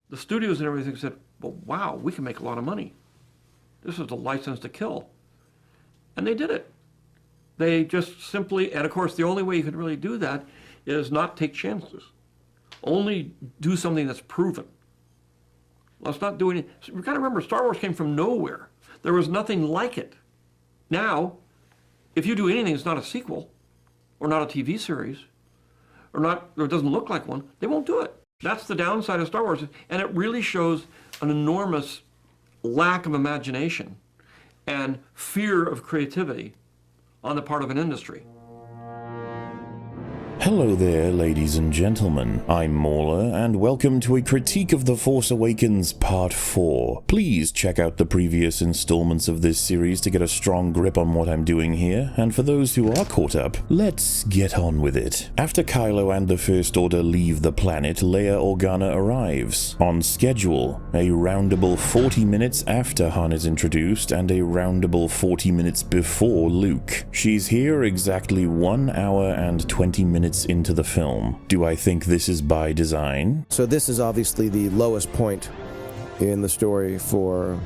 The studios and everything said, well, wow, we can make a lot of money. This is a license to kill. And they did it. They just simply, and of course, the only way you could really do that is not take chances. Only do something that's proven. Let's not do anything. You've got to remember, Star Wars came from nowhere. There was nothing like it. Now, if you do anything that's not a sequel, or not a TV series, or it doesn't look like one, they won't do it. That's the downside of Star Wars, and it really shows an enormous lack of imagination and fear of creativity on the part of an industry. Hello there, ladies and gentlemen. I'm Mauler, and welcome to a critique of The Force Awakens Part 4. Please check out the previous installments of this series to get a strong grip on what I'm doing here, and for those who are caught up, let's get on with it. After Kylo and the First Order leave the planet, Leia Organa arrives. On schedule, a roundable 40 minutes after Han is introduced, and a roundable 40 minutes before Luke. She's here exactly 1 hour and 20 minutes into the film. Do I think this is by design? So this is obviously the lowest point in the story for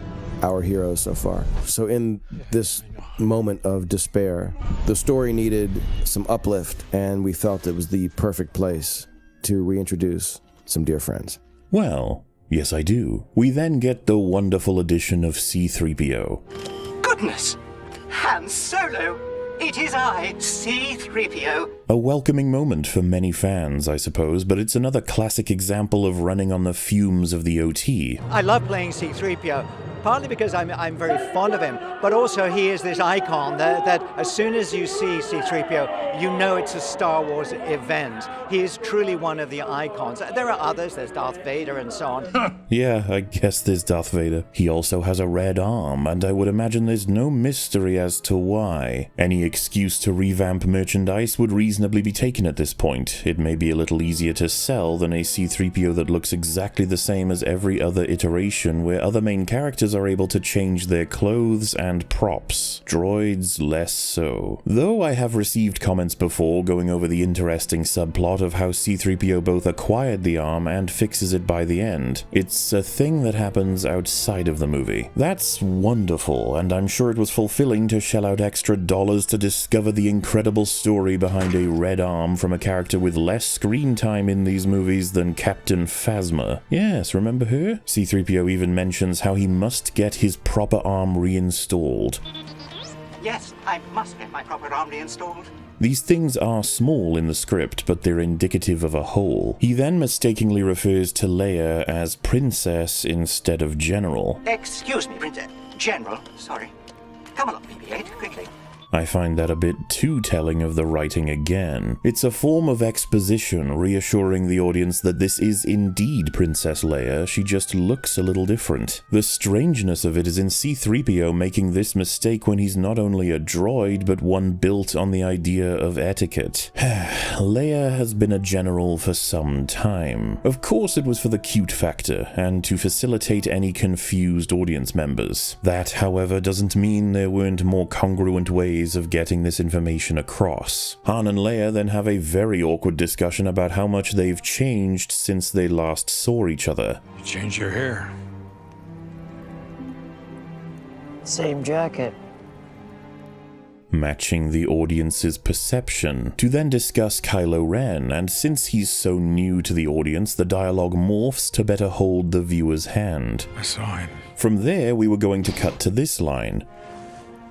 our heroes so far. So in this moment of despair, the story needed some uplift, and we felt it was the perfect place to reintroduce some dear friends. Well, yes I do. We then get the wonderful addition of C3PO. Goodness! Han Solo! It is I, C3PO. A welcoming moment for many fans, I suppose, but it's another classic example of running on the fumes of the OT. I love playing C3PO, partly because I'm very fond of him, but also he is this icon that as soon as you see C3PO, you know it's a Star Wars event. He is truly one of the icons. There are others, there's Darth Vader and so on. Yeah, I guess there's Darth Vader. He also has a red arm, and I would imagine there's no mystery as to why. Any excuse to revamp merchandise would reasonably be taken at this point. It may be a little easier to sell than a C3PO that looks exactly the same as every other iteration, where other main characters are able to change their clothes and props. Droids less so. Though I have received comments before going over the interesting subplot of how C3PO both acquired the arm and fixes it by the end. It's a thing that happens outside of the movie. That's wonderful, and I'm sure it was fulfilling to shell out extra dollars to discover the incredible story behind a red arm from a character with less screen time in these movies than Captain Phasma. Yes, remember her? C3PO even mentions how he must get his proper arm reinstalled. Yes, I must get my proper arm reinstalled. These things are small in the script, but they're indicative of a whole. He then mistakenly refers to Leia as Princess instead of General. Excuse me, Princess. General, sorry. Come along, BB-8, quickly. I find that a bit too telling of the writing again. It's a form of exposition, reassuring the audience that this is indeed Princess Leia, she just looks a little different. The strangeness of it is in C3PO making this mistake when he's not only a droid, but one built on the idea of etiquette. Leia has been a general for some time. Of course it was for the cute factor, and to facilitate any confused audience members. That, however, doesn't mean there weren't more congruent ways of getting this information across. Han and Leia then have a very awkward discussion about how much they've changed since they last saw each other. You changed your hair. Same jacket. Matching the audience's perception, to then discuss Kylo Ren, and since he's so new to the audience, the dialogue morphs to better hold the viewer's hand. I saw him. From there, we were going to cut to this line.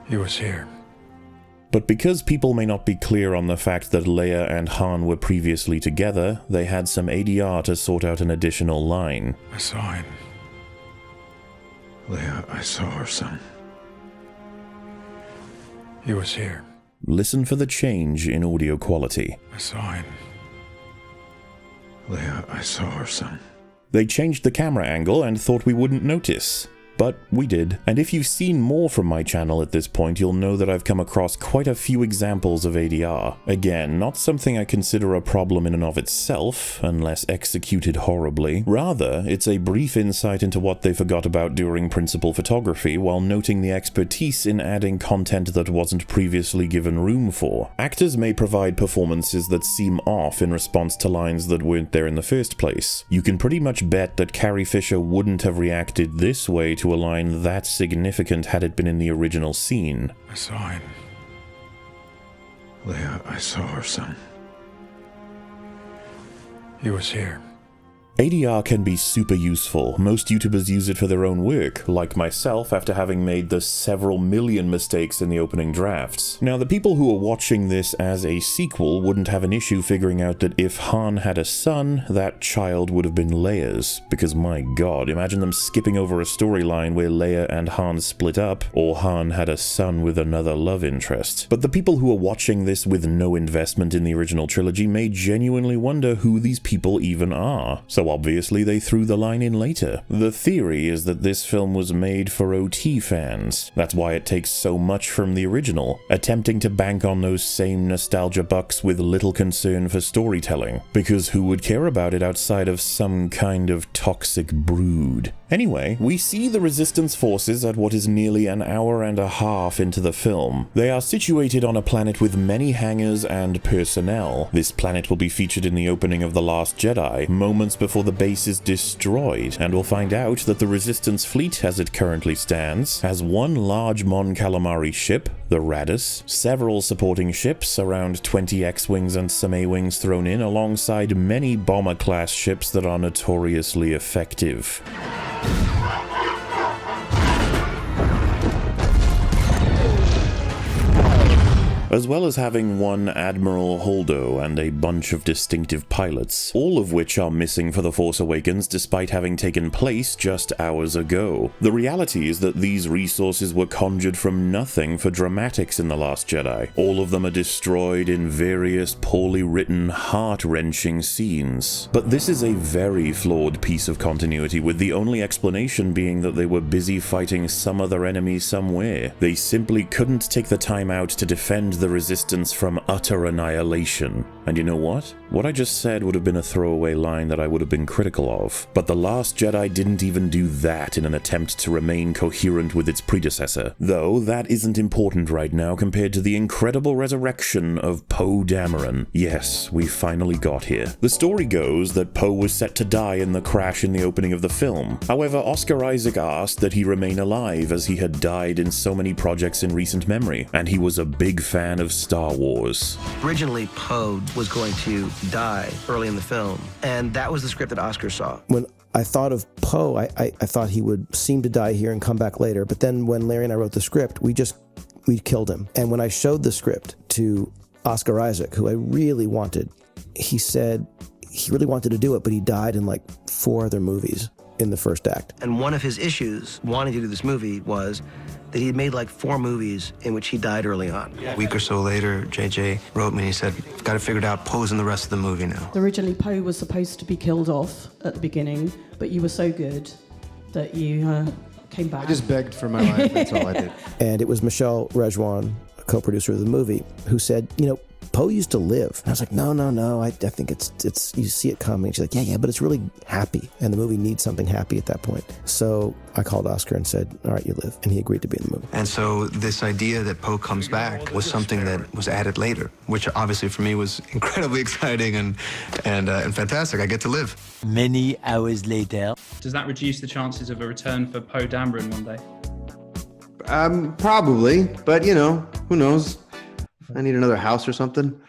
He was here. But because people may not be clear on the fact that Leia and Han were previously together, they had some ADR to sort out an additional line. I saw him. Leia, I saw her son. He was here. Listen for the change in audio quality. I saw him. Leia, I saw her son. They changed the camera angle and thought we wouldn't notice. but we did. And if you've seen more from my channel at this point, you'll know that I've come across quite a few examples of ADR. Again, not something I consider a problem in and of itself, unless executed horribly. Rather, it's a brief insight into what they forgot about during principal photography, while noting the expertise in adding content that wasn't previously given room for. Actors may provide performances that seem off in response to lines that weren't there in the first place. You can pretty much bet that Carrie Fisher wouldn't have reacted this way to a line that significant had it been in the original scene. I saw it. Leia, I saw her son. He was here. ADR can be super useful. Most YouTubers use it for their own work, like myself after having made the several million mistakes in the opening drafts. Now, the people who are watching this as a sequel wouldn't have an issue figuring out that if Han had a son, that child would have been Leia's, because my god, imagine them skipping over a storyline where Leia and Han split up, or Han had a son with another love interest. But the people who are watching this with no investment in the original trilogy may genuinely wonder who these people even are. So obviously they threw the line in later. The theory is that this film was made for OT fans. That's why it takes so much from the original, attempting to bank on those same nostalgia bucks with little concern for storytelling. Because who would care about it outside of some kind of toxic brood? Anyway, we see the Resistance forces at what is nearly an hour and a half into the film. They are situated on a planet with many hangars and personnel. This planet will be featured in the opening of The Last Jedi, moments before the base is destroyed, and we'll find out that the Resistance fleet, as it currently stands, has one large Mon Calamari ship, the Radis, several supporting ships, around 20 X-Wings and some A-Wings thrown in, alongside many bomber-class ships that are notoriously effective. As well as having one Admiral Holdo and a bunch of distinctive pilots, all of which are missing for The Force Awakens despite having taken place just hours ago. The reality is that these resources were conjured from nothing for dramatics in The Last Jedi. All of them are destroyed in various poorly written, heart-wrenching scenes. But this is a very flawed piece of continuity, with the only explanation being that they were busy fighting some other enemy somewhere. They simply couldn't take the time out to defend the Resistance from utter annihilation. And you know what? What I just said would have been a throwaway line that I would have been critical of. But The Last Jedi didn't even do that in an attempt to remain coherent with its predecessor. Though that isn't important right now compared to the incredible resurrection of Poe Dameron. Yes, we finally got here. The story goes that Poe was set to die in the crash in the opening of the film. However, Oscar Isaac asked that he remain alive as he had died in so many projects in recent memory, and he was a big fan of Star Wars. Originally, Poe was going to die early in the film, and that was the script that Oscar saw. When I thought of Poe, I thought he would seem to die here and come back later. But then when Larry and I wrote the script, we killed him. And when I showed the script to Oscar Isaac, who I really wanted, he said he really wanted to do it, but he died in like 4 other movies in the first act. And one of his issues wanting to do this movie was that he had made like 4 movies in which he died early on. A week or so later, JJ wrote me and he said, I've got to figure it out, Poe's in the rest of the movie now. Originally, Poe was supposed to be killed off at the beginning, but you were so good that you came back. I just begged for my life, that's all I did. And it was Michelle Rejwan, a co-producer of the movie, who said, Poe used to live. And I was like, no, I think it's you see it coming. She's like, yeah, but it's really happy. And the movie needs something happy at that point. So I called Oscar and said, all right, you live. And he agreed to be in the movie. And so this idea that Poe comes back was something that was added later, which obviously for me was incredibly exciting and fantastic. I get to live. Many hours later. Does that reduce the chances of a return for Poe Dameron one day? Probably, but who knows? I need another house or something.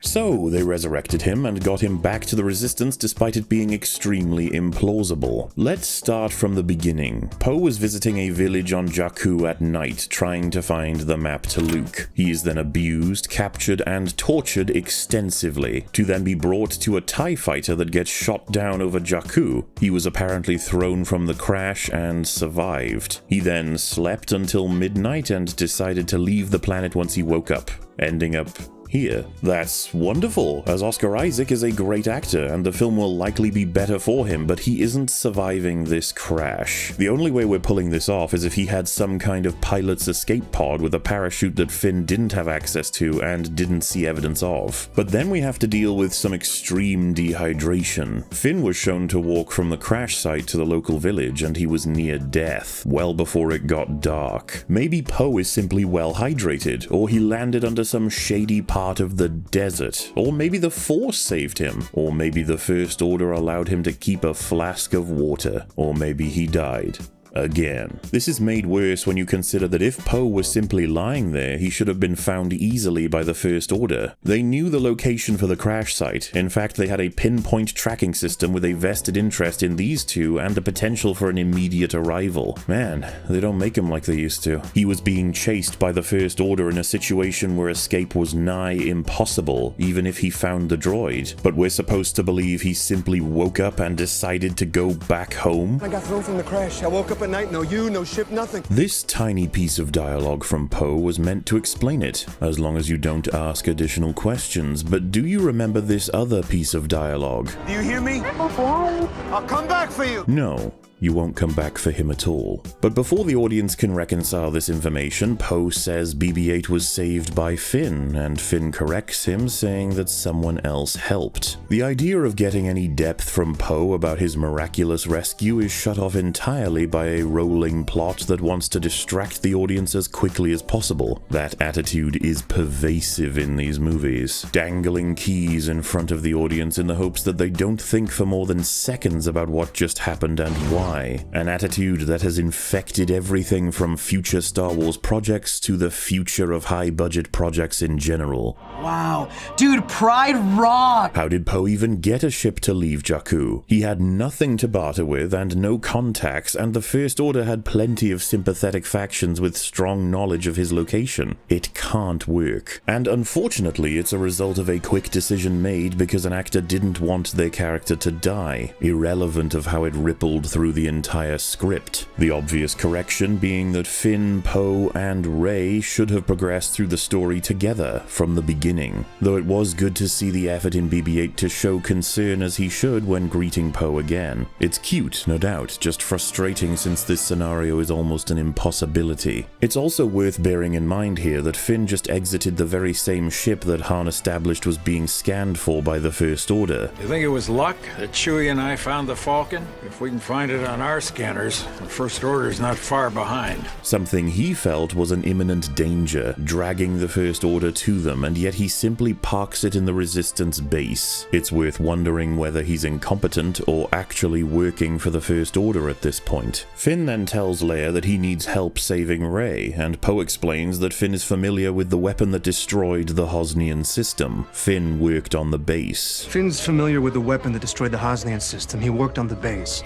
So, they resurrected him and got him back to the Resistance despite it being extremely implausible. Let's start from the beginning. Poe was visiting a village on Jakku at night, trying to find the map to Luke. He is then abused, captured, and tortured extensively, to then be brought to a TIE fighter that gets shot down over Jakku. He was apparently thrown from the crash and survived. He then slept until midnight and decided to leave the planet once he woke up, ending up here. That's wonderful, as Oscar Isaac is a great actor and the film will likely be better for him, but he isn't surviving this crash. The only way we're pulling this off is if he had some kind of pilot's escape pod with a parachute that Finn didn't have access to and didn't see evidence of. But then we have to deal with some extreme dehydration. Finn was shown to walk from the crash site to the local village and he was near death, well before it got dark. Maybe Poe is simply well hydrated, or he landed under some shady part of the desert, or maybe the Force saved him, or maybe the First Order allowed him to keep a flask of water, or maybe he died. Again. This is made worse when you consider that if Poe was simply lying there, he should have been found easily by the First Order. They knew the location for the crash site. In fact, they had a pinpoint tracking system with a vested interest in these two and the potential for an immediate arrival. Man, they don't make him like they used to. He was being chased by the First Order in a situation where escape was nigh impossible, even if he found the droid. But we're supposed to believe he simply woke up and decided to go back home? I got thrown from the crash. I woke up at night, no you, no ship, nothing. This tiny piece of dialogue from Poe was meant to explain it, as long as you don't ask additional questions. But do you remember this other piece of dialogue? Do you hear me? I'll come back for you. No. You won't come back for him at all. But before the audience can reconcile this information, Poe says BB-8 was saved by Finn, and Finn corrects him, saying that someone else helped. The idea of getting any depth from Poe about his miraculous rescue is shut off entirely by a rolling plot that wants to distract the audience as quickly as possible. That attitude is pervasive in these movies, dangling keys in front of the audience in the hopes that they don't think for more than seconds about what just happened and why. An attitude that has infected everything from future Star Wars projects to the future of high-budget projects in general. Wow, dude, pride rock! How did Poe even get a ship to leave Jakku? He had nothing to barter with and no contacts, and the First Order had plenty of sympathetic factions with strong knowledge of his location. It can't work. And unfortunately, it's a result of a quick decision made because an actor didn't want their character to die, irrelevant of how it rippled through the entire script. The obvious correction being that Finn, Poe, and Rey should have progressed through the story together from the beginning, though it was good to see the effort in BB-8 to show concern as he should when greeting Poe again. It's cute, no doubt, just frustrating since this scenario is almost an impossibility. It's also worth bearing in mind here that Finn just exited the very same ship that Han established was being scanned for by the First Order. You think it was luck that Chewie and I found the Falcon? If we can find it on our scanners, the First Order's not far behind. Something he felt was an imminent danger, dragging the First Order to them, and yet he simply parks it in the Resistance base. It's worth wondering whether he's incompetent or actually working for the First Order at this point. Finn then tells Leia that he needs help saving Rey, and Poe explains that Finn is familiar with the weapon that destroyed the Hosnian system. Finn worked on the base. Finn's familiar with the weapon that destroyed the Hosnian system. He worked on the base.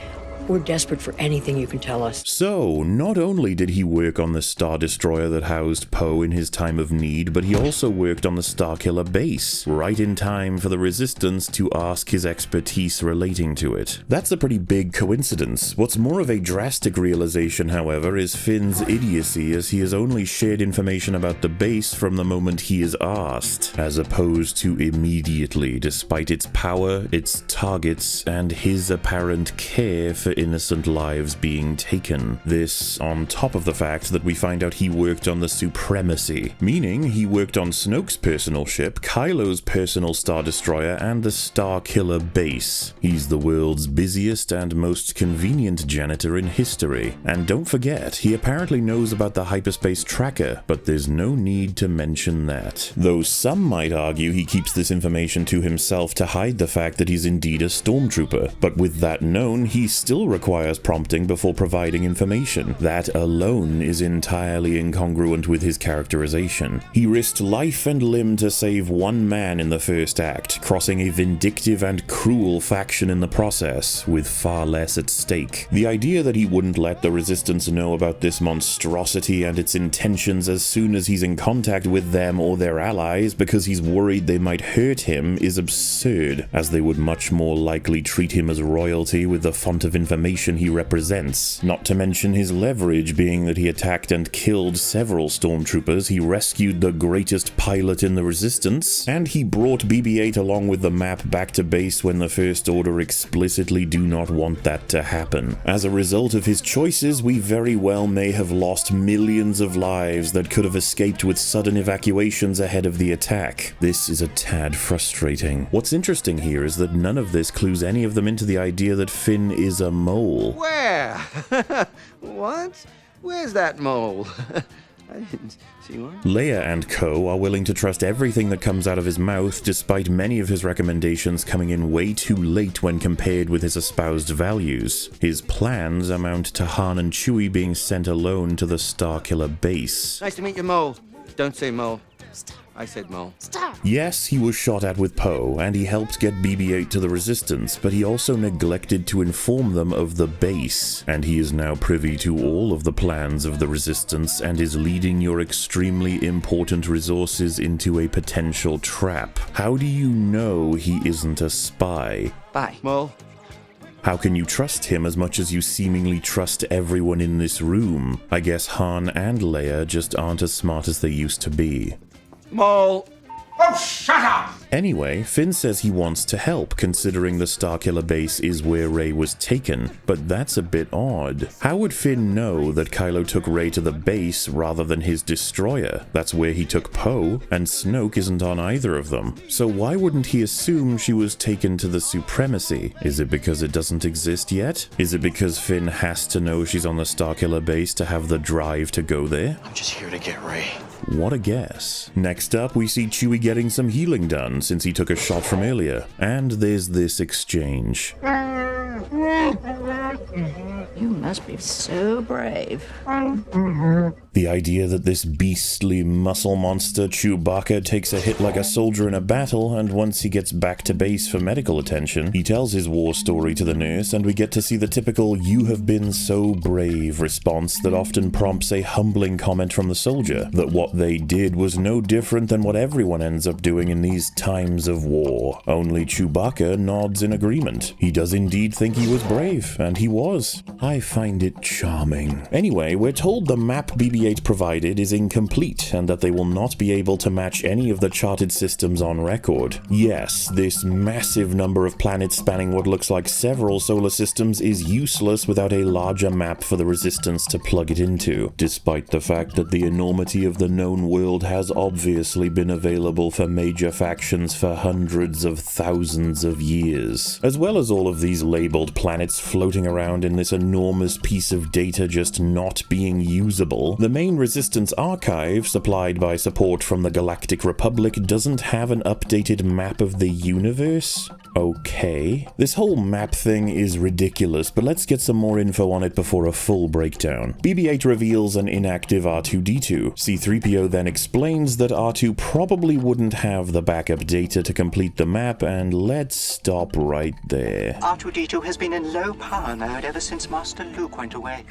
We're desperate for anything you can tell us. So, not only did he work on the Star Destroyer that housed Poe in his time of need, but he also worked on the Starkiller Base, right in time for the Resistance to ask his expertise relating to it. That's a pretty big coincidence. What's more of a drastic realization, however, is Finn's idiocy, as he has only shared information about the base from the moment he is asked, as opposed to immediately, despite its power, its targets, and his apparent care for innocent lives being taken. This on top of the fact that we find out he worked on the Supremacy, meaning he worked on Snoke's personal ship, Kylo's personal Star Destroyer, and the Starkiller Base. He's the world's busiest and most convenient janitor in history. And don't forget, he apparently knows about the hyperspace tracker, but there's no need to mention that. Though some might argue he keeps this information to himself to hide the fact that he's indeed a stormtrooper. But with that known, he still requires prompting before providing information. That alone is entirely incongruent with his characterization. He risked life and limb to save one man in the first act, crossing a vindictive and cruel faction in the process, with far less at stake. The idea that he wouldn't let the Resistance know about this monstrosity and its intentions as soon as he's in contact with them or their allies because he's worried they might hurt him is absurd, as they would much more likely treat him as royalty with the font of information information he represents, not to mention his leverage being that he attacked and killed several stormtroopers, he rescued the greatest pilot in the Resistance, and he brought BB-8 along with the map back to base when the First Order explicitly do not want that to happen. As a result of his choices, we very well may have lost millions of lives that could have escaped with sudden evacuations ahead of the attack. This is a tad frustrating. What's interesting here is that none of this clues any of them into the idea that Finn is a mole. Where? What? Where's that mole? I didn't see one. Leia and co. are willing to trust everything that comes out of his mouth, despite many of his recommendations coming in way too late when compared with his espoused values. His plans amount to Han and Chewie being sent alone to the Starkiller Base. Nice to meet you, Mole. Don't say Mole. Stop. I said Mole. Stop. Yes, he was shot at with Poe, and he helped get BB-8 to the Resistance, but he also neglected to inform them of the base, and he is now privy to all of the plans of the Resistance and is leading your extremely important resources into a potential trap. How do you know he isn't a spy? Bye, Mole. How can you trust him as much as you seemingly trust everyone in this room? I guess Han and Leia just aren't as smart as they used to be. Mole. Oh, shut up! Anyway, Finn says he wants to help, considering the Starkiller Base is where Rey was taken, but that's a bit odd. How would Finn know that Kylo took Rey to the base rather than his destroyer? That's where he took Poe, and Snoke isn't on either of them. So why wouldn't he assume she was taken to the Supremacy? Is it because it doesn't exist yet? Is it because Finn has to know she's on the Starkiller Base to have the drive to go there? I'm just here to get Rey. What a guess. Next up, we see Chewie getting some healing done since he took a shot from earlier. And there's this exchange. You must be so brave. The idea that this beastly muscle monster Chewbacca takes a hit like a soldier in a battle, and once he gets back to base for medical attention, he tells his war story to the nurse, and we get to see the typical "you have been so brave" response that often prompts a humbling comment from the soldier, that what they did was no different than what everyone ends up doing in these times of war. Only Chewbacca nods in agreement. He does indeed think he was brave, and he was. I find it charming. Anyway, we're told the map BB-8 provided is incomplete, and that they will not be able to match any of the charted systems on record. Yes, this massive number of planets spanning what looks like several solar systems is useless without a larger map for the Resistance to plug it into, despite the fact that the enormity of the known world has obviously been available for major factions for hundreds of thousands of years, as well as all of these labeled planets floating around in this enormous piece of data just not being usable. The main Resistance archive, supplied by support from the Galactic Republic, doesn't have an updated map of the universe? Okay. This whole map thing is ridiculous, but let's get some more info on it before a full breakdown. BB-8 reveals an inactive R2-D2. C3PO then explains that R2 probably wouldn't have the backup data to complete the map, and let's stop right there. R2-D2 has been in low power mode ever since Master Luke went away.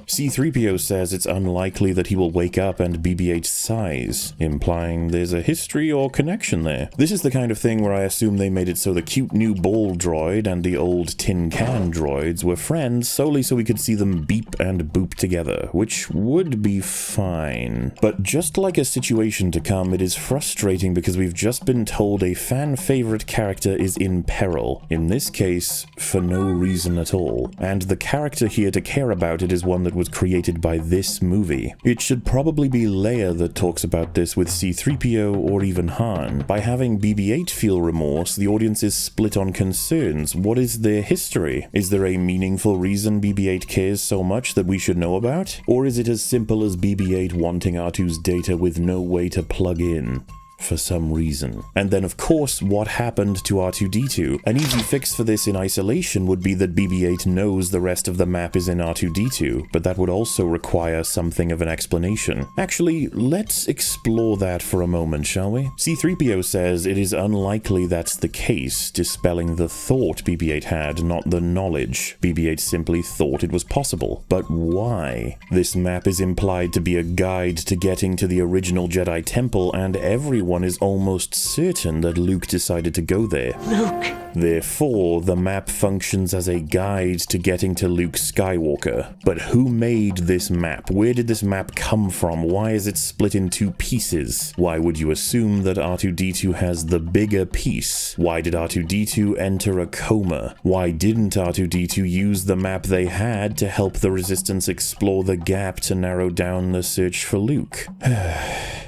C3PO says it's unlikely that he will wake up and BB-8 sighs, implying there's a history or connection there. This is the kind of thing where I assume they made it so the cute new ball droid and the old tin can droids were friends solely so we could see them beep and boop together, which would be fine. But just like a situation to come, it is frustrating because we've just been told a fan favorite character is in peril, in this case, for no reason at all. And the character here to care about it is one that was created by this movie. It should probably be Leia that talks about this with C3PO or even Han. By having BB-8 feel remorse, the audience is split on concerns. What is their history? Is there a meaningful reason BB-8 cares so much that we should know about? Or is it as simple as BB-8 wanting R2's data with no way to plug in? For some reason. And then of course, what happened to R2-D2? An easy fix for this in isolation would be that BB-8 knows the rest of the map is in R2-D2, but that would also require something of an explanation. Actually, let's explore that for a moment, shall we? C3PO says it is unlikely that's the case, dispelling the thought BB-8 had, not the knowledge. BB-8 simply thought it was possible. But why? This map is implied to be a guide to getting to the original Jedi Temple, and everyone everyone is almost certain that Luke decided to go there. Luke! Therefore, the map functions as a guide to getting to Luke Skywalker. But who made this map? Where did this map come from? Why is it split in two pieces? Why would you assume that R2-D2 has the bigger piece? Why did R2-D2 enter a coma? Why didn't R2-D2 use the map they had to help the Resistance explore the gap to narrow down the search for Luke?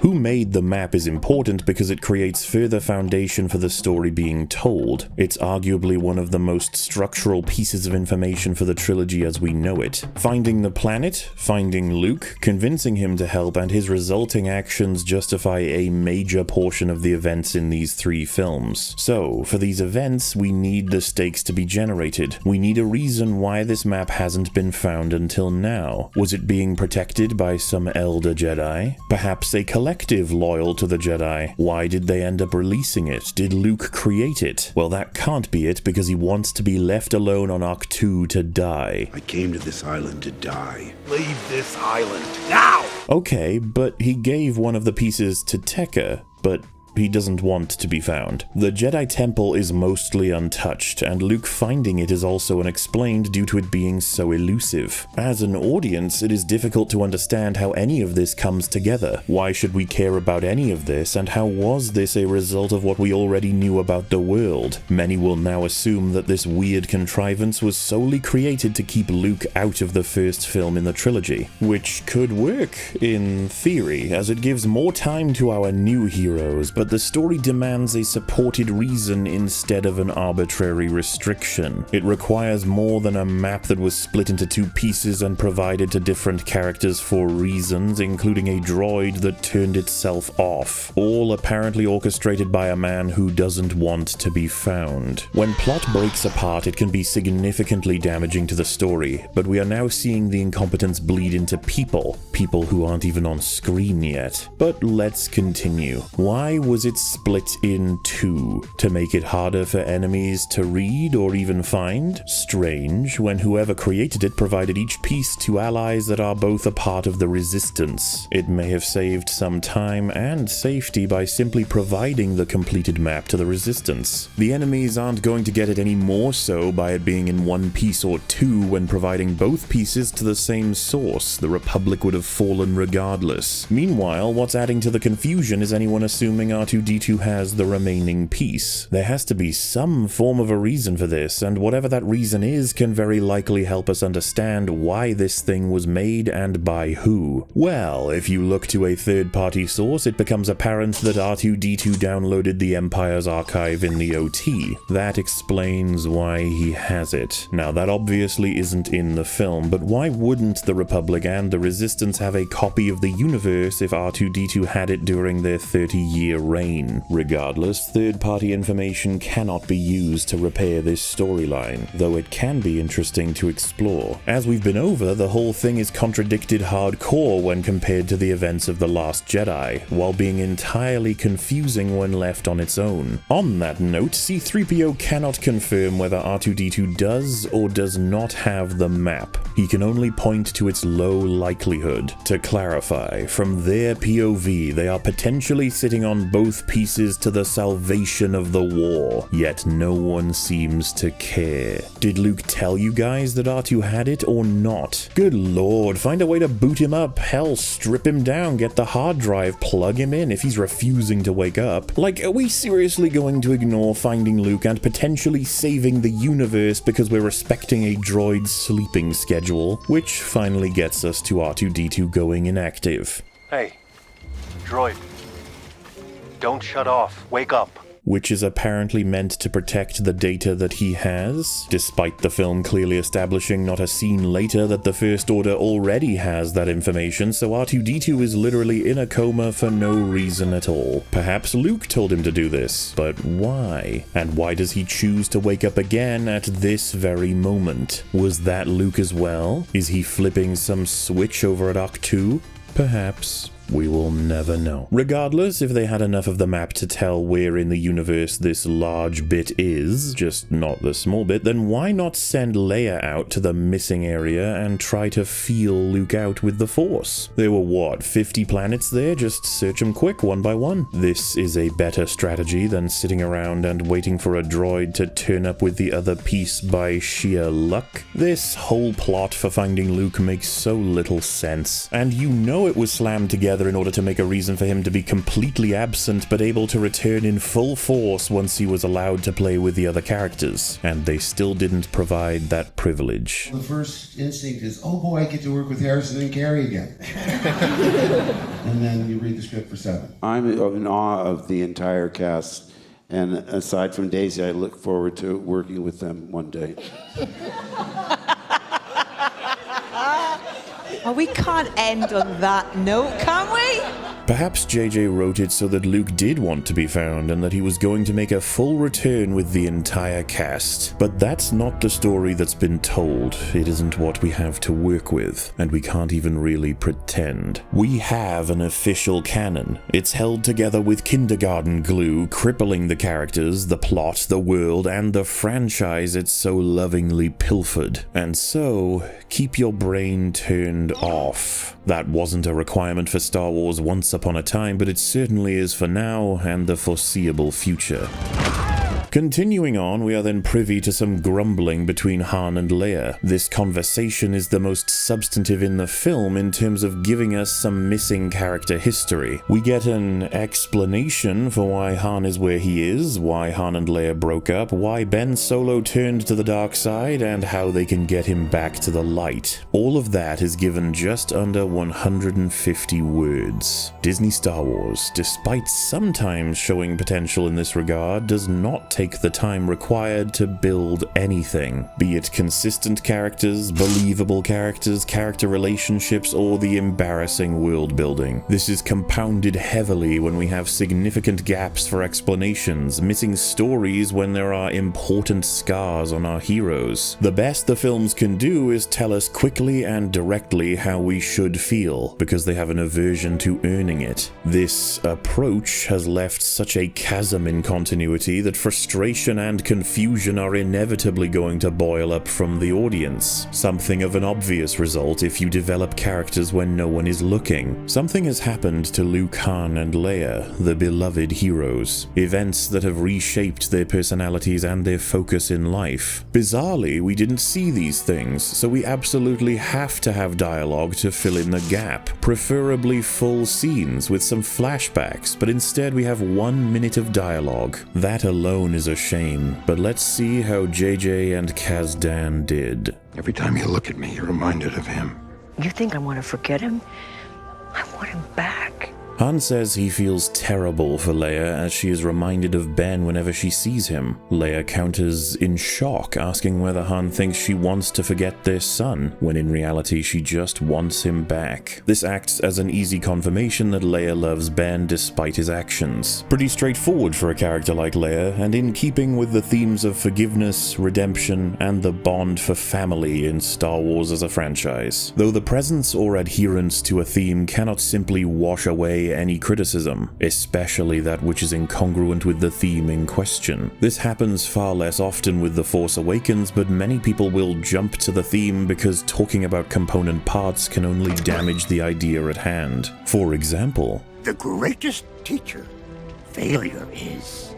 Who made the map is important because it creates further foundation for the story being told. It's arguably one of the most structural pieces of information for the trilogy as we know it. Finding the planet, finding Luke, convincing him to help, and his resulting actions justify a major portion of the events in these three films. So, for these events, we need the stakes to be generated. We need a reason why this map hasn't been found until now. Was it being protected by some elder Jedi? Perhaps a collective loyal to the Jedi? Why did they end up releasing it? Did Luke create it? Well, that can't be it because he wants to be left alone on Ahch-To to die. I came to this island to die. Leave this island now! Okay, but he gave one of the pieces to Tekka, but he doesn't want to be found. The Jedi Temple is mostly untouched, and Luke finding it is also unexplained due to it being so elusive. As an audience, it is difficult to understand how any of this comes together. Why should we care about any of this, and how was this a result of what we already knew about the world? Many will now assume that this weird contrivance was solely created to keep Luke out of the first film in the trilogy, which could work, in theory, as it gives more time to our new heroes, but the story demands a supported reason instead of an arbitrary restriction. It requires more than a map that was split into two pieces and provided to different characters for reasons, including a droid that turned itself off, all apparently orchestrated by a man who doesn't want to be found. When plot breaks apart, it can be significantly damaging to the story, but we are now seeing the incompetence bleed into people who aren't even on screen yet. But let's continue. Why was it split in two? To make it harder for enemies to read or even find? Strange, when whoever created it provided each piece to allies that are both a part of the Resistance. It may have saved some time and safety by simply providing the completed map to the Resistance. The enemies aren't going to get it any more so by it being in one piece or two when providing both pieces to the same source. The Republic would have fallen regardless. Meanwhile, what's adding to the confusion is anyone assuming R2-D2 has the remaining piece. There has to be some form of a reason for this, and whatever that reason is can very likely help us understand why this thing was made and by who. Well, if you look to a third-party source, it becomes apparent that R2-D2 downloaded the Empire's archive in the OT. That explains why he has it. Now, that obviously isn't in the film, but why wouldn't the Republic and the Resistance have a copy of the universe if R2-D2 had it during their 30-year reign? Regardless, third-party information cannot be used to repair this storyline, though it can be interesting to explore. As we've been over, the whole thing is contradicted hardcore when compared to the events of The Last Jedi, while being entirely confusing when left on its own. On that note, C3PO cannot confirm whether R2-D2 does or does not have the map. He can only point to its low likelihood. To clarify, from their POV, they are potentially sitting on both pieces to the salvation of the war, yet no one seems to care. Did Luke tell you guys that R2 had it or not? Good lord, find a way to boot him up. Hell, strip him down, get the hard drive, plug him in if he's refusing to wake up. Like, are we seriously going to ignore finding Luke and potentially saving the universe because we're respecting a droid's sleeping schedule? Which finally gets us to R2-D2 going inactive. Hey, droid. Don't shut off. Wake up. Which is apparently meant to protect the data that he has, despite the film clearly establishing not a scene later that the First Order already has that information, so R2-D2 is literally in a coma for no reason at all. Perhaps Luke told him to do this, but why? And why does he choose to wake up again at this very moment? Was that Luke as well? Is he flipping some switch over at Ahch-To? Perhaps. We will never know. Regardless, if they had enough of the map to tell where in the universe this large bit is, just not the small bit, then why not send Leia out to the missing area and try to feel Luke out with the Force? There were, what, 50 planets there? Just search them quick, one by one. This is a better strategy than sitting around and waiting for a droid to turn up with the other piece by sheer luck. This whole plot for finding Luke makes so little sense, and you know it was slammed together in order to make a reason for him to be completely absent but able to return in full force once he was allowed to play with the other characters, and they still didn't provide that privilege. The first instinct is, oh boy, I get to work with Harrison and Carrie again. And then you read the script for 7. I'm in awe of the entire cast, and aside from Daisy, I look forward to working with them one day. Oh, we can't end on that note, can we? Perhaps JJ wrote it so that Luke did want to be found and that he was going to make a full return with the entire cast. But that's not the story that's been told. It isn't what we have to work with, and we can't even really pretend. We have an official canon. It's held together with kindergarten glue, crippling the characters, the plot, the world, and the franchise it's so lovingly pilfered. And so, keep your brain turned off. That wasn't a requirement for Star Wars once upon a time, but it certainly is for now and the foreseeable future. Continuing on, we are then privy to some grumbling between Han and Leia. This conversation is the most substantive in the film in terms of giving us some missing character history. We get an explanation for why Han is where he is, why Han and Leia broke up, why Ben Solo turned to the dark side, and how they can get him back to the light. All of that is given just under 150 words. Disney Star Wars, despite sometimes showing potential in this regard, does not take the time required to build anything, be it consistent characters, believable characters, character relationships, or the embarrassing world building. This is compounded heavily when we have significant gaps for explanations, missing stories when there are important scars on our heroes. The best the films can do is tell us quickly and directly how we should feel, because they have an aversion to earning it. This approach has left such a chasm in continuity that frustration and confusion are inevitably going to boil up from the audience. Something of an obvious result if you develop characters when no one is looking. Something has happened to Luke, Han, and Leia, the beloved heroes. Events that have reshaped their personalities and their focus in life. Bizarrely, we didn't see these things, so we absolutely have to have dialogue to fill in the gap. Preferably full scenes with some flashbacks, but instead we have 1 minute of dialogue. That alone is a shame, but let's see how JJ and Kazdan did. Every time you look at me, you're reminded of him. You think I want to forget him? I want him back. Han says he feels terrible for Leia as she is reminded of Ben whenever she sees him. Leia counters in shock, asking whether Han thinks she wants to forget their son, when in reality she just wants him back. This acts as an easy confirmation that Leia loves Ben despite his actions. Pretty straightforward for a character like Leia, and in keeping with the themes of forgiveness, redemption, and the bond for family in Star Wars as a franchise. Though the presence or adherence to a theme cannot simply wash away any criticism, especially that which is incongruent with the theme in question. This happens far less often with The Force Awakens, but many people will jump to the theme because talking about component parts can only damage the idea at hand. For example, The greatest teacher failure is.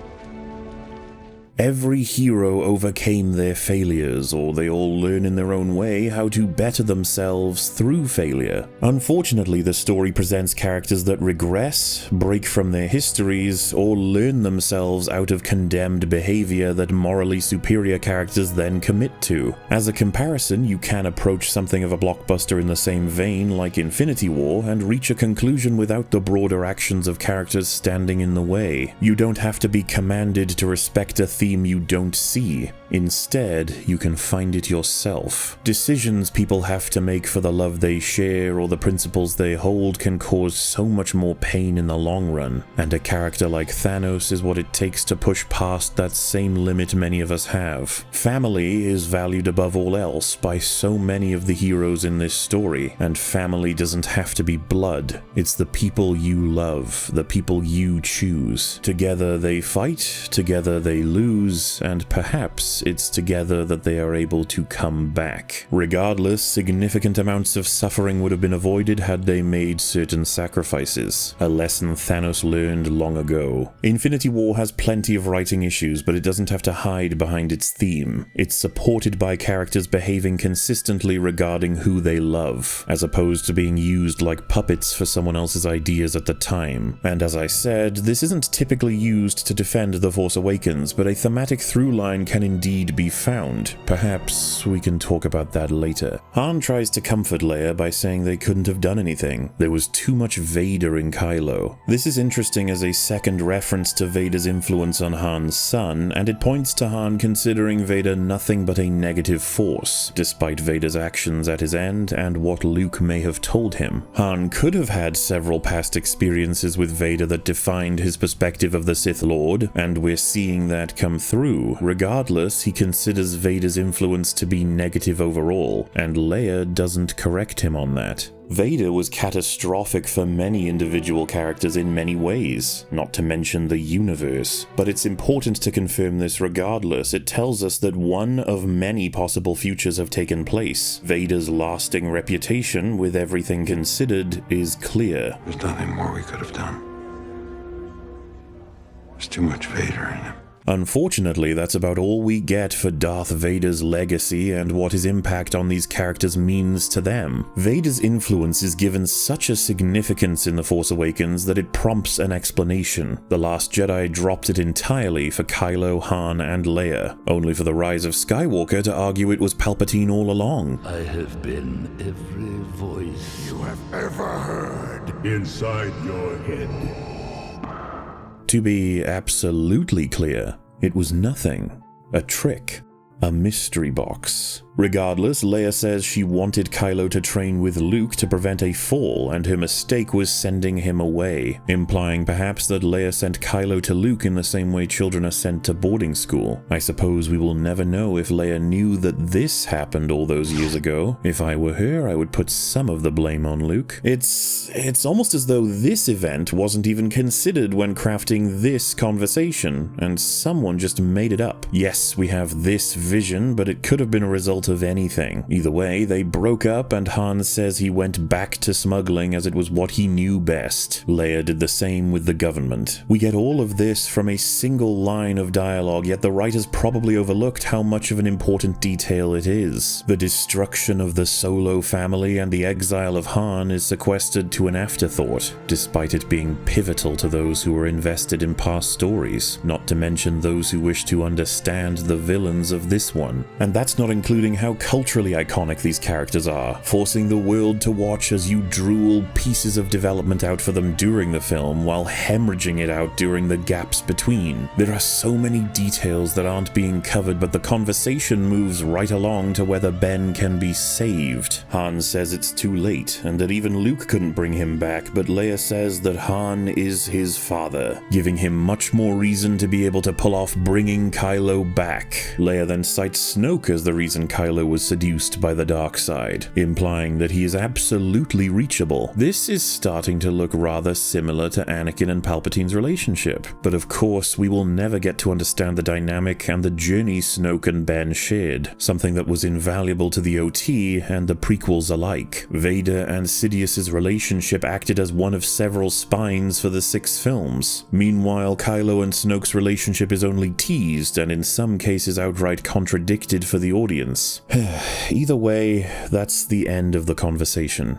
Every hero overcame their failures, or they all learn in their own way how to better themselves through failure. Unfortunately, the story presents characters that regress, break from their histories, or learn themselves out of condemned behavior that morally superior characters then commit to. As a comparison, you can approach something of a blockbuster in the same vein like Infinity War and reach a conclusion without the broader actions of characters standing in the way. You don't have to be commanded to respect a theme theme you don't see. Instead, you can find it yourself. Decisions people have to make for the love they share or the principles they hold can cause so much more pain in the long run, and a character like Thanos is what it takes to push past that same limit many of us have. Family is valued above all else by so many of the heroes in this story, and family doesn't have to be blood. It's the people you love, the people you choose. Together they fight, together they lose, and perhaps it's together that they are able to come back. Regardless, significant amounts of suffering would have been avoided had they made certain sacrifices, a lesson Thanos learned long ago. Infinity War has plenty of writing issues, but it doesn't have to hide behind its theme. It's supported by characters behaving consistently regarding who they love, as opposed to being used like puppets for someone else's ideas at the time. And as I said, this isn't typically used to defend The Force Awakens, but a thematic through line can indeed be found. Perhaps we can talk about that later. Han tries to comfort Leia by saying they couldn't have done anything. There was too much Vader in Kylo. This is interesting as a second reference to Vader's influence on Han's son, and it points to Han considering Vader nothing but a negative force, despite Vader's actions at his end and what Luke may have told him. Han could have had several past experiences with Vader that defined his perspective of the Sith Lord, and we're seeing that come through. Regardless, he considers Vader's influence to be negative overall, and Leia doesn't correct him on that. Vader was catastrophic for many individual characters in many ways, not to mention the universe. But it's important to confirm this regardless. It tells us that one of many possible futures have taken place. Vader's lasting reputation, with everything considered, is clear. There's nothing more we could have done. There's too much Vader in him. Unfortunately, that's about all we get for Darth Vader's legacy and what his impact on these characters means to them. Vader's influence is given such a significance in The Force Awakens that it prompts an explanation. The Last Jedi dropped it entirely for Kylo, Han, and Leia, only for the Rise of Skywalker to argue it was Palpatine all along. I have been every voice you have ever heard inside your head. To be absolutely clear, it was nothing. A trick. A mystery box. Regardless, Leia says she wanted Kylo to train with Luke to prevent a fall, and her mistake was sending him away, implying perhaps that Leia sent Kylo to Luke in the same way children are sent to boarding school. I suppose we will never know if Leia knew that this happened all those years ago. If I were her, I would put some of the blame on Luke. It's almost as though this event wasn't even considered when crafting this conversation, and someone just made it up. Yes, we have this vision, but it could have been a result of anything. Either way, they broke up, and Han says he went back to smuggling as it was what he knew best. Leia did the same with the government. We get all of this from a single line of dialogue, yet the writers probably overlooked how much of an important detail it is. The destruction of the Solo family and the exile of Han is sequestered to an afterthought, despite it being pivotal to those who were invested in past stories, not to mention those who wish to understand the villains of this one. And that's not including how culturally iconic these characters are, forcing the world to watch as you drool pieces of development out for them during the film while hemorrhaging it out during the gaps between. There are so many details that aren't being covered, but the conversation moves right along to whether Ben can be saved. Han says it's too late, and that even Luke couldn't bring him back, but Leia says that Han is his father, giving him much more reason to be able to pull off bringing Kylo back. Leia then cites Snoke as the reason Kylo was seduced by the dark side, implying that he is absolutely reachable. This is starting to look rather similar to Anakin and Palpatine's relationship, but of course we will never get to understand the dynamic and the journey Snoke and Ben shared, something that was invaluable to the OT and the prequels alike. Vader and Sidious's relationship acted as one of several spines for the 6 films. Meanwhile, Kylo and Snoke's relationship is only teased and in some cases outright contradicted for the audience. Either way, that's the end of the conversation.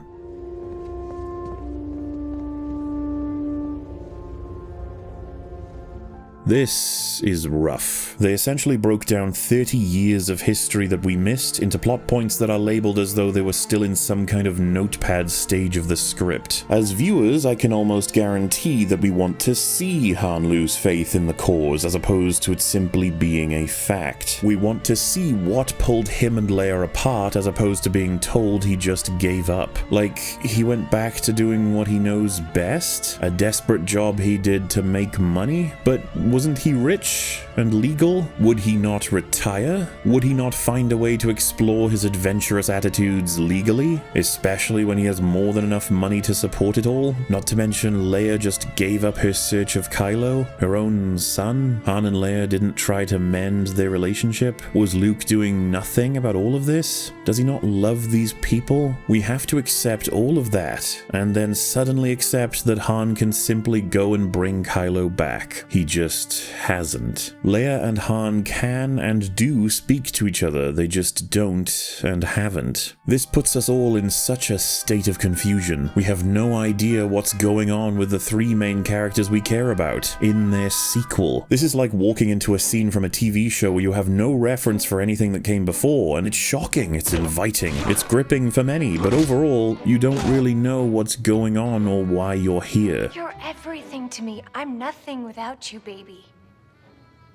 This is rough. They essentially broke down 30 years of history that we missed into plot points that are labeled as though they were still in some kind of notepad stage of the script. As viewers, I can almost guarantee that we want to see Han lose faith in the cause as opposed to it simply being a fact. We want to see what pulled him and Leia apart as opposed to being told he just gave up. Like, he went back to doing what he knows best? A desperate job he did to make money? But wasn't he rich and legal? Would he not retire? Would he not find a way to explore his adventurous attitudes legally? Especially when he has more than enough money to support it all? Not to mention Leia just gave up her search of Kylo, her own son? Han and Leia didn't try to mend their relationship? Was Luke doing nothing about all of this? Does he not love these people? We have to accept all of that, and then suddenly accept that Han can simply go and bring Kylo back. He just hasn't. Leia and Han can and do speak to each other, they just don't and haven't. This puts us all in such a state of confusion. We have no idea what's going on with the three main characters we care about in their sequel. This is like walking into a scene from a TV show where you have no reference for anything that came before, and it's shocking, it's inviting, it's gripping for many, but overall, you don't really know what's going on or why you're here. You're everything to me. I'm nothing without you, baby.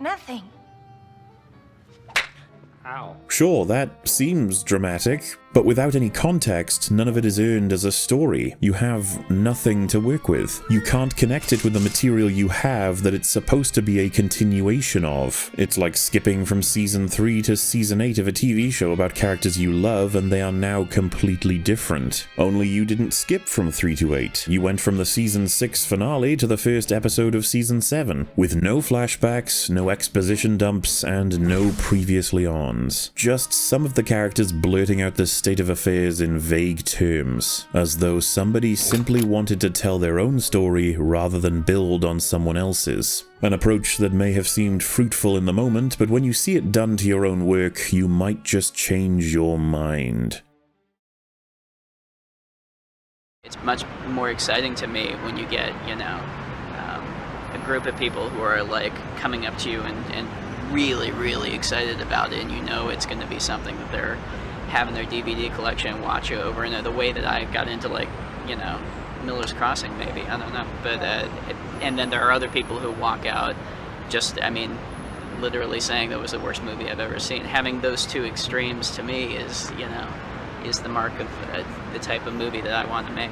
Nothing. Ow. Sure, that seems dramatic, but without any context, none of it is earned as a story. You have nothing to work with. You can't connect it with the material you have that it's supposed to be a continuation of. It's like skipping from season 3 to season 8 of a TV show about characters you love and they are now completely different. Only you didn't skip from 3 to 8. You went from the season 6 finale to the first episode of season 7, with no flashbacks, no exposition dumps, and no previously ons. Just some of the characters blurting out the state of affairs in vague terms, as though somebody simply wanted to tell their own story rather than build on someone else's. An approach that may have seemed fruitful in the moment, but when you see it done to your own work, you might just change your mind. It's much more exciting to me when you get, a group of people who are like coming up to you and really, really excited about it, and you know it's going to be something that they're having their DVD collection and watch over. And the way that I got into Miller's Crossing, maybe, I don't know, but and then there are other people who walk out literally saying that was the worst movie I've ever seen. Having those two extremes to me is the mark of the type of movie that I want to make.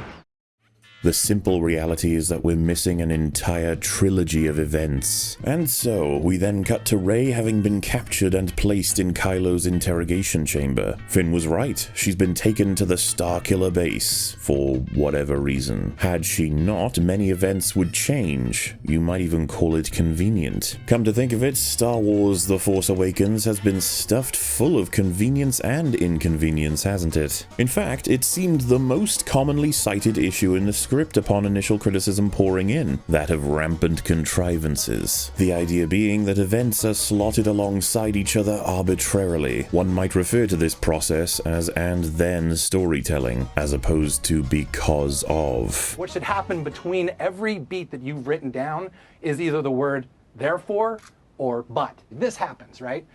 The simple reality is that we're missing an entire trilogy of events. And so, we then cut to Rey having been captured and placed in Kylo's interrogation chamber. Finn was right, she's been taken to the Starkiller Base, for whatever reason. Had she not, many events would change. You might even call it convenient. Come to think of it, Star Wars The Force Awakens has been stuffed full of convenience and inconvenience, hasn't it? In fact, it seemed the most commonly cited issue in the script upon initial criticism pouring in, that of rampant contrivances. The idea being that events are slotted alongside each other arbitrarily. One might refer to this process as and then storytelling, as opposed to because of. What should happen between every beat that you've written down is either the word therefore or but. This happens, right?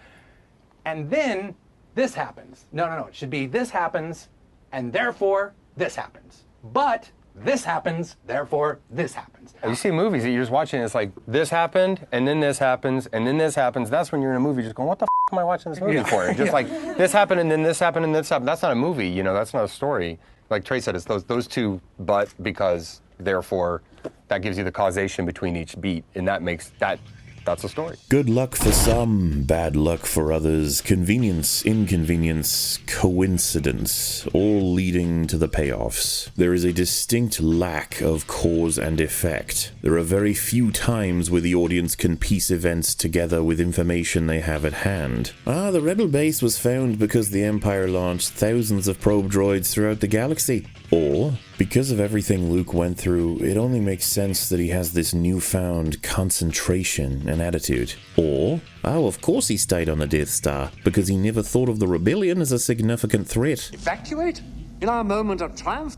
And then this happens. No, it should be this happens, and therefore this happens. But this happens, therefore this happens. You see movies that you're just watching, it's like, this happened, and then this happens, and then this happens. That's when you're in a movie just going, what the f am I watching this movie for? Just like, this happened, and then this happened, and this happened. That's not a movie, that's not a story. Like Trey said, it's those two, but, because, therefore, that gives you the causation between each beat, and that's a story. Good luck for some, bad luck for others, convenience, inconvenience, coincidence, all leading to the payoffs. There is a distinct lack of cause and effect. There are very few times where the audience can piece events together with information they have at hand. The Rebel base was found because the Empire launched thousands of probe droids throughout the galaxy. Or, because of everything Luke went through, it only makes sense that he has this newfound concentration and attitude. Or, of course he stayed on the Death Star, because he never thought of the rebellion as a significant threat. Evacuate? In our moment of triumph?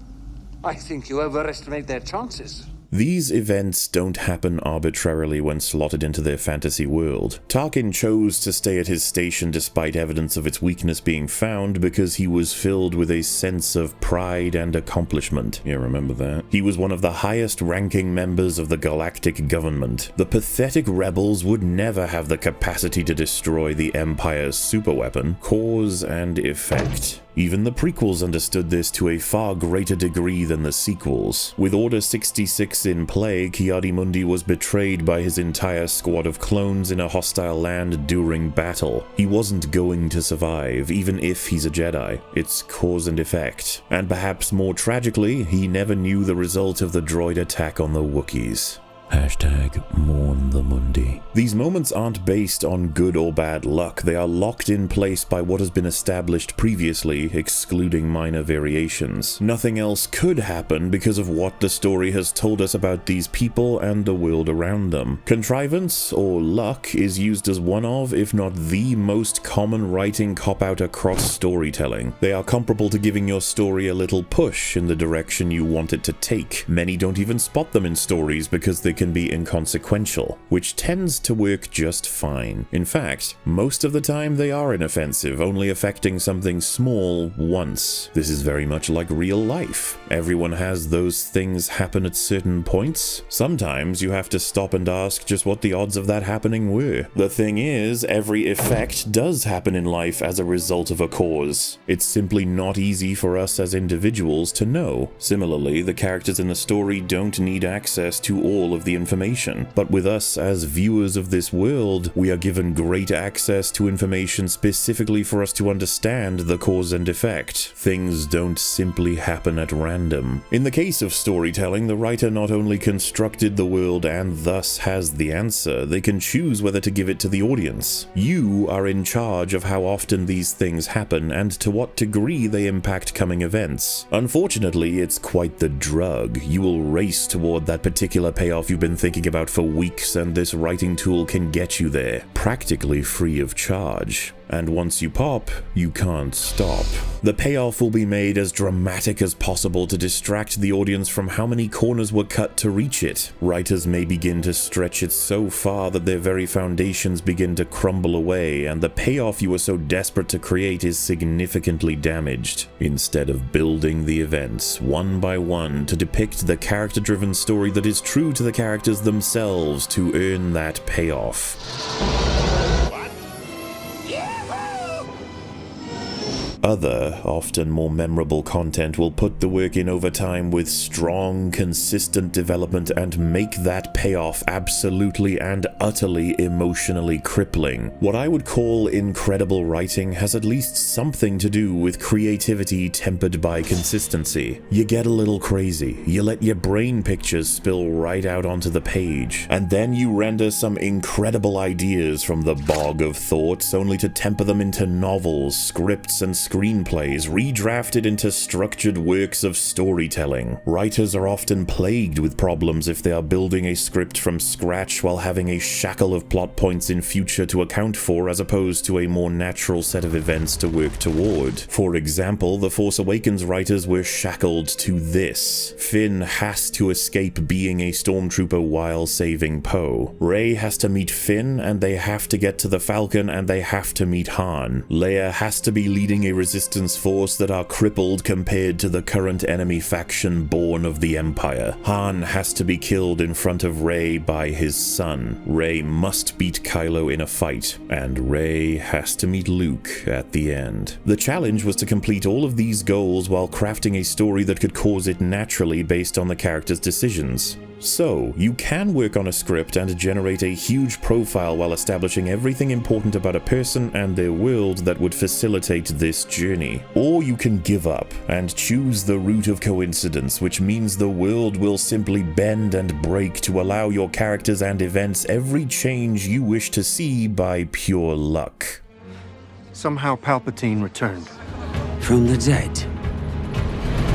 I think you overestimate their chances. These events don't happen arbitrarily when slotted into their fantasy world. Tarkin chose to stay at his station despite evidence of its weakness being found because he was filled with a sense of pride and accomplishment. Yeah, remember that? He was one of the highest-ranking members of the galactic government. The pathetic rebels would never have the capacity to destroy the Empire's superweapon, cause and effect. Even the prequels understood this to a far greater degree than the sequels. With Order 66 in play, Ki-Adi-Mundi was betrayed by his entire squad of clones in a hostile land during battle. He wasn't going to survive, even if he's a Jedi. It's cause and effect. And perhaps more tragically, he never knew the result of the droid attack on the Wookiees. #mourn the Mundi. These moments aren't based on good or bad luck, they are locked in place by what has been established previously, excluding minor variations. Nothing else could happen because of what the story has told us about these people and the world around them. Contrivance, or luck, is used as one of, if not the most common writing cop-out across storytelling. They are comparable to giving your story a little push in the direction you want it to take. Many don't even spot them in stories because they can be inconsequential, which tends to work just fine. In fact, most of the time they are inoffensive, only affecting something small once. This is very much like real life. Everyone has those things happen at certain points. Sometimes you have to stop and ask just what the odds of that happening were. The thing is, every effect does happen in life as a result of a cause. It's simply not easy for us as individuals to know. Similarly, the characters in the story don't need access to all of the information, but with us as viewers of this world, we are given great access to information specifically for us to understand the cause and effect. Things don't simply happen at random. In the case of storytelling, the writer not only constructed the world and thus has the answer, they can choose whether to give it to the audience. You are in charge of how often these things happen and to what degree they impact coming events. Unfortunately, it's quite the drug. You will race toward that particular payoff you've been thinking about for weeks, and this writing tool can get you there, practically free of charge. And once you pop, you can't stop. The payoff will be made as dramatic as possible to distract the audience from how many corners were cut to reach it. Writers may begin to stretch it so far that their very foundations begin to crumble away, and the payoff you were so desperate to create is significantly damaged. Instead of building the events one by one to depict the character-driven story that is true to the characters themselves to earn that payoff. Other, often more memorable content will put the work in over time with strong, consistent development and make that payoff absolutely and utterly emotionally crippling. What I would call incredible writing has at least something to do with creativity tempered by consistency. You get a little crazy, you let your brain pictures spill right out onto the page, and then you render some incredible ideas from the bog of thoughts only to temper them into novels, scripts, and screenplays redrafted into structured works of storytelling. Writers are often plagued with problems if they are building a script from scratch while having a shackle of plot points in future to account for as opposed to a more natural set of events to work toward. For example, the Force Awakens writers were shackled to this. Finn has to escape being a stormtrooper while saving Poe. Rey has to meet Finn, and they have to get to the Falcon, and they have to meet Han. Leia has to be leading a resistance force that are crippled compared to the current enemy faction born of the Empire. Han has to be killed in front of Rey by his son. Rey must beat Kylo in a fight, and Rey has to meet Luke at the end. The challenge was to complete all of these goals while crafting a story that could cause it naturally based on the character's decisions. So, you can work on a script and generate a huge profile while establishing everything important about a person and their world that would facilitate this journey. Or you can give up and choose the route of coincidence, which means the world will simply bend and break to allow your characters and events every change you wish to see by pure luck. Somehow Palpatine returned. From the dead.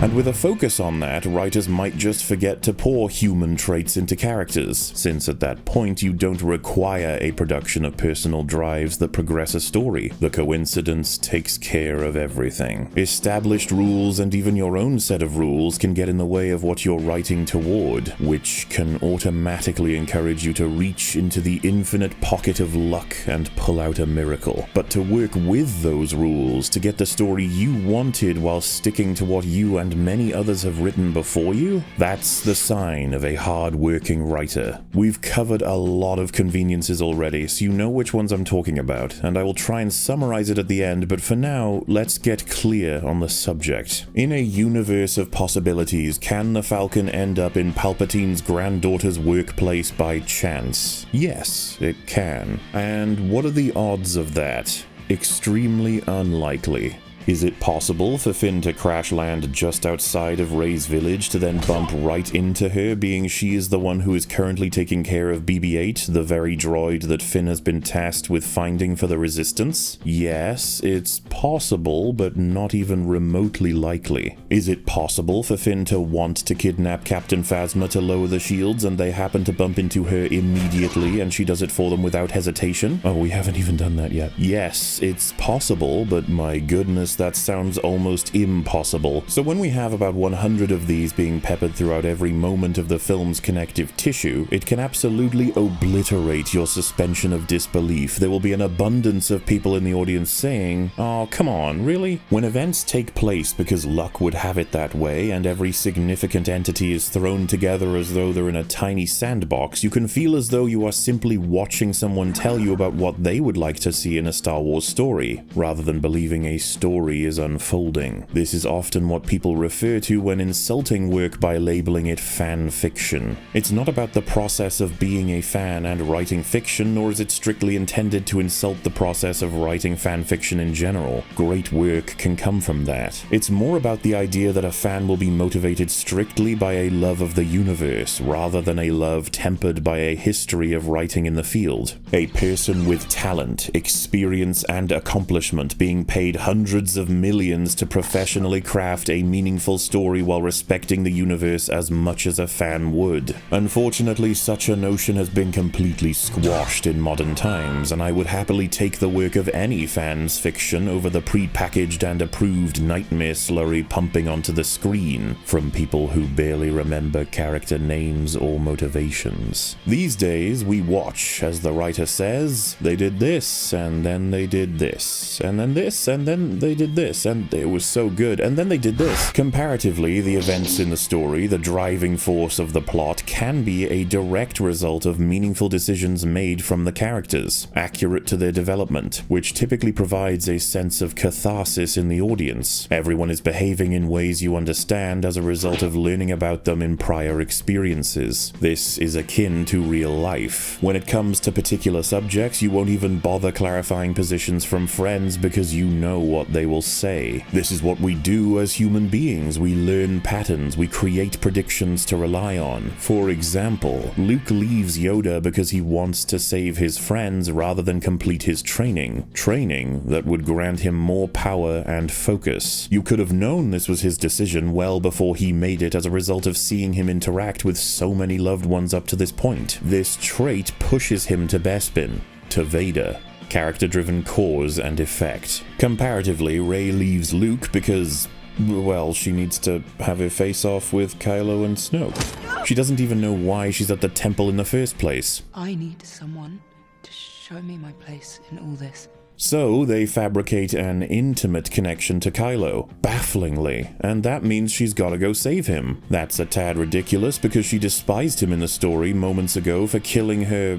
And with a focus on that, writers might just forget to pour human traits into characters, since at that point you don't require a production of personal drives that progress a story. The coincidence takes care of everything. Established rules and even your own set of rules can get in the way of what you're writing toward, which can automatically encourage you to reach into the infinite pocket of luck and pull out a miracle. But to work with those rules to get the story you wanted while sticking to what you and many others have written before you, that's the sign of a hard-working writer. We've covered a lot of conveniences already, so you know which ones I'm talking about, and I will try and summarize it at the end, but for now, let's get clear on the subject. In a universe of possibilities, can the Falcon end up in Palpatine's granddaughter's workplace by chance? Yes, it can. And what are the odds of that? Extremely unlikely. Is it possible for Finn to crash land just outside of Rey's village to then bump right into her, being she is the one who is currently taking care of BB-8, the very droid that Finn has been tasked with finding for the Resistance? Yes, it's possible, but not even remotely likely. Is it possible for Finn to want to kidnap Captain Phasma to lower the shields and they happen to bump into her immediately and she does it for them without hesitation? Oh, we haven't even done that yet. Yes, it's possible, but my goodness, that sounds almost impossible. So when we have about 100 of these being peppered throughout every moment of the film's connective tissue, it can absolutely obliterate your suspension of disbelief. There will be an abundance of people in the audience saying, "Oh, come on, really?" When events take place because luck would have it that way, and every significant entity is thrown together as though they're in a tiny sandbox, you can feel as though you are simply watching someone tell you about what they would like to see in a Star Wars story, rather than believing a story is unfolding. This is often what people refer to when insulting work by labeling it fan fiction. It's not about the process of being a fan and writing fiction, nor is it strictly intended to insult the process of writing fan fiction in general. Great work can come from that. It's more about the idea that a fan will be motivated strictly by a love of the universe, rather than a love tempered by a history of writing in the field. A person with talent, experience, and accomplishment being paid hundreds of millions to professionally craft a meaningful story while respecting the universe as much as a fan would. Unfortunately, such a notion has been completely squashed in modern times, and I would happily take the work of any fan's fiction over the pre-packaged and approved nightmare slurry pumping onto the screen from people who barely remember character names or motivations. These days, we watch, as the writer says, they did this, and then they did this, and then this, and then they did this, and it was so good, and then they did this. Comparatively, the events in the story, the driving force of the plot, can be a direct result of meaningful decisions made from the characters, accurate to their development, which typically provides a sense of catharsis in the audience. Everyone is behaving in ways you understand as a result of learning about them in prior experiences. This is akin to real life. When it comes to particular subjects, you won't even bother clarifying positions from friends because you know what they will say. This is what we do as human beings. We learn patterns, we create predictions to rely on. For example, Luke leaves Yoda because he wants to save his friends rather than complete his training. Training that would grant him more power and focus. You could have known this was his decision well before he made it as a result of seeing him interact with so many loved ones up to this point. This trait pushes him to Bespin, to Vader. Character-driven cause and effect. Comparatively, Rey leaves Luke because, well, she needs to have her face-off with Kylo and Snoke. She doesn't even know why she's at the temple in the first place. I need someone to show me my place in all this. So they fabricate an intimate connection to Kylo, bafflingly, and that means she's gotta go save him. That's a tad ridiculous because she despised him in the story moments ago for killing her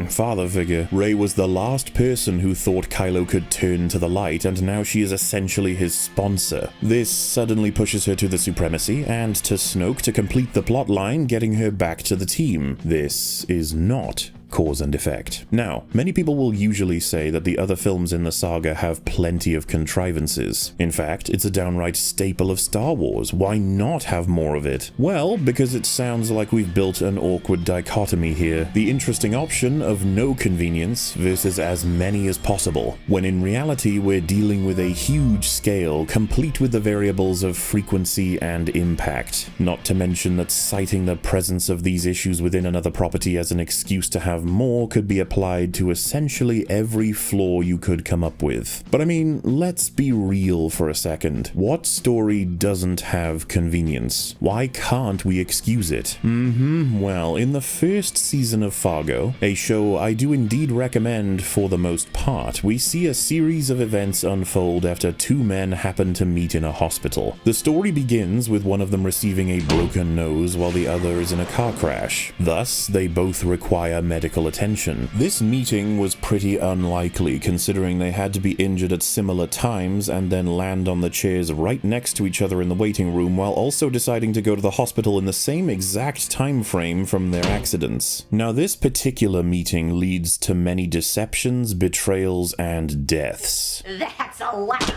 father figure. Rey was the last person who thought Kylo could turn to the light, and now she is essentially his sponsor. This suddenly pushes her to the supremacy and to Snoke to complete the plotline, getting her back to the team. This is not cause and effect. Now, many people will usually say that the other films in the saga have plenty of contrivances. In fact, it's a downright staple of Star Wars. Why not have more of it? Well, because it sounds like we've built an awkward dichotomy here. The interesting option of no convenience versus as many as possible, when in reality we're dealing with a huge scale complete with the variables of frequency and impact. Not to mention that citing the presence of these issues within another property as an excuse to have more could be applied to essentially every flaw you could come up with. But I mean, let's be real for a second. What story doesn't have convenience? Why can't we excuse it? Well, in the first season of Fargo, a show I do indeed recommend for the most part, we see a series of events unfold after two men happen to meet in a hospital. The story begins with one of them receiving a broken nose while the other is in a car crash. Thus, they both require medical attention. This meeting was pretty unlikely considering they had to be injured at similar times and then land on the chairs right next to each other in the waiting room while also deciding to go to the hospital in the same exact time frame from their accidents. Now, this particular meeting leads to many deceptions, betrayals, and deaths. That's a lot.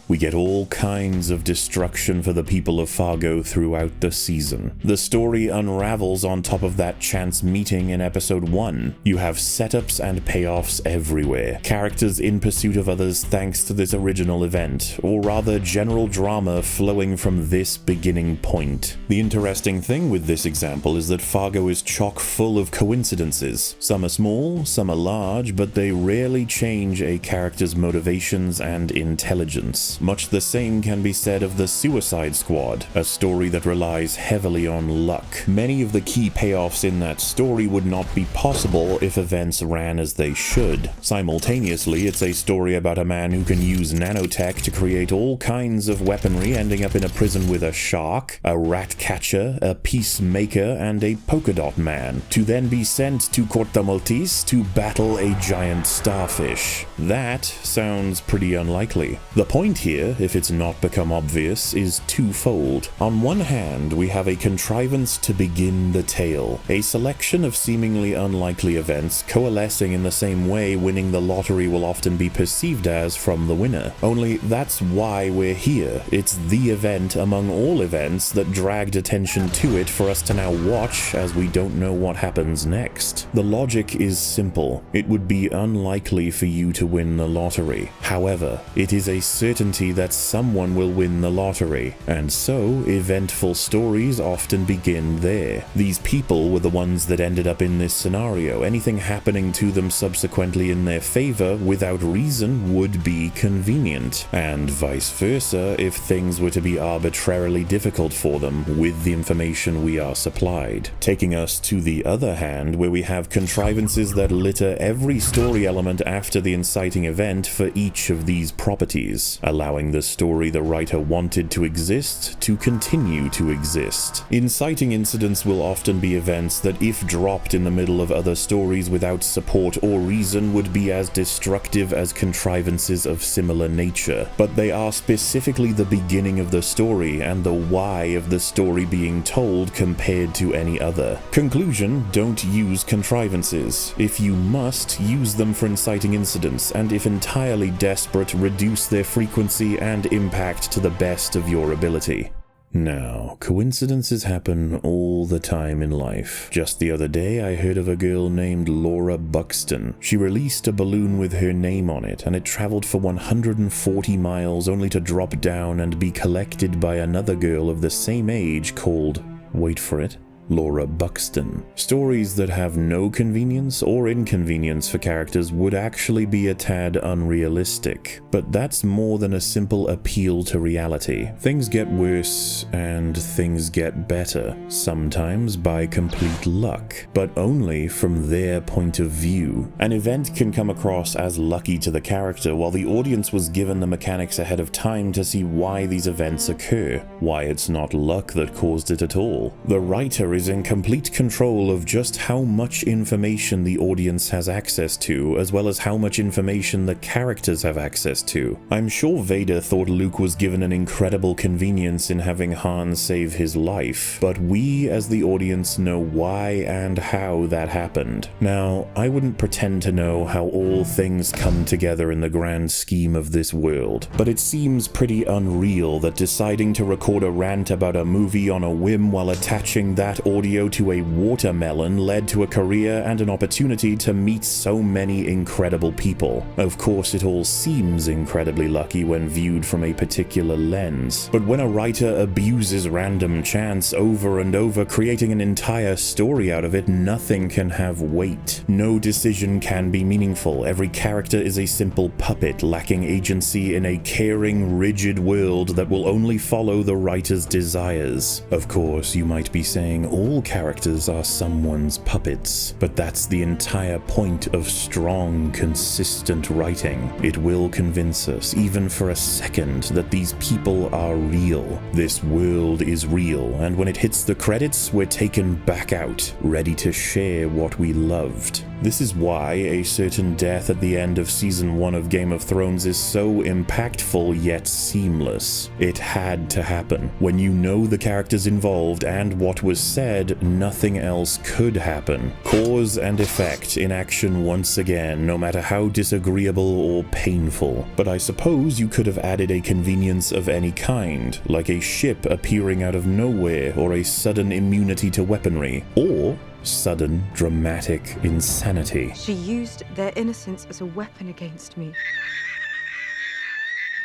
We get all kinds of destruction for the people of Fargo throughout the season. The story unravels on top of that chance meeting in episode 1. You have setups and payoffs everywhere. Characters in pursuit of others thanks to this original event, or rather general drama flowing from this beginning point. The interesting thing with this example is that Fargo is chock full of coincidences. Some are small, some are large, but they rarely change a character's motivations and intelligence. Much the same can be said of the Suicide Squad, a story that relies heavily on luck. Many of the key payoffs in that story would not be possible if events ran as they should. Simultaneously, it's a story about a man who can use nanotech to create all kinds of weaponry, ending up in a prison with a shark, a rat catcher, a peacemaker, and a polka dot man, to then be sent to Corto Maltese to battle a giant starfish. That sounds pretty unlikely. The point here, if it's not become obvious, is twofold. On one hand, we have a contrivance to begin the tale, a selection of seemingly unlikely events coalescing in the same way winning the lottery will often be perceived as from the winner. Only that's why we're here. It's the event among all events that dragged attention to it for us to now watch as we don't know what happens next. The logic is simple. It would be unlikely for you to win the lottery. However, it is a certainty that someone will win the lottery, and so eventful stories often begin there. These people were the ones that ended up in this scenario. Anything happening to them subsequently in their favor without reason would be convenient, and vice versa if things were to be arbitrarily difficult for them with the information we are supplied. Taking us to the other hand, where we have contrivances that litter every story element after the inciting event for each of these properties, allowing the story the writer wanted to exist to continue to exist. Inciting incidents will often be events that, if dropped in the middle of other stories without support or reason, would be as destructive as contrivances of similar nature, but they are specifically the beginning of the story and the why of the story being told compared to any other. Conclusion: don't use contrivances. If you must, use them for inciting incidents, and if entirely desperate, reduce their frequency and impact to the best of your ability. Now, coincidences happen all the time in life. Just the other day, I heard of a girl named Laura Buxton. She released a balloon with her name on it, and it traveled for 140 miles only to drop down and be collected by another girl of the same age called, wait for it, Laura Buxton. Stories that have no convenience or inconvenience for characters would actually be a tad unrealistic, but that's more than a simple appeal to reality. Things get worse and things get better, sometimes by complete luck, but only from their point of view. An event can come across as lucky to the character while the audience was given the mechanics ahead of time to see why these events occur, why it's not luck that caused it at all. The writer is in complete control of just how much information the audience has access to, as well as how much information the characters have access to. I'm sure Vader thought Luke was given an incredible convenience in having Han save his life, but we as the audience know why and how that happened. Now, I wouldn't pretend to know how all things come together in the grand scheme of this world, but it seems pretty unreal that deciding to record a rant about a movie on a whim while attaching that audio to a watermelon led to a career and an opportunity to meet so many incredible people. Of course, it all seems incredibly lucky when viewed from a particular lens, but when a writer abuses random chance over and over, creating an entire story out of it, nothing can have weight. No decision can be meaningful. Every character is a simple puppet, lacking agency in a caring, rigid world that will only follow the writer's desires. Of course, you might be saying all characters are someone's puppets, but that's the entire point of strong, consistent writing. It will convince us, even for a second, that these people are real. This world is real, and when it hits the credits, we're taken back out, ready to share what we loved. This is why a certain death at the end of Season 1 of Game of Thrones is so impactful yet seamless. It had to happen. When you know the characters involved and what was said, nothing else could happen. Cause and effect in action once again, no matter how disagreeable or painful. But I suppose you could have added a convenience of any kind, like a ship appearing out of nowhere or a sudden immunity to weaponry, or sudden, dramatic insanity. She used their innocence as a weapon against me.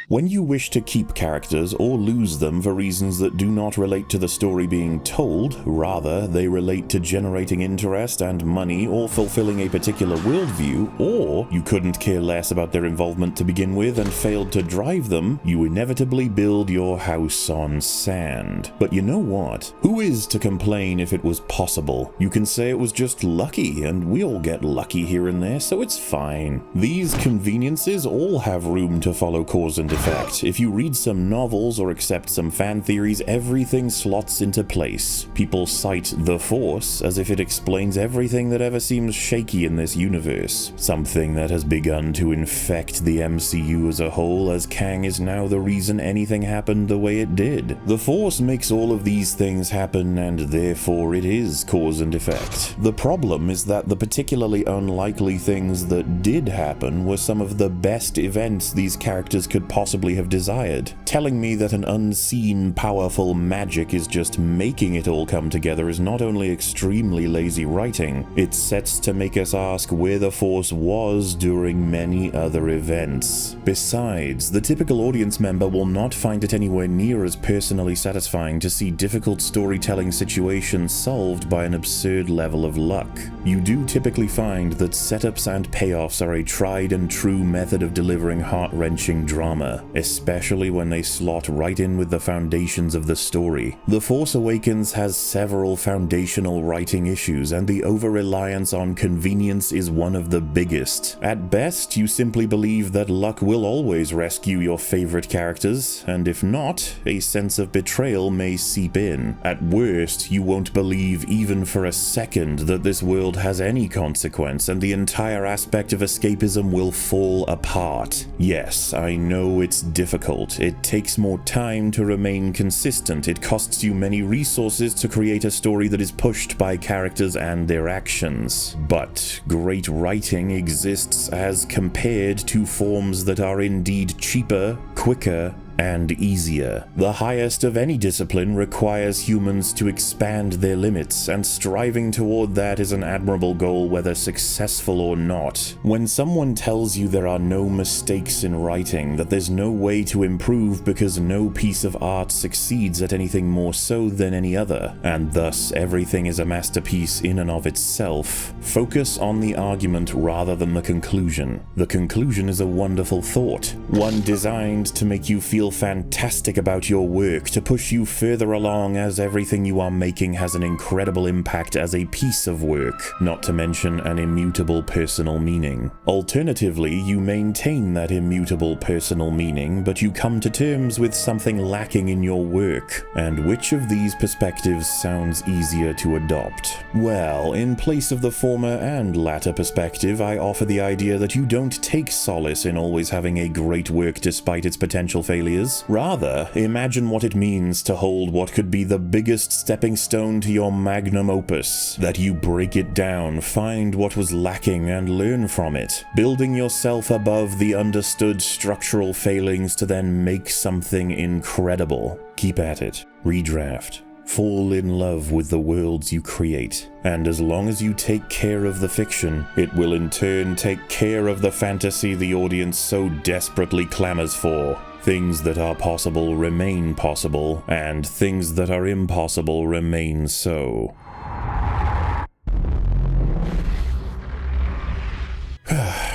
When you wish to keep characters or lose them for reasons that do not relate to the story being told, rather they relate to generating interest and money or fulfilling a particular worldview, or you couldn't care less about their involvement to begin with and failed to drive them, you inevitably build your house on sand. But you know what? Who is to complain if it was possible? You can say it was just lucky, and we all get lucky here and there, so it's fine. These conveniences all have room to follow cause and effect. If you read some novels or accept some fan theories, everything slots into place. People cite the Force as if it explains everything that ever seems shaky in this universe, something that has begun to infect the MCU as a whole, as Kang is now the reason anything happened the way it did. The Force makes all of these things happen, and therefore it is cause and effect. The problem is that the particularly unlikely things that did happen were some of the best events these characters could possibly have desired. Telling me that an unseen, powerful magic is just making it all come together is not only extremely lazy writing, it sets to make us ask where the Force was during many other events. Besides, the typical audience member will not find it anywhere near as personally satisfying to see difficult storytelling situations solved by an absurd level of luck. You do typically find that setups and payoffs are a tried and true method of delivering heart-wrenching drama, especially when they slot right in with the foundations of the story. The Force Awakens has several foundational writing issues, and the over-reliance on convenience is one of the biggest. At best, you simply believe that luck will always rescue your favorite characters, and if not, a sense of betrayal may seep in. At worst, you won't believe even for a second that this world has any consequence, and the entire aspect of escapism will fall apart. Yes, I know it's difficult. It takes more time to remain consistent. It costs you many resources to create a story that is pushed by characters and their actions. But great writing exists as compared to forms that are indeed cheaper, quicker, and easier. The highest of any discipline requires humans to expand their limits, and striving toward that is an admirable goal, whether successful or not. When someone tells you there are no mistakes in writing, that there's no way to improve because no piece of art succeeds at anything more so than any other, and thus everything is a masterpiece in and of itself, focus on the argument rather than the conclusion. The conclusion is a wonderful thought, one designed to make you feel feel fantastic about your work, to push you further along, as everything you are making has an incredible impact as a piece of work, not to mention an immutable personal meaning. Alternatively, you maintain that immutable personal meaning, but you come to terms with something lacking in your work. And which of these perspectives sounds easier to adopt? Well, in place of the former and latter perspective, I offer the idea that you don't take solace in always having a great work despite its potential failures. Rather, imagine what it means to hold what could be the biggest stepping stone to your magnum opus, that you break it down, find what was lacking, and learn from it, building yourself above the understood structural failings to then make something incredible. Keep at it. Redraft. Fall in love with the worlds you create, and as long as you take care of the fiction, it will in turn take care of the fantasy the audience so desperately clamors for. Things that are possible remain possible, and things that are impossible remain so.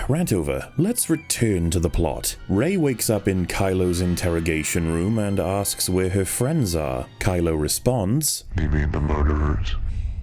Rant over. Let's return to the plot. Rey wakes up in Kylo's interrogation room and asks where her friends are. Kylo responds, "You mean the murderers,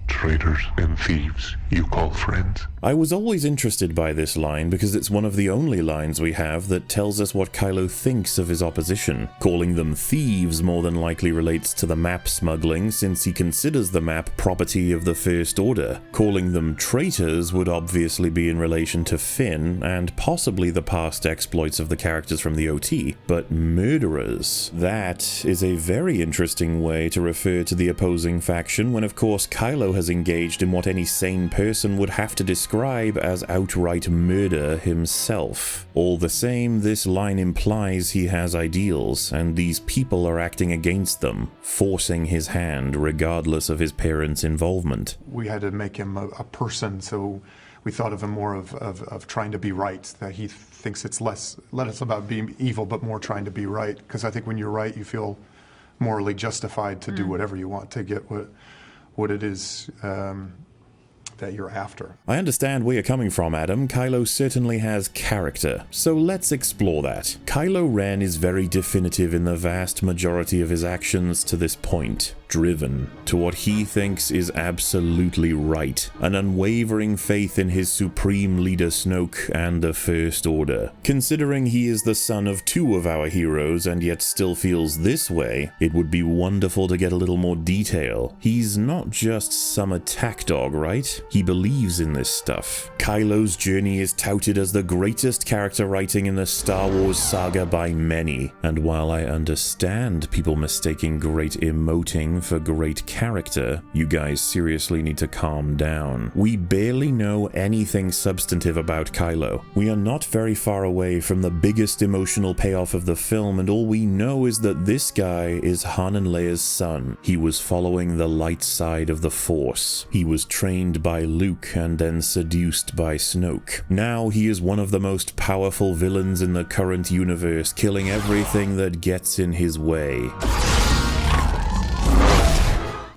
traitors, and thieves you call friends?" I was always interested by this line because it's one of the only lines we have that tells us what Kylo thinks of his opposition. Calling them thieves more than likely relates to the map smuggling, since he considers the map property of the First Order. Calling them traitors would obviously be in relation to Finn and possibly the past exploits of the characters from the OT. But murderers, that is a very interesting way to refer to the opposing faction when of course Kylo has engaged in what any sane person would have to describe as outright murder himself. All the same, this line implies he has ideals, and these people are acting against them, forcing his hand regardless of his parents' involvement. We had to make him a person, so we thought of him more of trying to be right, that he thinks it's less about being evil, but more trying to be right. Because I think when you're right, you feel morally justified to do whatever you want to get what it is that you're after. I understand where you're coming from, Adam. Kylo certainly has character, so let's explore that. Kylo Ren is very definitive in the vast majority of his actions to this point. Driven to what he thinks is absolutely right, an unwavering faith in his supreme leader Snoke and the First Order. Considering he is the son of two of our heroes and yet still feels this way, it would be wonderful to get a little more detail. He's not just some attack dog, right? He believes in this stuff. Kylo's journey is touted as the greatest character writing in the Star Wars saga by many, and while I understand people mistaking great emoting for great character, you guys seriously need to calm down. We barely know anything substantive about Kylo. We are not very far away from the biggest emotional payoff of the film, and all we know is that this guy is Han and Leia's son. He was following the light side of the Force. He was trained by Luke and then seduced by Snoke. Now he is one of the most powerful villains in the current universe, killing everything that gets in his way.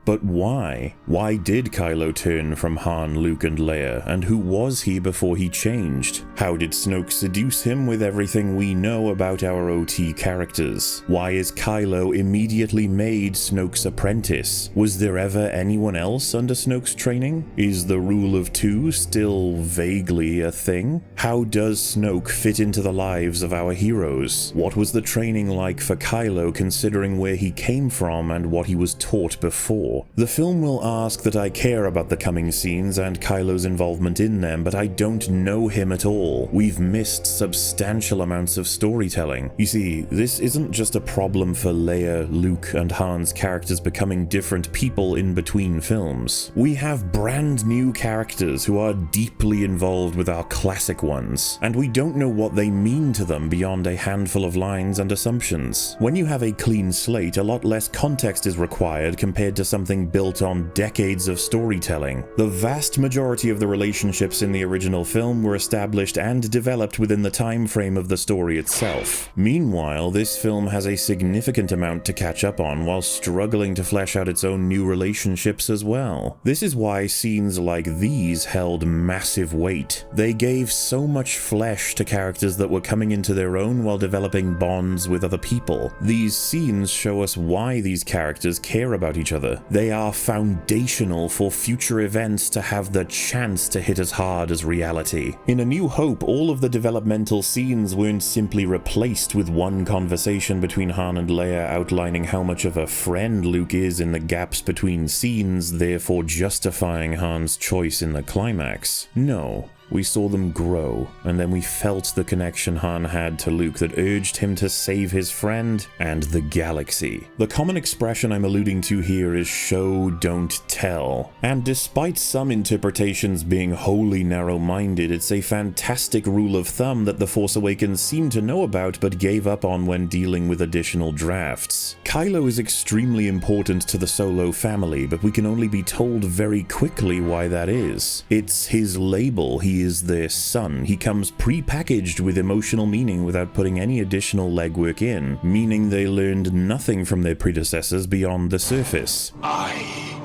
But why? Why did Kylo turn from Han, Luke, and Leia, and who was he before he changed? How did Snoke seduce him with everything we know about our OT characters? Why is Kylo immediately made Snoke's apprentice? Was there ever anyone else under Snoke's training? Is the rule of two still vaguely a thing? How does Snoke fit into the lives of our heroes? What was the training like for Kylo considering where he came from and what he was taught before? The film will ask that I care about the coming scenes and Kylo's involvement in them, but I don't know him at all. We've missed substantial amounts of storytelling. You see, this isn't just a problem for Leia, Luke, and Han's characters becoming different people in between films. We have brand new characters who are deeply involved with our classic ones, and we don't know what they mean to them beyond a handful of lines and assumptions. When you have a clean slate, a lot less context is required compared to something something built on decades of storytelling. The vast majority of the relationships in the original film were established and developed within the time frame of the story itself. Meanwhile, this film has a significant amount to catch up on while struggling to flesh out its own new relationships as well. This is why scenes like these held massive weight. They gave so much flesh to characters that were coming into their own while developing bonds with other people. These scenes show us why these characters care about each other. They are foundational for future events to have the chance to hit as hard as reality. In A New Hope, all of the developmental scenes weren't simply replaced with one conversation between Han and Leia outlining how much of a friend Luke is in the gaps between scenes, therefore justifying Han's choice in the climax. No. We saw them grow, and then we felt the connection Han had to Luke that urged him to save his friend and the galaxy. The common expression I'm alluding to here is show, don't tell. And despite some interpretations being wholly narrow-minded, it's a fantastic rule of thumb that The Force Awakens seemed to know about but gave up on when dealing with additional drafts. Kylo is extremely important to the Solo family, but we can only be told very quickly why that is. It's his label. He is their son. He comes pre-packaged with emotional meaning without putting any additional legwork in, meaning they learned nothing from their predecessors beyond the surface. I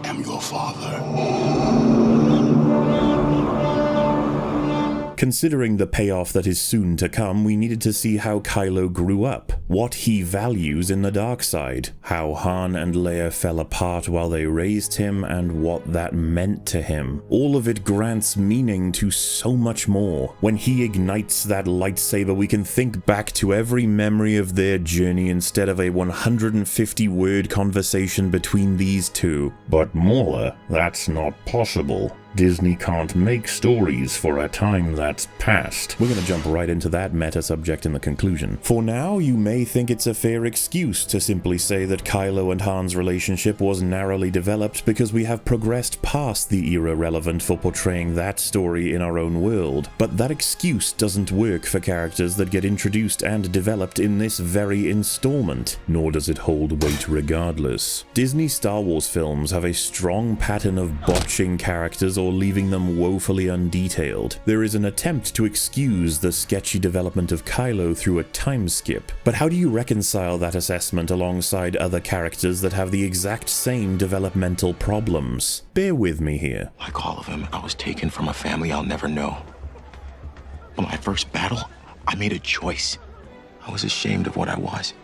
am your father. Considering the payoff that is soon to come, we needed to see how Kylo grew up, what he values in the dark side, how Han and Leia fell apart while they raised him, and what that meant to him. All of it grants meaning to so much more. When he ignites that lightsaber, we can think back to every memory of their journey instead of a 150-word conversation between these two. But Mauler, that's not possible. Disney can't make stories for a time that's past. We're going to jump right into that meta subject in the conclusion. For now, you may think it's a fair excuse to simply say that Kylo and Han's relationship was narrowly developed because we have progressed past the era relevant for portraying that story in our own world. But that excuse doesn't work for characters that get introduced and developed in this very installment, nor does it hold weight regardless. Disney Star Wars films have a strong pattern of botching characters or leaving them woefully undetailed. There is an attempt to excuse the sketchy development of Kylo through a time skip. But how do you reconcile that assessment alongside other characters that have the exact same developmental problems? Bear with me here. Like all of them, I was taken from a family I'll never know. But my first battle, I made a choice. I was ashamed of what I was.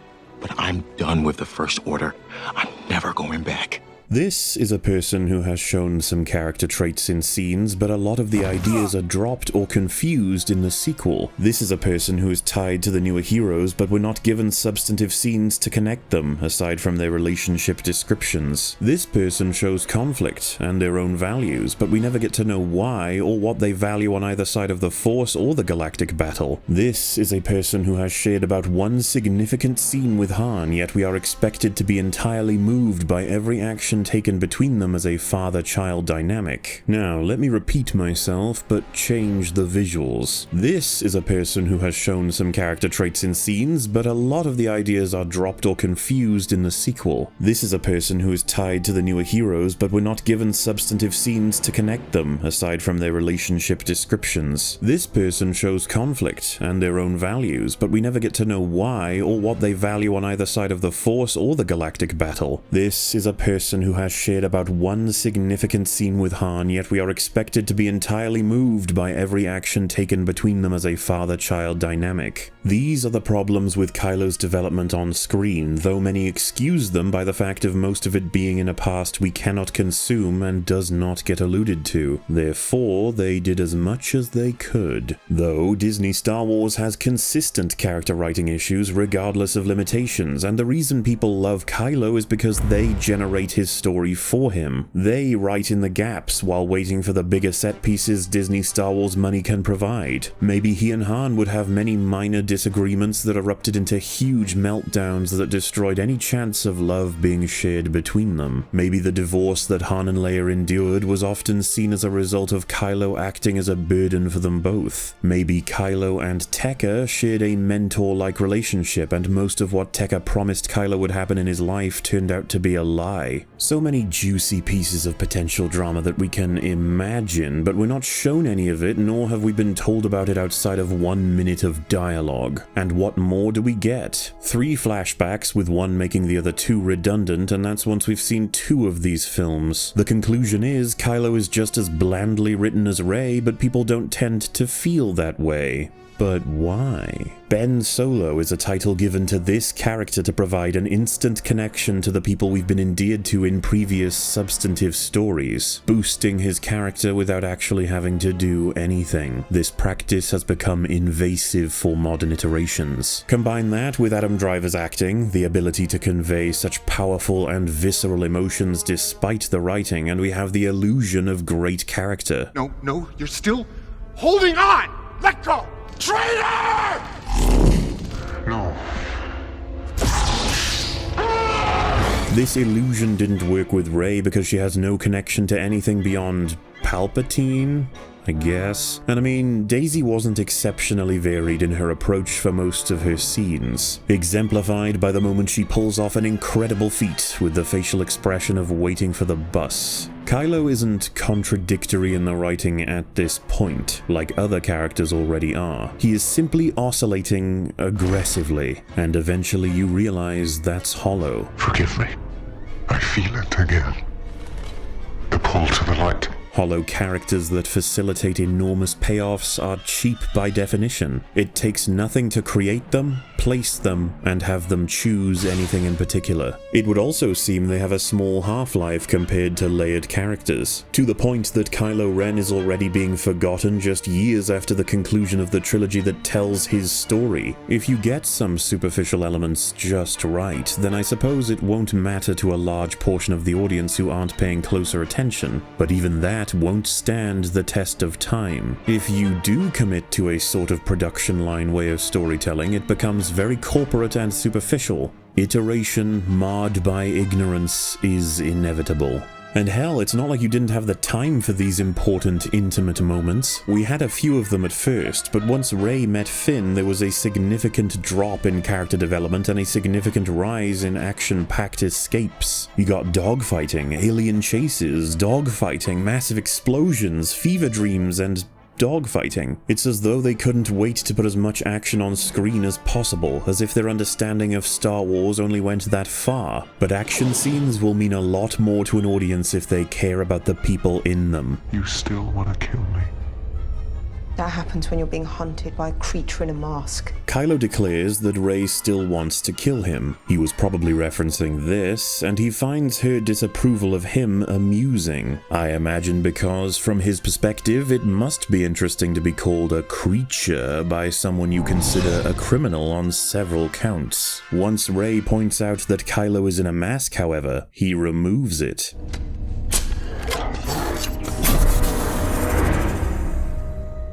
But I'm done with the First Order. I'm never going back. This is a person who has shown some character traits in scenes, but a lot of the ideas are dropped or confused in the sequel. This is a person who is tied to the newer heroes, but were not given substantive scenes to connect them, aside from their relationship descriptions. This person shows conflict and their own values, but we never get to know why or what they value on either side of the Force or the galactic battle. This is a person who has shared about one significant scene with Han, yet we are expected to be entirely moved by every action taken between them as a father-child dynamic. Now, let me repeat myself, but change the visuals. This is a person who has shown some character traits in scenes, but a lot of the ideas are dropped or confused in the sequel. This is a person who is tied to the newer heroes, but were not given substantive scenes to connect them, aside from their relationship descriptions. This person shows conflict and their own values, but we never get to know why or what they value on either side of the Force or the galactic battle. This is a person who has shared about one significant scene with Han, yet we are expected to be entirely moved by every action taken between them as a father-child dynamic. These are the problems with Kylo's development on screen, though many excuse them by the fact of most of it being in a past we cannot consume and does not get alluded to. Therefore, they did as much as they could. Though, Disney Star Wars has consistent character writing issues regardless of limitations, and the reason people love Kylo is because they generate his story for him. They write in the gaps while waiting for the bigger set pieces Disney Star Wars money can provide. Maybe he and Han would have many minor disagreements that erupted into huge meltdowns that destroyed any chance of love being shared between them. Maybe the divorce that Han and Leia endured was often seen as a result of Kylo acting as a burden for them both. Maybe Kylo and Tekka shared a mentor-like relationship, and most of what Tekka promised Kylo would happen in his life turned out to be a lie. so many juicy pieces of potential drama that we can imagine, but we're not shown any of it, nor have we been told about it outside of 1 minute of dialogue. And what more do we get? 3 flashbacks, with one making the other 2 redundant, and that's once we've seen 2 of these films. The conclusion is Kylo is just as blandly written as Rey, but people don't tend to feel that way. But why? Ben Solo is a title given to this character to provide an instant connection to the people we've been endeared to in previous substantive stories, boosting his character without actually having to do anything. This practice has become invasive for modern iterations. Combine that with Adam Driver's acting, the ability to convey such powerful and visceral emotions despite the writing, and we have the illusion of great character. No, you're still holding on! Let go! Traitor! No. This illusion didn't work with Rey because she has no connection to anything beyond Palpatine, I guess. And I mean, Daisy wasn't exceptionally varied in her approach for most of her scenes, exemplified by the moment she pulls off an incredible feat with the facial expression of waiting for the bus. Kylo isn't contradictory in the writing at this point, like other characters already are. He is simply oscillating aggressively, and eventually you realize that's hollow. Forgive me. I feel it again. The pull to the light. Hollow characters that facilitate enormous payoffs are cheap by definition. It takes nothing to create them, place them, and have them choose anything in particular. It would also seem they have a small half-life compared to layered characters, to the point that Kylo Ren is already being forgotten just years after the conclusion of the trilogy that tells his story. If you get some superficial elements just right, then I suppose it won't matter to a large portion of the audience who aren't paying closer attention, but even that won't stand the test of time. If you do commit to a sort of production line way of storytelling, it becomes very corporate and superficial. Iteration marred by ignorance is inevitable. And hell, it's not like you didn't have the time for these important, intimate moments. We had a few of them at first, but once Rey met Finn, there was a significant drop in character development and a significant rise in action-packed escapes. You got dogfighting, alien chases, dogfighting, massive explosions, fever dreams, and dogfighting. It's as though they couldn't wait to put as much action on screen as possible, as if their understanding of Star Wars only went that far. But action scenes will mean a lot more to an audience if they care about the people in them. You still want to kill me? That happens when you're being hunted by a creature in a mask. Kylo declares that Rey still wants to kill him. He was probably referencing this, and he finds her disapproval of him amusing. I imagine because, from his perspective, it must be interesting to be called a creature by someone you consider a criminal on several counts. Once Rey points out that Kylo is in a mask, however, he removes it.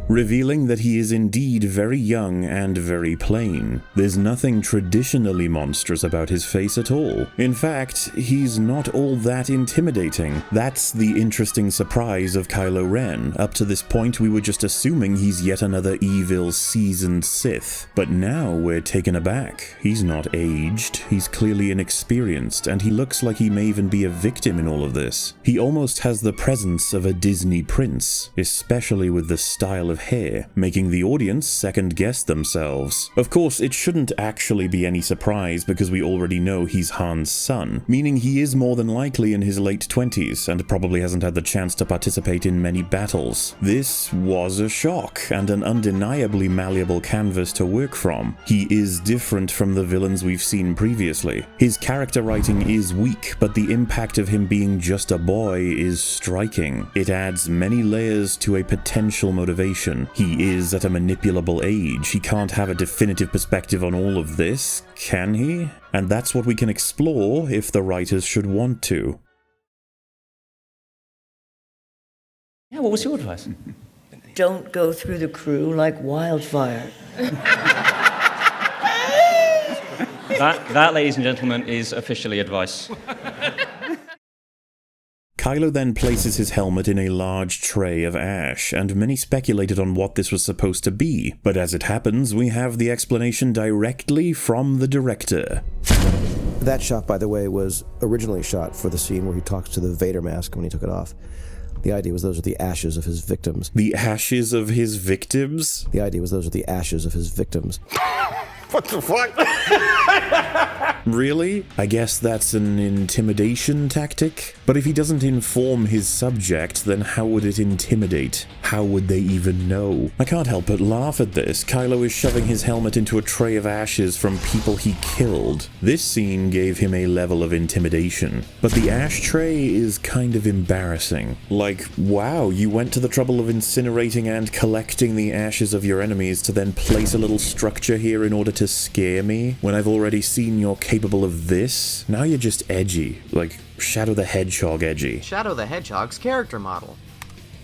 Revealing that he is indeed very young and very plain. There's nothing traditionally monstrous about his face at all. In fact, he's not all that intimidating. That's the interesting surprise of Kylo Ren. Up to this point, we were just assuming he's yet another evil, seasoned Sith. But now we're taken aback. He's not aged, he's clearly inexperienced, and he looks like he may even be a victim in all of this. He almost has the presence of a Disney prince, especially with the style of hair, making the audience second-guess themselves. Of course, it shouldn't actually be any surprise because we already know he's Han's son, meaning he is more than likely in his late 20s and probably hasn't had the chance to participate in many battles. This was a shock and an undeniably malleable canvas to work from. He is different from the villains we've seen previously. His character writing is weak, but the impact of him being just a boy is striking. It adds many layers to a potential motivation. He is at a manipulable age. He can't have a definitive perspective on all of this, can he? And that's what we can explore if the writers should want to. Yeah, what was your advice? Don't go through the crew like wildfire. That, ladies and gentlemen, is officially advice. Kylo then places his helmet in a large tray of ash, and many speculated on what this was supposed to be, but as it happens, we have the explanation directly from the director. That shot, by the way, was originally shot for the scene where he talks to the Vader mask when he took it off. The idea was those are the ashes of his victims. The ashes of his victims? The idea was those are the ashes of his victims. What the fuck? Really? I guess that's an intimidation tactic? But if he doesn't inform his subject, then how would it intimidate? How would they even know? I can't help but laugh at this. Kylo is shoving his helmet into a tray of ashes from people he killed. This scene gave him a level of intimidation. But the ashtray is kind of embarrassing. Like, wow, you went to the trouble of incinerating and collecting the ashes of your enemies to then place a little structure here in order to scare me, when I've already seen you're capable of this? Now you're just edgy. Like, Shadow the Hedgehog edgy. Shadow the Hedgehog's character model.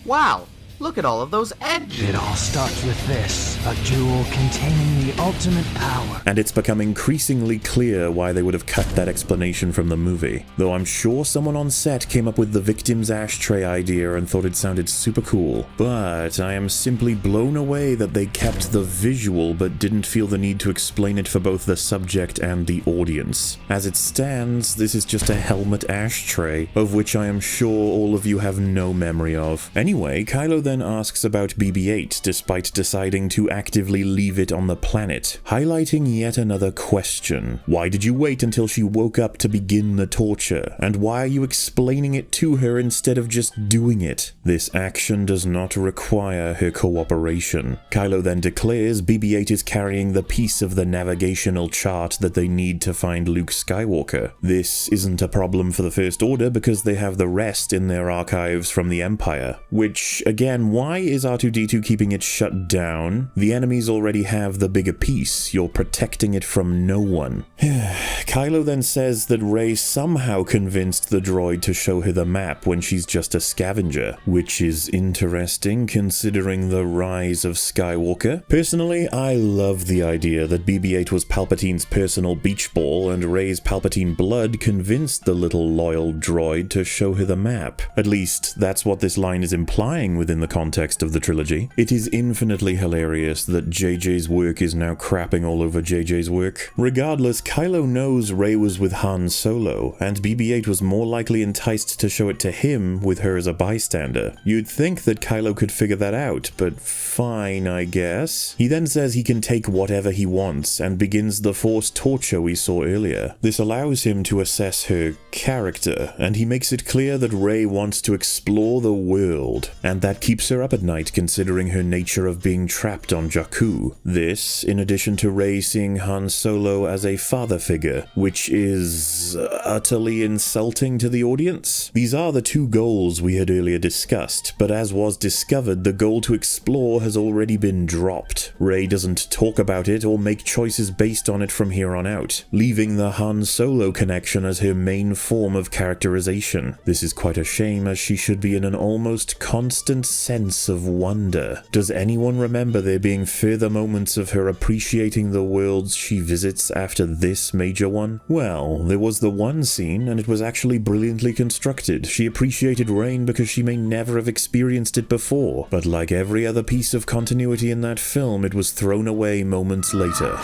Wow, look at all of those edges. It all starts with this, a jewel containing the ultimate power. And it's become increasingly clear why they would have cut that explanation from the movie. Though I'm sure someone on set came up with the victim's ashtray idea and thought it sounded super cool. But I am simply blown away that they kept the visual but didn't feel the need to explain it for both the subject and the audience. As it stands, this is just a helmet ashtray, of which I am sure all of you have no memory of. Anyway, Kylo then asks about BB-8, despite deciding to actively leave it on the planet, highlighting yet another question. Why did you wait until she woke up to begin the torture? And why are you explaining it to her instead of just doing it? This action does not require her cooperation. Kylo then declares BB-8 is carrying the piece of the navigational chart that they need to find Luke Skywalker. This isn't a problem for the First Order because they have the rest in their archives from the Empire, which, again, why is R2-D2 keeping it shut down? The enemies already have the bigger piece. You're protecting it from no one. Kylo then says that Rey somehow convinced the droid to show her the map when she's just a scavenger, which is interesting considering the rise of Skywalker. Personally, I love the idea that BB-8 was Palpatine's personal beach ball and Rey's Palpatine blood convinced the little loyal droid to show her the map. At least, that's what this line is implying within the context of the trilogy. It is infinitely hilarious that JJ's work is now crapping all over JJ's work. Regardless, Kylo knows Rey was with Han Solo, and BB-8 was more likely enticed to show it to him with her as a bystander. You'd think that Kylo could figure that out, but fine, I guess. He then says he can take whatever he wants, and begins the Force torture we saw earlier. This allows him to assess her character, and he makes it clear that Rey wants to explore the world, and that keeps her up at night considering her nature of being trapped on Jakku. This, in addition to Rey seeing Han Solo as a father figure, which is utterly insulting to the audience. These are the two goals we had earlier discussed, but as was discovered, the goal to explore has already been dropped. Rey doesn't talk about it or make choices based on it from here on out, leaving the Han Solo connection as her main form of characterization. This is quite a shame, as she should be in an almost constant sense of wonder. Does anyone remember there being further moments of her appreciating the worlds she visits after this major one? Well, there was the one scene, and it was actually brilliantly constructed. She appreciated rain because she may never have experienced it before, but like every other piece of continuity in that film, it was thrown away moments later.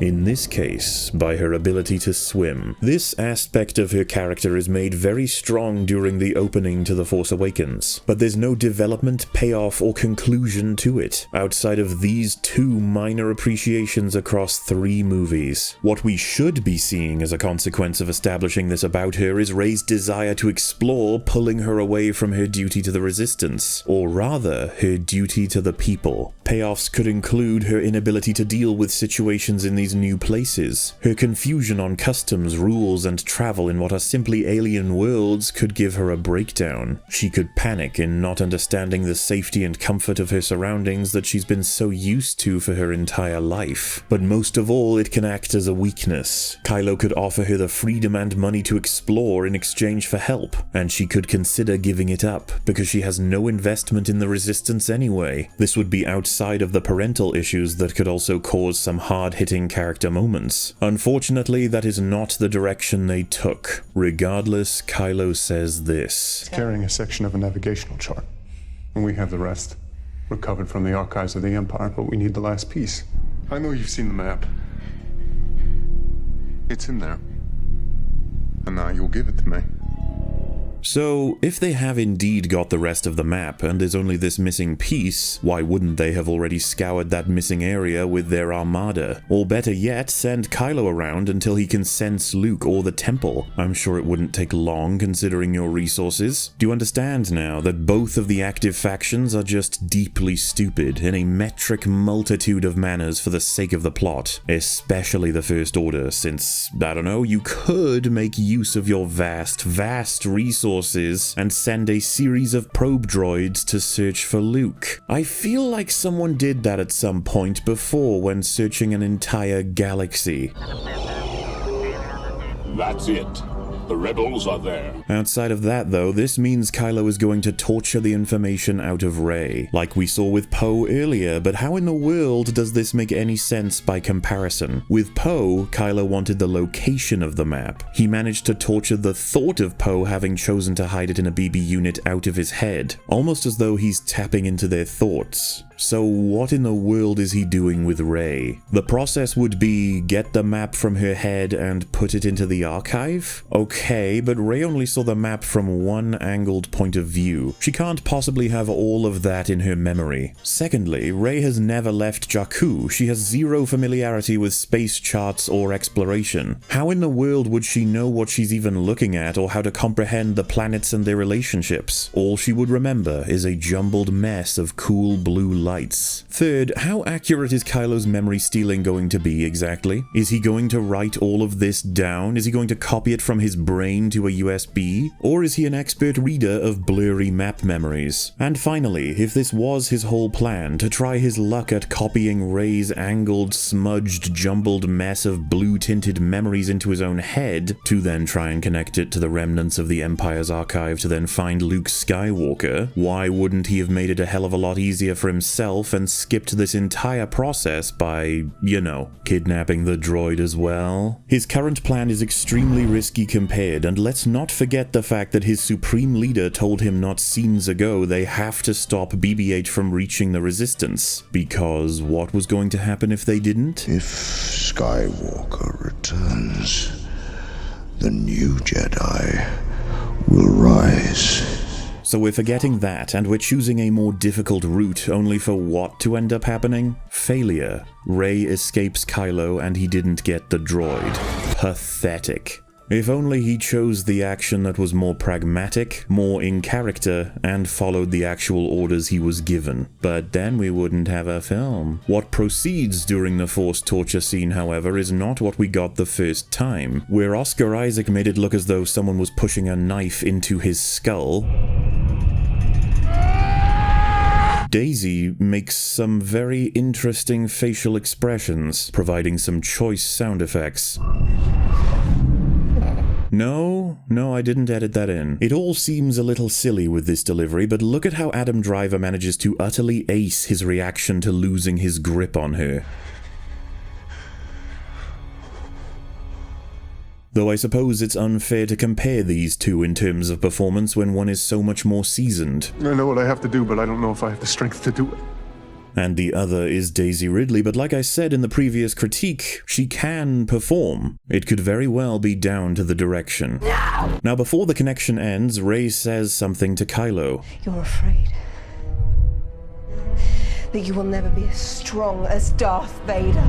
In this case, by her ability to swim. This aspect of her character is made very strong during the opening to The Force Awakens, but there's no development, payoff, or conclusion to it, outside of these two minor appreciations across 3 movies. What we should be seeing as a consequence of establishing this about her is Rey's desire to explore, pulling her away from her duty to the Resistance, or rather, her duty to the people. Payoffs could include her inability to deal with situations in these new places. Her confusion on customs, rules, and travel in what are simply alien worlds could give her a breakdown. She could panic in not understanding the safety and comfort of her surroundings that she's been so used to for her entire life. But most of all, it can act as a weakness. Kylo could offer her the freedom and money to explore in exchange for help, and she could consider giving it up, because she has no investment in the Resistance anyway. This would be outside of the parental issues that could also cause some hard-hitting character moments. Unfortunately, that is not the direction they took. Regardless, Kylo says this. Carrying a section of a navigational chart, and we have the rest. Recovered from the archives of the Empire, but we need the last piece. I know you've seen the map. It's in there. and now you'll give it to me. So, if they have indeed got the rest of the map and there's only this missing piece, why wouldn't they have already scoured that missing area with their armada? Or better yet, send Kylo around until he can sense Luke or the temple. I'm sure it wouldn't take long considering your resources. Do you understand now that both of the active factions are just deeply stupid in a metric multitude of manners for the sake of the plot? Especially the First Order, since, I don't know, you could make use of your vast resources and send a series of probe droids to search for Luke. I feel like someone did that at some point before when searching an entire galaxy. That's it. The rebels are there. Outside of that, though, this means Kylo is going to torture the information out of Rey, like we saw with Poe earlier, but how in the world does this make any sense by comparison? With Poe, Kylo wanted the location of the map. He managed to torture the thought of Poe having chosen to hide it in a BB unit out of his head, almost as though he's tapping into their thoughts. So what in the world is he doing with Rey? The process would be get the map from her head and put it into the archive? Okay, but Rey only saw the map from one angled point of view. She can't possibly have all of that in her memory. Secondly, Rey has never left Jakku. She has zero familiarity with space charts or exploration. How in the world would she know what she's even looking at or how to comprehend the planets and their relationships? All she would remember is a jumbled mess of cool blue lights. Third, how accurate is Kylo's memory stealing going to be exactly? Is he going to write all of this down? Is he going to copy it from his brain to a USB? Or is he an expert reader of blurry map memories? And finally, if this was his whole plan, to try his luck at copying Rey's angled, smudged, jumbled mess of blue-tinted memories into his own head, to then try and connect it to the remnants of the Empire's archive to then find Luke Skywalker, why wouldn't he have made it a hell of a lot easier for himself and skipped this entire process by, you know, kidnapping the droid as well? His current plan is extremely risky compared, and let's not forget the fact that his supreme leader told him not scenes ago they have to stop BB-8 from reaching the Resistance, because what was going to happen if they didn't? If Skywalker returns, the new Jedi will rise. So we're forgetting that, and we're choosing a more difficult route, only for what to end up happening? Failure. Rey escapes Kylo and he didn't get the droid. Pathetic. If only he chose the action that was more pragmatic, more in character, and followed the actual orders he was given. But then we wouldn't have a film. What proceeds during the forced torture scene, however, is not what we got the first time, where Oscar Isaac made it look as though someone was pushing a knife into his skull. Daisy makes some very interesting facial expressions, providing some choice sound effects. No, I didn't edit that in. It all seems a little silly with this delivery, but look at how Adam Driver manages to utterly ace his reaction to losing his grip on her. Though I suppose it's unfair to compare these two in terms of performance when one is so much more seasoned. I know what I have to do, but I don't know if I have the strength to do it. And the other is Daisy Ridley, but like I said in the previous critique, she can perform. It could very well be down to the direction. No! Now before the connection ends, Rey says something to Kylo. You're afraid that you will never be as strong as Darth Vader.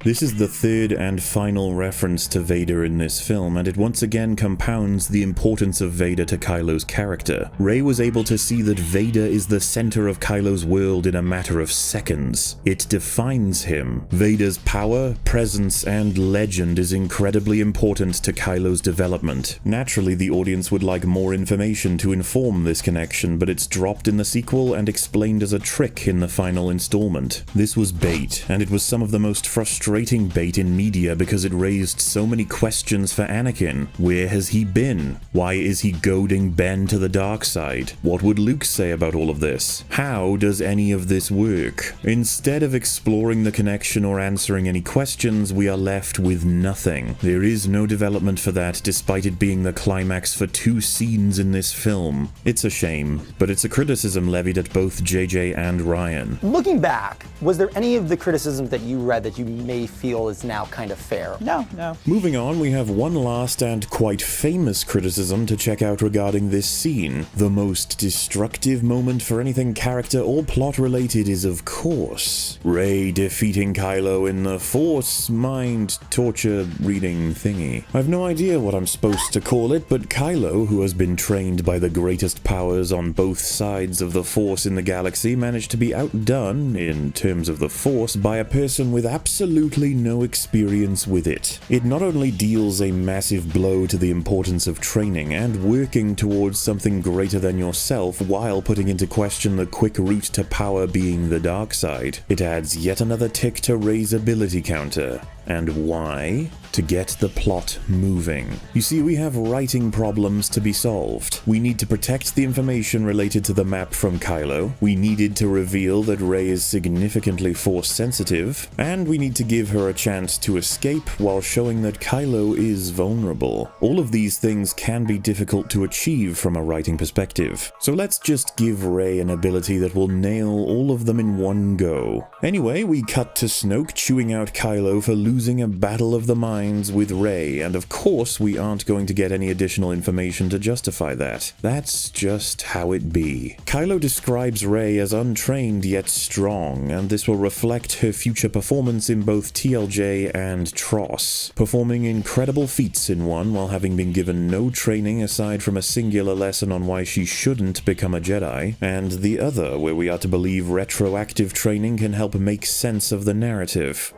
This is the third and final reference to Vader in this film, and it once again compounds the importance of Vader to Kylo's character. Rey was able to see that Vader is the center of Kylo's world in a matter of seconds. It defines him. Vader's power, presence, and legend is incredibly important to Kylo's development. Naturally, the audience would like more information to inform this connection, but it's dropped in the sequel and explained as a trick in the final installment. This was bait, and it was some of the most frustrating bait in media because it raised so many questions for Anakin. Where has he been? Why is he goading Ben to the dark side? What would Luke say about all of this? How does any of this work? Instead of exploring the connection or answering any questions, we are left with nothing. There is no development for that, despite it being the climax for 2 scenes in this film. It's a shame, but it's a criticism levied at both JJ and Ryan. Looking back, was there any of the criticisms that you read that you maybe I feel is now kind of fair. No. Moving on, we have one last and quite famous criticism to check out regarding this scene. The most destructive moment for anything character or plot related is, of course, Rey defeating Kylo in the Force mind torture reading thingy. I have no idea what I'm supposed to call it, but Kylo, who has been trained by the greatest powers on both sides of the Force in the galaxy, managed to be outdone, in terms of the Force, by a person with absolutely no experience with it. It not only deals a massive blow to the importance of training and working towards something greater than yourself while putting into question the quick route to power being the dark side, it adds yet another tick to Rey's ability counter. And why? To get the plot moving. You see, we have writing problems to be solved. We need to protect the information related to the map from Kylo, we needed to reveal that Rey is significantly Force sensitive, and we need to give her a chance to escape while showing that Kylo is vulnerable. All of these things can be difficult to achieve from a writing perspective. So let's just give Rey an ability that will nail all of them in one go. Anyway, we cut to Snoke chewing out Kylo for losing a battle of the minds with Rey, and of course we aren't going to get any additional information to justify that. That's just how it be. Kylo describes Rey as untrained yet strong, and this will reflect her future performance in both TLJ and TROS, performing incredible feats in one while having been given no training aside from a singular lesson on why she shouldn't become a Jedi, and the other where we are to believe retroactive training can help make sense of the narrative.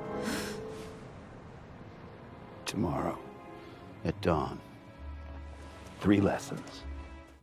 Tomorrow, at dawn, 3 lessons.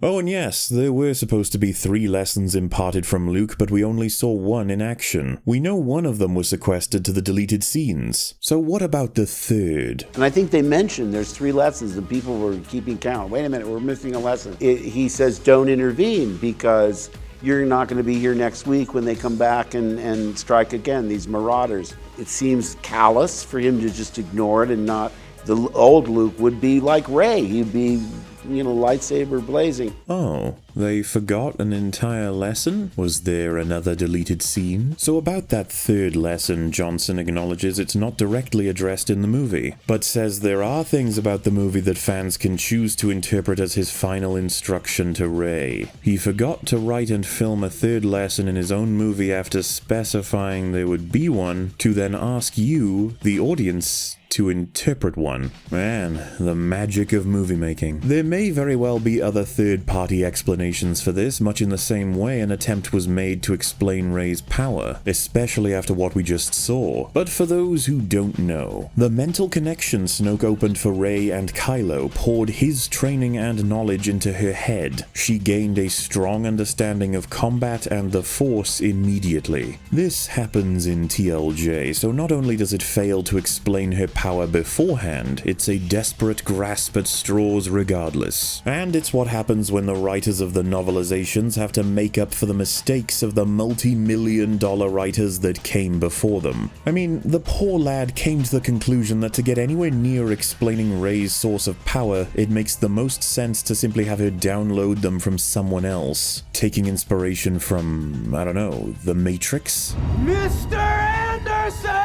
Oh, and yes, there were supposed to be 3 lessons imparted from Luke, but we only saw one in action. We know one of them was sequestered to the deleted scenes. So what about the third? And I think they mentioned there's 3 lessons and people were keeping count. Wait a minute, we're missing a lesson. He says don't intervene because you're not going to be here next week when they come back and strike again, these marauders. It seems callous for him to just ignore it and not. The old Luke would be like Rey. He'd be, lightsaber blazing. Oh, they forgot an entire lesson? Was there another deleted scene? So about that third lesson, Johnson acknowledges it's not directly addressed in the movie, but says there are things about the movie that fans can choose to interpret as his final instruction to Rey. He forgot to write and film a third lesson in his own movie after specifying there would be one, to then ask you, the audience, to interpret one. Man, the magic of movie making. There may very well be other third-party explanations for this, much in the same way an attempt was made to explain Rey's power, especially after what we just saw. But for those who don't know, the mental connection Snoke opened for Rey and Kylo poured his training and knowledge into her head. She gained a strong understanding of combat and the Force immediately. This happens in TLJ, so not only does it fail to explain her power beforehand, it's a desperate grasp at straws regardless. And it's what happens when the writers of the novelizations have to make up for the mistakes of the multi-million-dollar writers that came before them. I mean, the poor lad came to the conclusion that to get anywhere near explaining Rey's source of power, it makes the most sense to simply have her download them from someone else, taking inspiration from, I don't know, The Matrix? Mr. Anderson!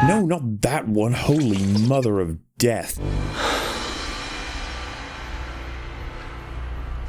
No, not that one. Holy mother of death.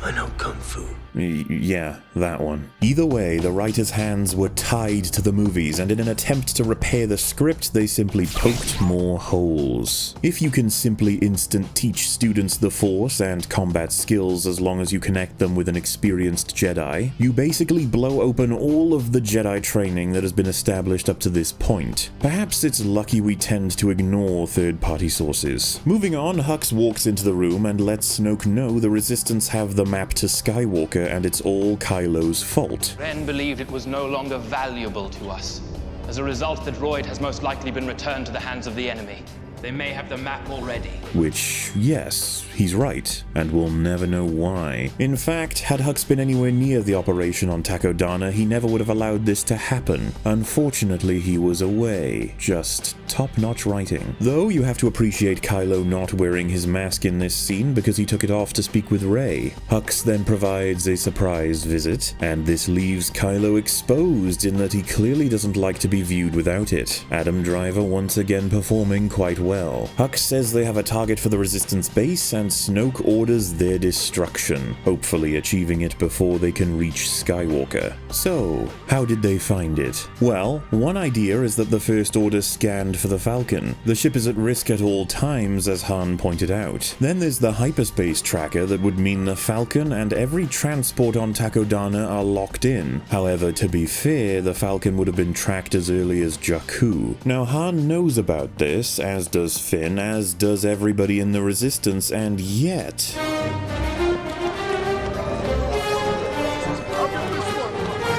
I know Kung Fu. Yeah, that one. Either way, the writers' hands were tied to the movies, and in an attempt to repair the script, they simply poked more holes. If you can simply instant teach students the Force and combat skills as long as you connect them with an experienced Jedi, you basically blow open all of the Jedi training that has been established up to this point. Perhaps it's lucky we tend to ignore third-party sources. Moving on, Hux walks into the room and lets Snoke know the Resistance have the map to Skywalker and it's all Kylo's fault. Ren believed it was no longer valuable to us. As a result, the droid has most likely been returned to the hands of the enemy. They may have the map already. Which, yes, he's right, and we'll never know why. In fact, had Hux been anywhere near the operation on Takodana, he never would have allowed this to happen. Unfortunately, he was away. Just top-notch writing. Though you have to appreciate Kylo not wearing his mask in this scene because he took it off to speak with Rey. Hux then provides a surprise visit, and this leaves Kylo exposed in that he clearly doesn't like to be viewed without it. Adam Driver once again performing quite well. Hux says they have a target for the Resistance base, and Snoke orders their destruction, hopefully achieving it before they can reach Skywalker. So, how did they find it? Well, one idea is that the First Order scanned for the Falcon. The ship is at risk at all times, as Han pointed out. Then there's the hyperspace tracker that would mean the Falcon and every transport on Takodana are locked in. However, to be fair, the Falcon would have been tracked as early as Jakku. Now, Han knows about this, as does Finn, as does everybody in the Resistance, and yet...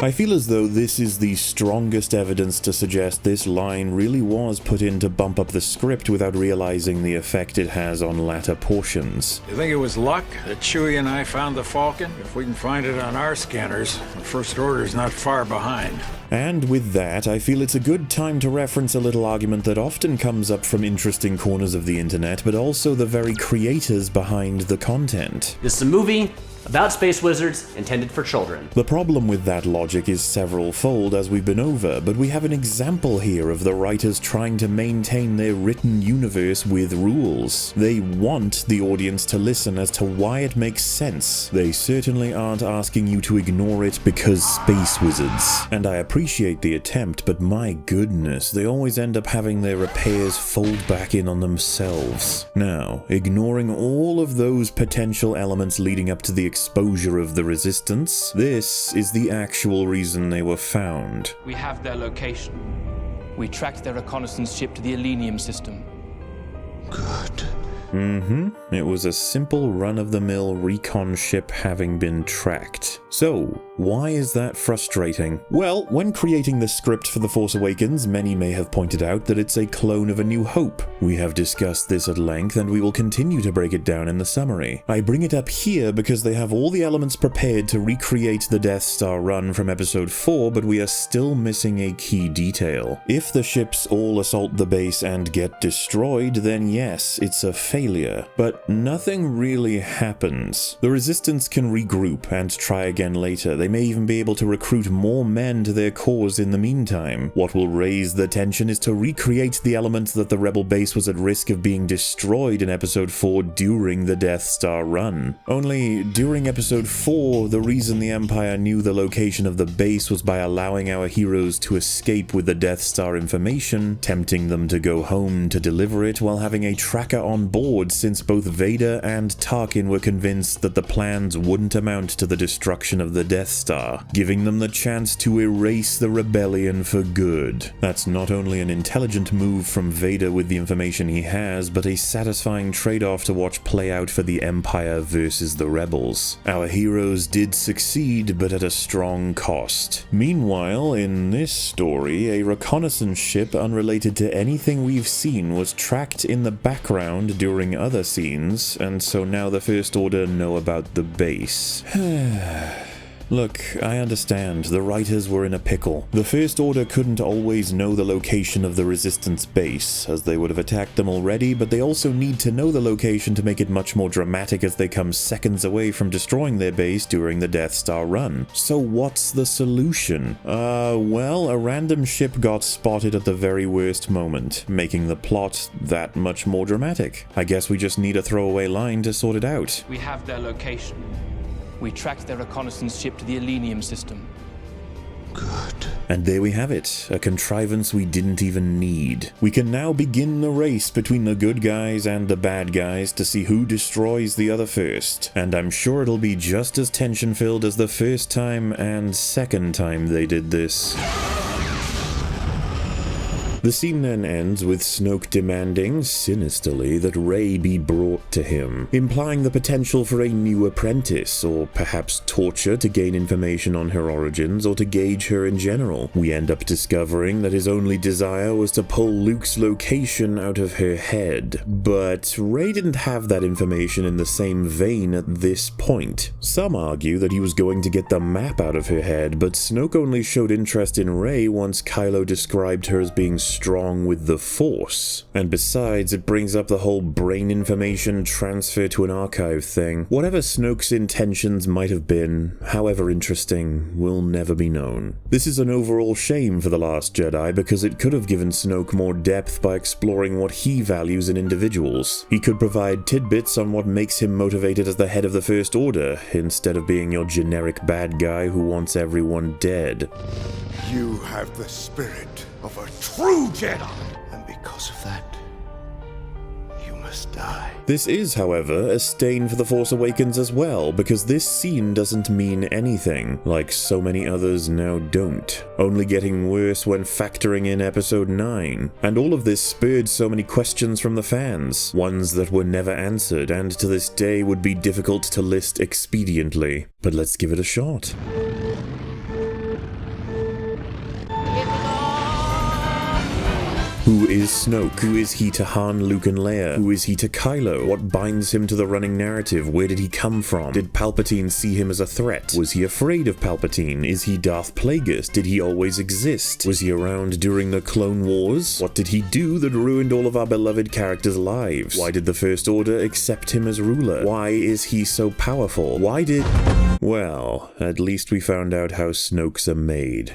I feel as though this is the strongest evidence to suggest this line really was put in to bump up the script without realizing the effect it has on latter portions. You think it was luck that Chewie and I found the Falcon? If we can find it on our scanners, the First Order's not far behind. And with that, I feel it's a good time to reference a little argument that often comes up from interesting corners of the internet, but also the very creators behind the content. This is a movie about space wizards intended for children. The problem with that logic is several-fold, as we've been over, but we have an example here of the writers trying to maintain their written universe with rules. They want the audience to listen as to why it makes sense. They certainly aren't asking you to ignore it because space wizards. And I appreciate the attempt, but my goodness, they always end up having their repairs fold back in on themselves. Now, ignoring all of those potential elements leading up to the exposure of the Resistance, this is the actual reason they were found. We have their location. We tracked their reconnaissance ship to the Elenium system. Good. It was a simple run-of-the-mill recon ship having been tracked. So, why is that frustrating? Well, when creating the script for The Force Awakens, many may have pointed out that it's a clone of A New Hope. We have discussed this at length, and we will continue to break it down in the summary. I bring it up here because they have all the elements prepared to recreate the Death Star run from Episode 4, but we are still missing a key detail. If the ships all assault the base and get destroyed, then yes, it's a failure. But nothing really happens. The Resistance can regroup and try again later. They may even be able to recruit more men to their cause in the meantime. What will raise the tension is to recreate the element that the Rebel base was at risk of being destroyed in Episode 4 during the Death Star run. Only, during Episode 4, the reason the Empire knew the location of the base was by allowing our heroes to escape with the Death Star information, tempting them to go home to deliver it while having a tracker on board, since both Vader and Tarkin were convinced that the plans wouldn't amount to the destruction of the Death Star, giving them the chance to erase the rebellion for good. That's not only an intelligent move from Vader with the information he has, but a satisfying trade-off to watch play out for the Empire versus the Rebels. Our heroes did succeed, but at a strong cost. Meanwhile, in this story, a reconnaissance ship unrelated to anything we've seen was tracked in the background during other scenes, and so now the First Order know about the base. Look, I understand, the writers were in a pickle. The First Order couldn't always know the location of the Resistance base, as they would have attacked them already, but they also need to know the location to make it much more dramatic as they come seconds away from destroying their base during the Death Star run. So what's the solution? Well, a random ship got spotted at the very worst moment, making the plot that much more dramatic. I guess we just need a throwaway line to sort it out. We have their location. We tracked their reconnaissance ship to the Elenium system. Good. And there we have it, a contrivance we didn't even need. We can now begin the race between the good guys and the bad guys to see who destroys the other first. And I'm sure it'll be just as tension-filled as the first time and second time they did this. The scene then ends with Snoke demanding, sinisterly, that Rey be brought to him, implying the potential for a new apprentice, or perhaps torture to gain information on her origins or to gauge her in general. We end up discovering that his only desire was to pull Luke's location out of her head, but Rey didn't have that information in the same vein at this point. Some argue that he was going to get the map out of her head, but Snoke only showed interest in Rey once Kylo described her as being strong with the Force. And besides, it brings up the whole brain information transfer to an archive thing. Whatever Snoke's intentions might have been, however interesting, will never be known. This is an overall shame for The Last Jedi because it could have given Snoke more depth by exploring what he values in individuals. He could provide tidbits on what makes him motivated as the head of the First Order, instead of being your generic bad guy who wants everyone dead. You have the spirit of a true Jedi, and because of that, you must die. This is, however, a stain for The Force Awakens as well, because this scene doesn't mean anything, like so many others now don't, only getting worse when factoring in Episode 9. And all of this spurred so many questions from the fans, ones that were never answered and to this day would be difficult to list expediently. But let's give it a shot. Who is Snoke? Who is he to Han, Luke, and Leia? Who is he to Kylo? What binds him to the running narrative? Where did he come from? Did Palpatine see him as a threat? Was he afraid of Palpatine? Is he Darth Plagueis? Did he always exist? Was he around during the Clone Wars? What did he do that ruined all of our beloved characters' lives? Why did the First Order accept him as ruler? Why is he so powerful? Why did... Well, at least we found out how Snokes are made.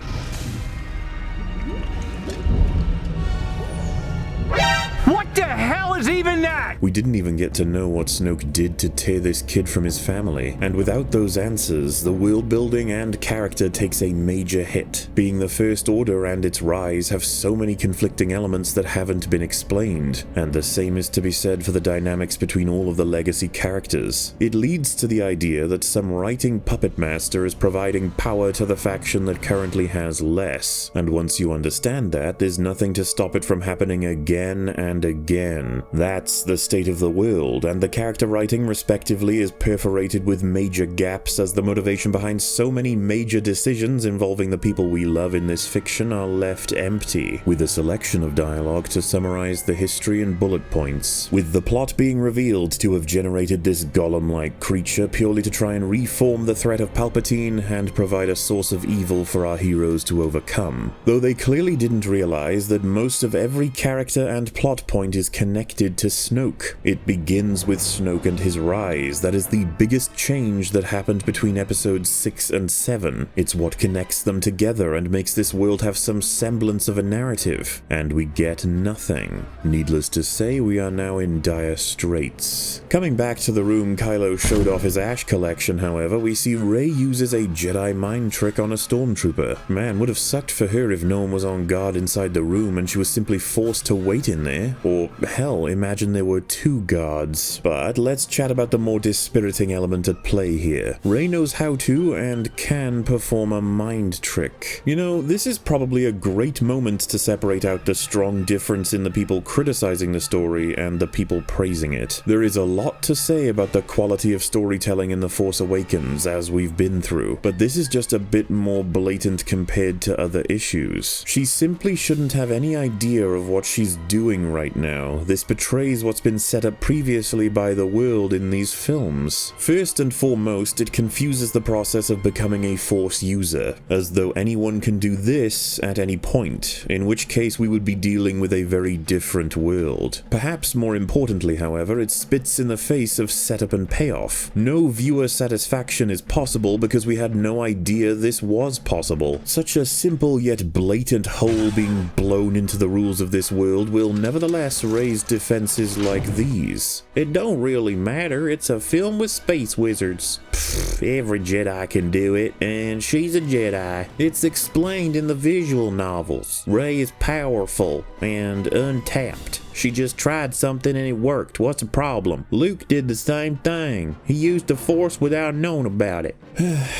What the hell is even that? We didn't even get to know what Snoke did to tear this kid from his family, and without those answers, the world building and character takes a major hit. Being the First Order and its rise have so many conflicting elements that haven't been explained, and the same is to be said for the dynamics between all of the legacy characters. It leads to the idea that some writing puppet master is providing power to the faction that currently has less, and once you understand that, there's nothing to stop it from happening again and again. That's the state of the world, and the character writing respectively is perforated with major gaps as the motivation behind so many major decisions involving the people we love in this fiction are left empty, with a selection of dialogue to summarize the history in bullet points, with the plot being revealed to have generated this golem-like creature purely to try and reform the threat of Palpatine and provide a source of evil for our heroes to overcome. Though they clearly didn't realize that most of every character and plot point is connected to Snoke. It begins with Snoke and his rise. That is the biggest change that happened between episodes 6 and 7. It's what connects them together and makes this world have some semblance of a narrative. And we get nothing. Needless to say, we are now in dire straits. Coming back to the room Kylo showed off his ash collection, however, we see Rey uses a Jedi mind trick on a stormtrooper. Man, would have sucked for her if no one was on guard inside the room and she was simply forced to wait in there. Or, hell, imagine there were 2 guards. But let's chat about the more dispiriting element at play here. Rey knows how to and can perform a mind trick. You know, this is probably a great moment to separate out the strong difference in the people criticizing the story and the people praising it. There is a lot to say about the quality of storytelling in The Force Awakens, as we've been through, but this is just a bit more blatant compared to other issues. She simply shouldn't have any idea of what she's doing right now. This betrays what's been set up previously by the world in these films. First and foremost, it confuses the process of becoming a Force user, as though anyone can do this at any point, in which case we would be dealing with a very different world. Perhaps more importantly, however, it spits in the face of setup and payoff. No viewer satisfaction is possible because we had no idea this was possible. Such a simple yet blatant hole being blown into the rules of this world will nevertheless raise defenses like these. It don't really matter, it's a film with space wizards. Pfft, every Jedi can do it, and she's a Jedi. It's explained in the visual novels. Rey is powerful and untapped. She just tried something and it worked. What's the problem? Luke did the same thing. He used the Force without knowing about it.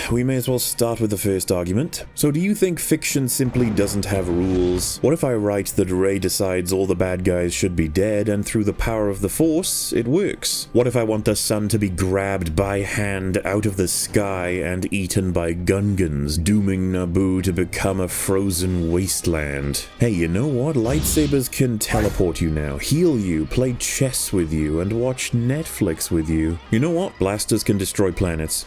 We may as well start with the first argument. So do you think fiction simply doesn't have rules? What if I write that Rey decides all the bad guys should be dead, and through the power of the Force, it works? What if I want the sun to be grabbed by hand out of the sky and eaten by Gungans, dooming Naboo to become a frozen wasteland? Hey, you know what? Lightsabers can teleport you now, heal you, play chess with you, and watch Netflix with you. You know what? Blasters can destroy planets.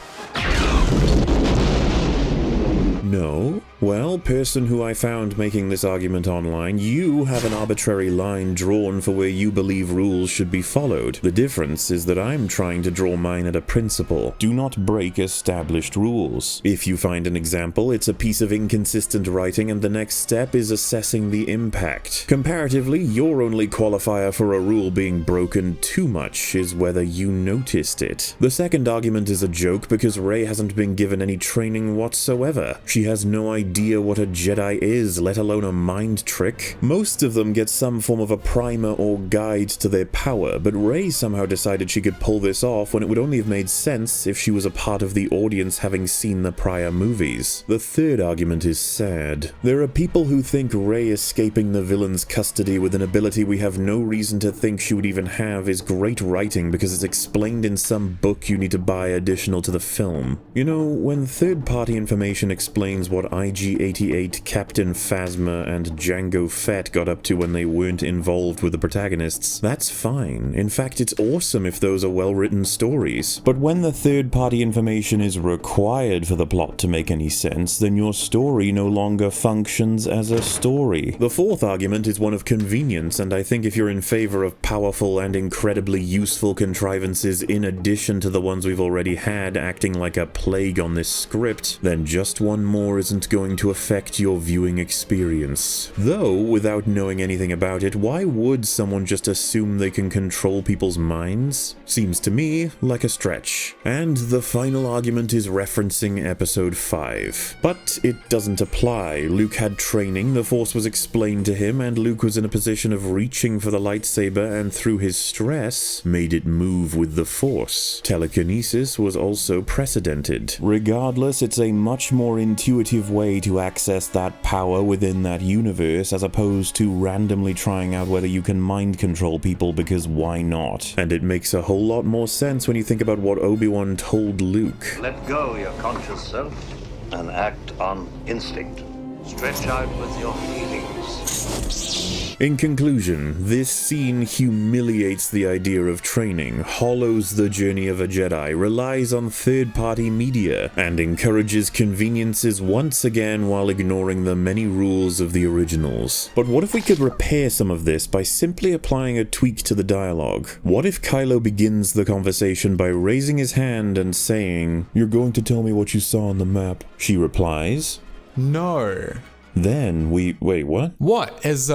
No? Well, person who I found making this argument online, you have an arbitrary line drawn for where you believe rules should be followed. The difference is that I'm trying to draw mine at a principle. Do not break established rules. If you find an example, it's a piece of inconsistent writing, and the next step is assessing the impact. Comparatively, your only qualifier for a rule being broken too much is whether you noticed it. The second argument is a joke because Rey hasn't been given any training whatsoever. She has no idea what a Jedi is, let alone a mind trick. Most of them get some form of a primer or guide to their power, but Rey somehow decided she could pull this off when it would only have made sense if she was a part of the audience having seen the prior movies. The third argument is sad. There are people who think Rey escaping the villain's custody with an ability we have no reason to think she would even have is great writing because it's explained in some book you need to buy additional to the film. You know, when third-party information explains what IG-88, Captain Phasma, and Jango Fett got up to when they weren't involved with the protagonists, that's fine. In fact, it's awesome if those are well-written stories. But when the third-party information is required for the plot to make any sense, then your story no longer functions as a story. The fourth argument is one of convenience, and I think if you're in favor of powerful and incredibly useful contrivances in addition to the ones we've already had acting like a plague on this script, then just one more isn't going to affect your viewing experience. Though, without knowing anything about it, why would someone just assume they can control people's minds? Seems to me like a stretch. And the final argument is referencing episode 5. But it doesn't apply. Luke had training, the Force was explained to him, and Luke was in a position of reaching for the lightsaber and through his stress, made it move with the Force. Telekinesis was also precedented. Regardless, it's a much more intuitive way to access that power within that universe as opposed to randomly trying out whether you can mind control people because why not? And it makes a whole lot more sense when you think about what Obi-Wan told Luke. Let go your conscious self and act on instinct. Stretch out with your feelings. In conclusion, this scene humiliates the idea of training, hollows the journey of a Jedi, relies on third-party media, and encourages conveniences once again while ignoring the many rules of the originals. But what if we could repair some of this by simply applying a tweak to the dialogue? What if Kylo begins the conversation by raising his hand and saying, "You're going to tell me what you saw on the map?" She replies, "No." Then wait, what? What? Is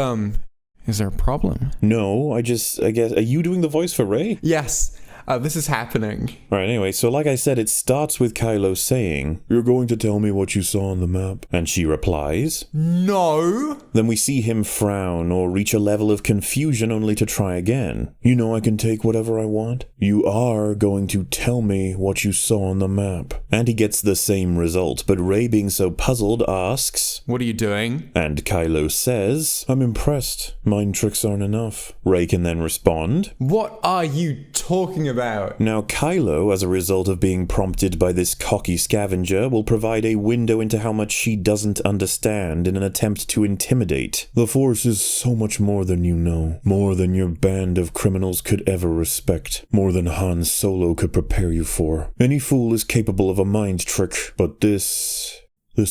there a problem? No, I guess, are you doing the voice for Rey? Yes. This is happening. Alright, anyway, so like I said, it starts with Kylo saying, "You're going to tell me what you saw on the map?" And she replies, "No." Then we see him frown or reach a level of confusion only to try again. "You know I can take whatever I want? You are going to tell me what you saw on the map." And he gets the same result, but Rey, being so puzzled, asks, "What are you doing?" And Kylo says, "I'm impressed. Mind tricks aren't enough." Rey can then respond, "What are you talking about?" Now Kylo, as a result of being prompted by this cocky scavenger, will provide a window into how much she doesn't understand in an attempt to intimidate. "The Force is so much more than you know. More than your band of criminals could ever respect. More than Han Solo could prepare you for. Any fool is capable of a mind trick, but this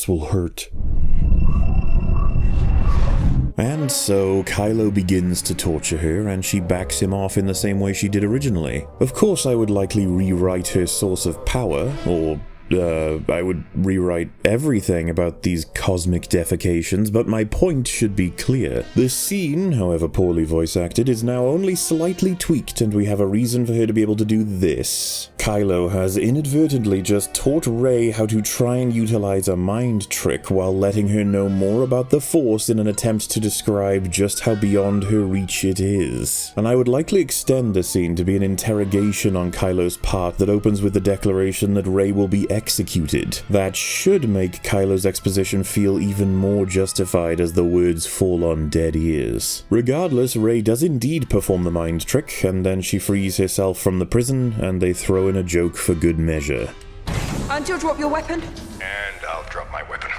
will hurt." And so Kylo begins to torture her, and she backs him off in the same way she did originally. Of course I would likely rewrite her source of power, or I would rewrite everything about these cosmic defecations, but my point should be clear. The scene, however poorly voice acted, is now only slightly tweaked, and we have a reason for her to be able to do this. Kylo has inadvertently just taught Rey how to try and utilize a mind trick while letting her know more about the Force in an attempt to describe just how beyond her reach it is. And I would likely extend the scene to be an interrogation on Kylo's part that opens with the declaration that Rey will be executed. That should make Kylo's exposition feel even more justified as the words fall on dead ears. Regardless, Rey does indeed perform the mind trick, and then she frees herself from the prison, and they throw in a joke for good measure. And you'll drop your weapon? And I'll drop my weapon.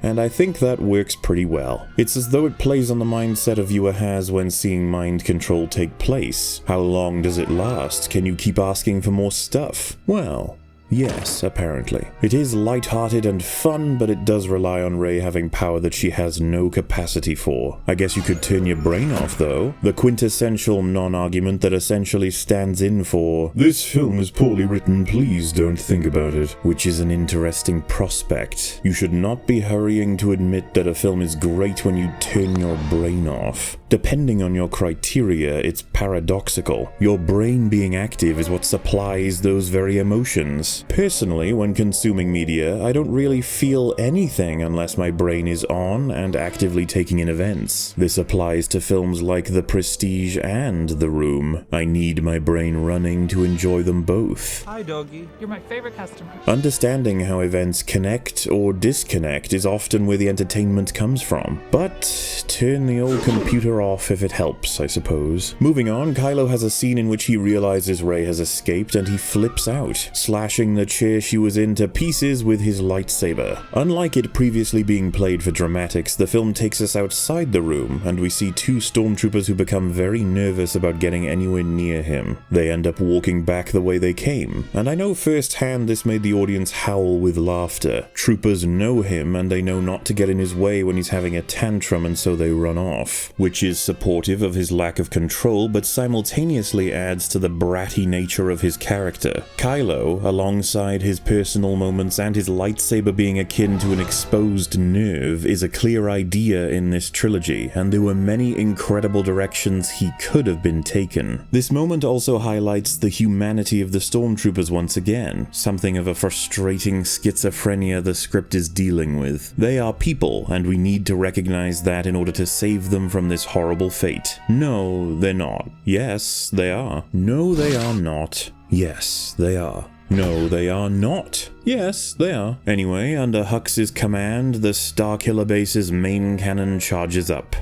And I think that works pretty well. It's as though it plays on the mindset a viewer has when seeing mind control take place. How long does it last? Can you keep asking for more stuff? Well, yes, apparently. It is lighthearted and fun, but it does rely on Rey having power that she has no capacity for. I guess you could turn your brain off, though. The quintessential non-argument that essentially stands in for, "This film is poorly written, please don't think about it," which is an interesting prospect. You should not be hurrying to admit that a film is great when you turn your brain off. Depending on your criteria, it's paradoxical. Your brain being active is what supplies those very emotions. Personally, when consuming media, I don't really feel anything unless my brain is on and actively taking in events. This applies to films like The Prestige and The Room. I need my brain running to enjoy them both. Hi, doggy. You're my favorite customer. Understanding how events connect or disconnect is often where the entertainment comes from. But turn the old computer off if it helps, I suppose. Moving on, Kylo has a scene in which he realizes Rey has escaped and he flips out, slashing the chair she was in to pieces with his lightsaber. Unlike it previously being played for dramatics, the film takes us outside the room, and we see two stormtroopers who become very nervous about getting anywhere near him. They end up walking back the way they came, and I know firsthand this made the audience howl with laughter. Troopers know him, and they know not to get in his way when he's having a tantrum, and so they run off, which is supportive of his lack of control, but simultaneously adds to the bratty nature of his character. Kylo, alongside his personal moments and his lightsaber being akin to an exposed nerve, is a clear idea in this trilogy, and there were many incredible directions he could have been taken. This moment also highlights the humanity of the stormtroopers once again, something of a frustrating schizophrenia the script is dealing with. They are people, and we need to recognize that in order to save them from this horrible fate. No, they're not. Yes, they are. No, they are not. Yes, they are. No, they are not. Yes, they are. Anyway, under Hux's command, the Starkiller Base's main cannon charges up.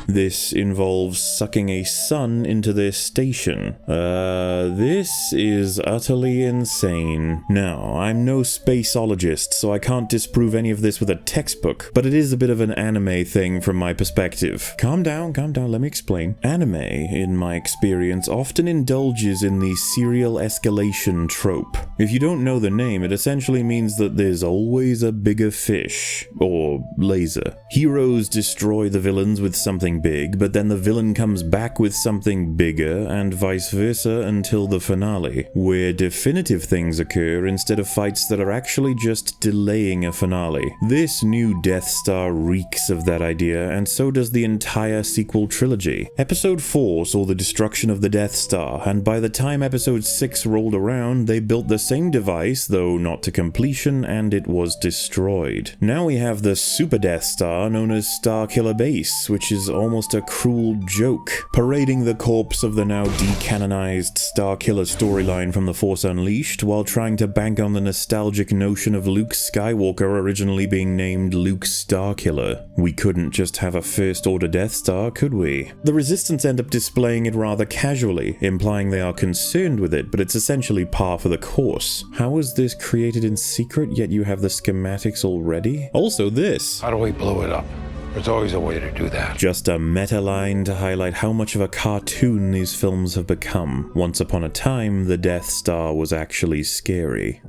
This involves sucking a sun into their station. This is utterly insane. Now, I'm no spaceologist, so I can't disprove any of this with a textbook, but it is a bit of an anime thing from my perspective. Calm down, let me explain. Anime, in my experience, often indulges in the serial escalation trope. If you don't know the name, it essentially means that there's always a bigger fish, or laser. Heroes destroy the villains with something big, but then the villain comes back with something bigger, and vice versa until the finale, where definitive things occur instead of fights that are actually just delaying a finale. This new Death Star reeks of that idea, and so does the entire sequel trilogy. Episode 4 saw the destruction of the Death Star, and by the time Episode 6 rolled around, they built the same device, though not to completion, and it was destroyed. Now we have the Super Death Star known as Starkiller Base, which is almost a cruel joke, parading the corpse of the now decanonized Starkiller storyline from The Force Unleashed while trying to bank on the nostalgic notion of Luke Skywalker originally being named Luke Starkiller. We couldn't just have a First Order Death Star, could we? The Resistance end up displaying it rather casually, implying they are concerned with it, but it's essentially par for the course. How is this created in secret, yet you have the schematics already? Also this. How do we blow it up? There's always a way to do that. Just a meta line to highlight how much of a cartoon these films have become. Once upon a time, the Death Star was actually scary.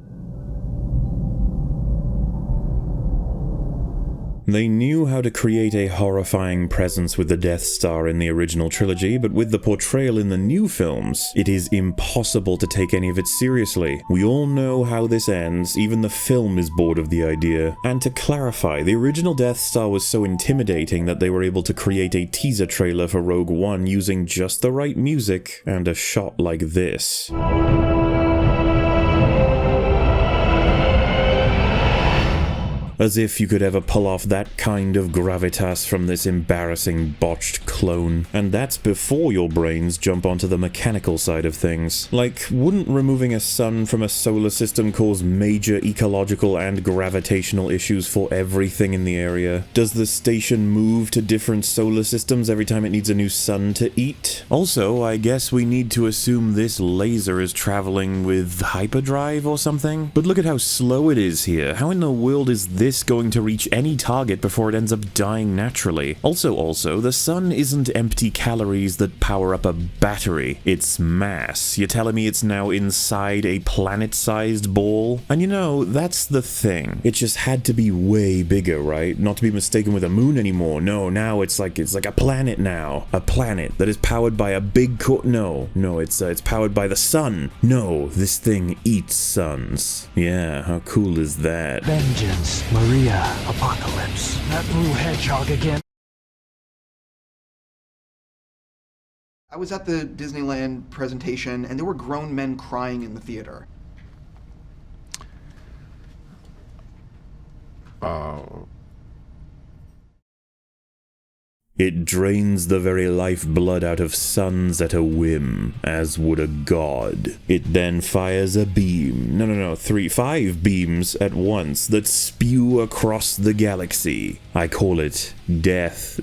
They knew how to create a horrifying presence with the Death Star in the original trilogy, but with the portrayal in the new films, it is impossible to take any of it seriously. We all know how this ends, even the film is bored of the idea. And to clarify, the original Death Star was so intimidating that they were able to create a teaser trailer for Rogue One using just the right music and a shot like this. As if you could ever pull off that kind of gravitas from this embarrassing botched clone. And that's before your brains jump onto the mechanical side of things. Like, wouldn't removing a sun from a solar system cause major ecological and gravitational issues for everything in the area? Does the station move to different solar systems every time it needs a new sun to eat? Also, I guess we need to assume this laser is traveling with hyperdrive or something? But look at how slow it is here. How in the world is this going to reach any target before it ends up dying naturally? Also, the sun isn't empty calories that power up a battery. It's mass. You're telling me it's now inside a planet-sized ball? And you know, that's the thing. It just had to be way bigger, right? Not to be mistaken with a moon anymore. No, now it's like a planet now. A planet that is powered by a big No, it's powered by the sun. No, this thing eats suns. Yeah, how cool is that? Vengeance, Maria, Apocalypse. That blue hedgehog again. I was at the Disneyland presentation, and there were grown men crying in the theater. It drains the very lifeblood out of suns at a whim, as would a god. It then fires a beam, 5 beams at once that spew across the galaxy. I call it death.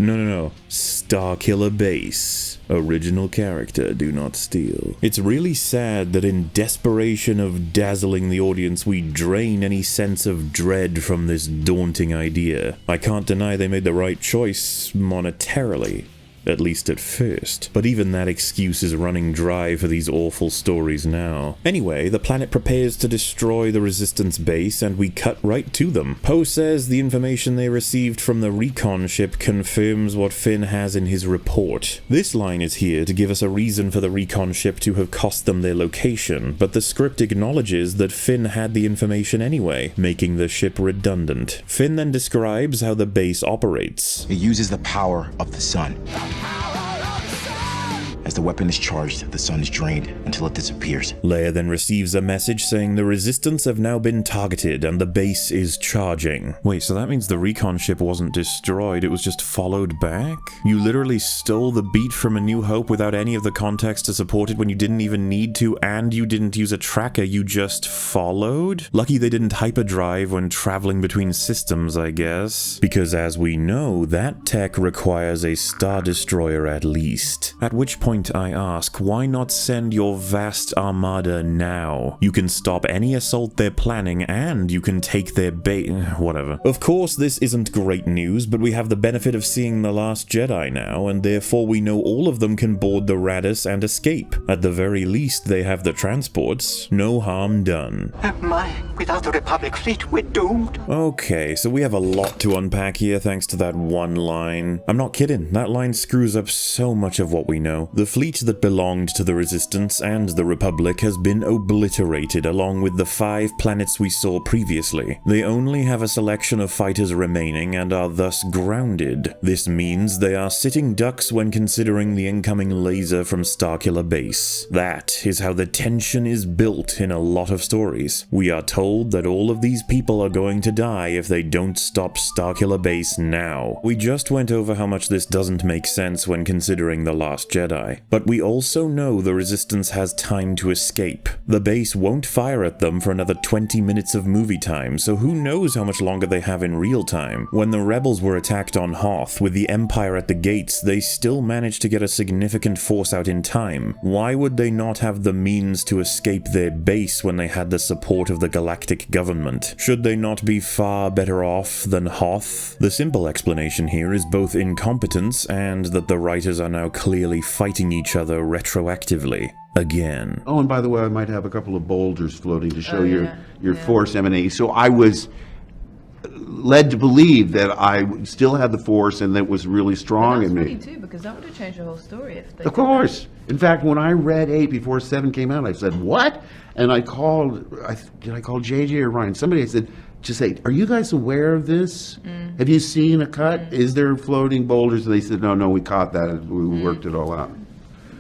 Starkiller Base. Original character, do not steal. It's really sad that in desperation of dazzling the audience, we drain any sense of dread from this daunting idea. I can't deny they made the right choice monetarily. At least at first. But even that excuse is running dry for these awful stories now. Anyway, the planet prepares to destroy the Resistance base, and we cut right to them. Poe says the information they received from the recon ship confirms what Finn has in his report. This line is here to give us a reason for the recon ship to have cost them their location, but the script acknowledges that Finn had the information anyway, making the ship redundant. Finn then describes how the base operates. It uses the power of the sun. As the weapon is charged, the sun is drained until it disappears. Leia then receives a message saying the Resistance have now been targeted and the base is charging. Wait, so that means the recon ship wasn't destroyed, it was just followed back? You literally stole the beat from A New Hope without any of the context to support it when you didn't even need to, and you didn't use a tracker, you just followed? Lucky they didn't hyperdrive when traveling between systems, I guess. Because as we know, that tech requires a Star Destroyer at least. At which point I ask, why not send your vast armada now? You can stop any assault they're planning, and you can take their whatever. Of course, this isn't great news, but we have the benefit of seeing The Last Jedi now, and therefore we know all of them can board the Radis and escape. At the very least, they have the transports. No harm done. Without the Republic fleet, we're doomed. Okay, so we have a lot to unpack here thanks to that one line. I'm not kidding, that line screws up so much of what we know. The fleet that belonged to the Resistance and the Republic has been obliterated along with the 5 planets we saw previously. They only have a selection of fighters remaining and are thus grounded. This means they are sitting ducks when considering the incoming laser from Starkiller Base. That is how the tension is built in a lot of stories. We are told that all of these people are going to die if they don't stop Starkiller Base now. We just went over how much this doesn't make sense when considering The Last Jedi. But we also know the Resistance has time to escape. The base won't fire at them for another 20 minutes of movie time, so who knows how much longer they have in real time. When the rebels were attacked on Hoth with the Empire at the gates, they still managed to get a significant force out in time. Why would they not have the means to escape their base when they had the support of the galactic government? Should they not be far better off than Hoth? The simple explanation here is both incompetence and that the writers are now clearly fighting each other retroactively. Again. Oh, and by the way, I might have a couple of boulders floating to show your force emanating. So I was led to believe that I still had the Force and that was really strong in me. That's funny too, because that would have changed the whole story if they Of course. In fact, when I read 8 before 7 came out, I said, what? And I called, did I call JJ or Ryan? Somebody, I said, just say, are you guys aware of this? Have you seen a cut? Is there floating boulders? And they said, no, we caught that. We worked it all out.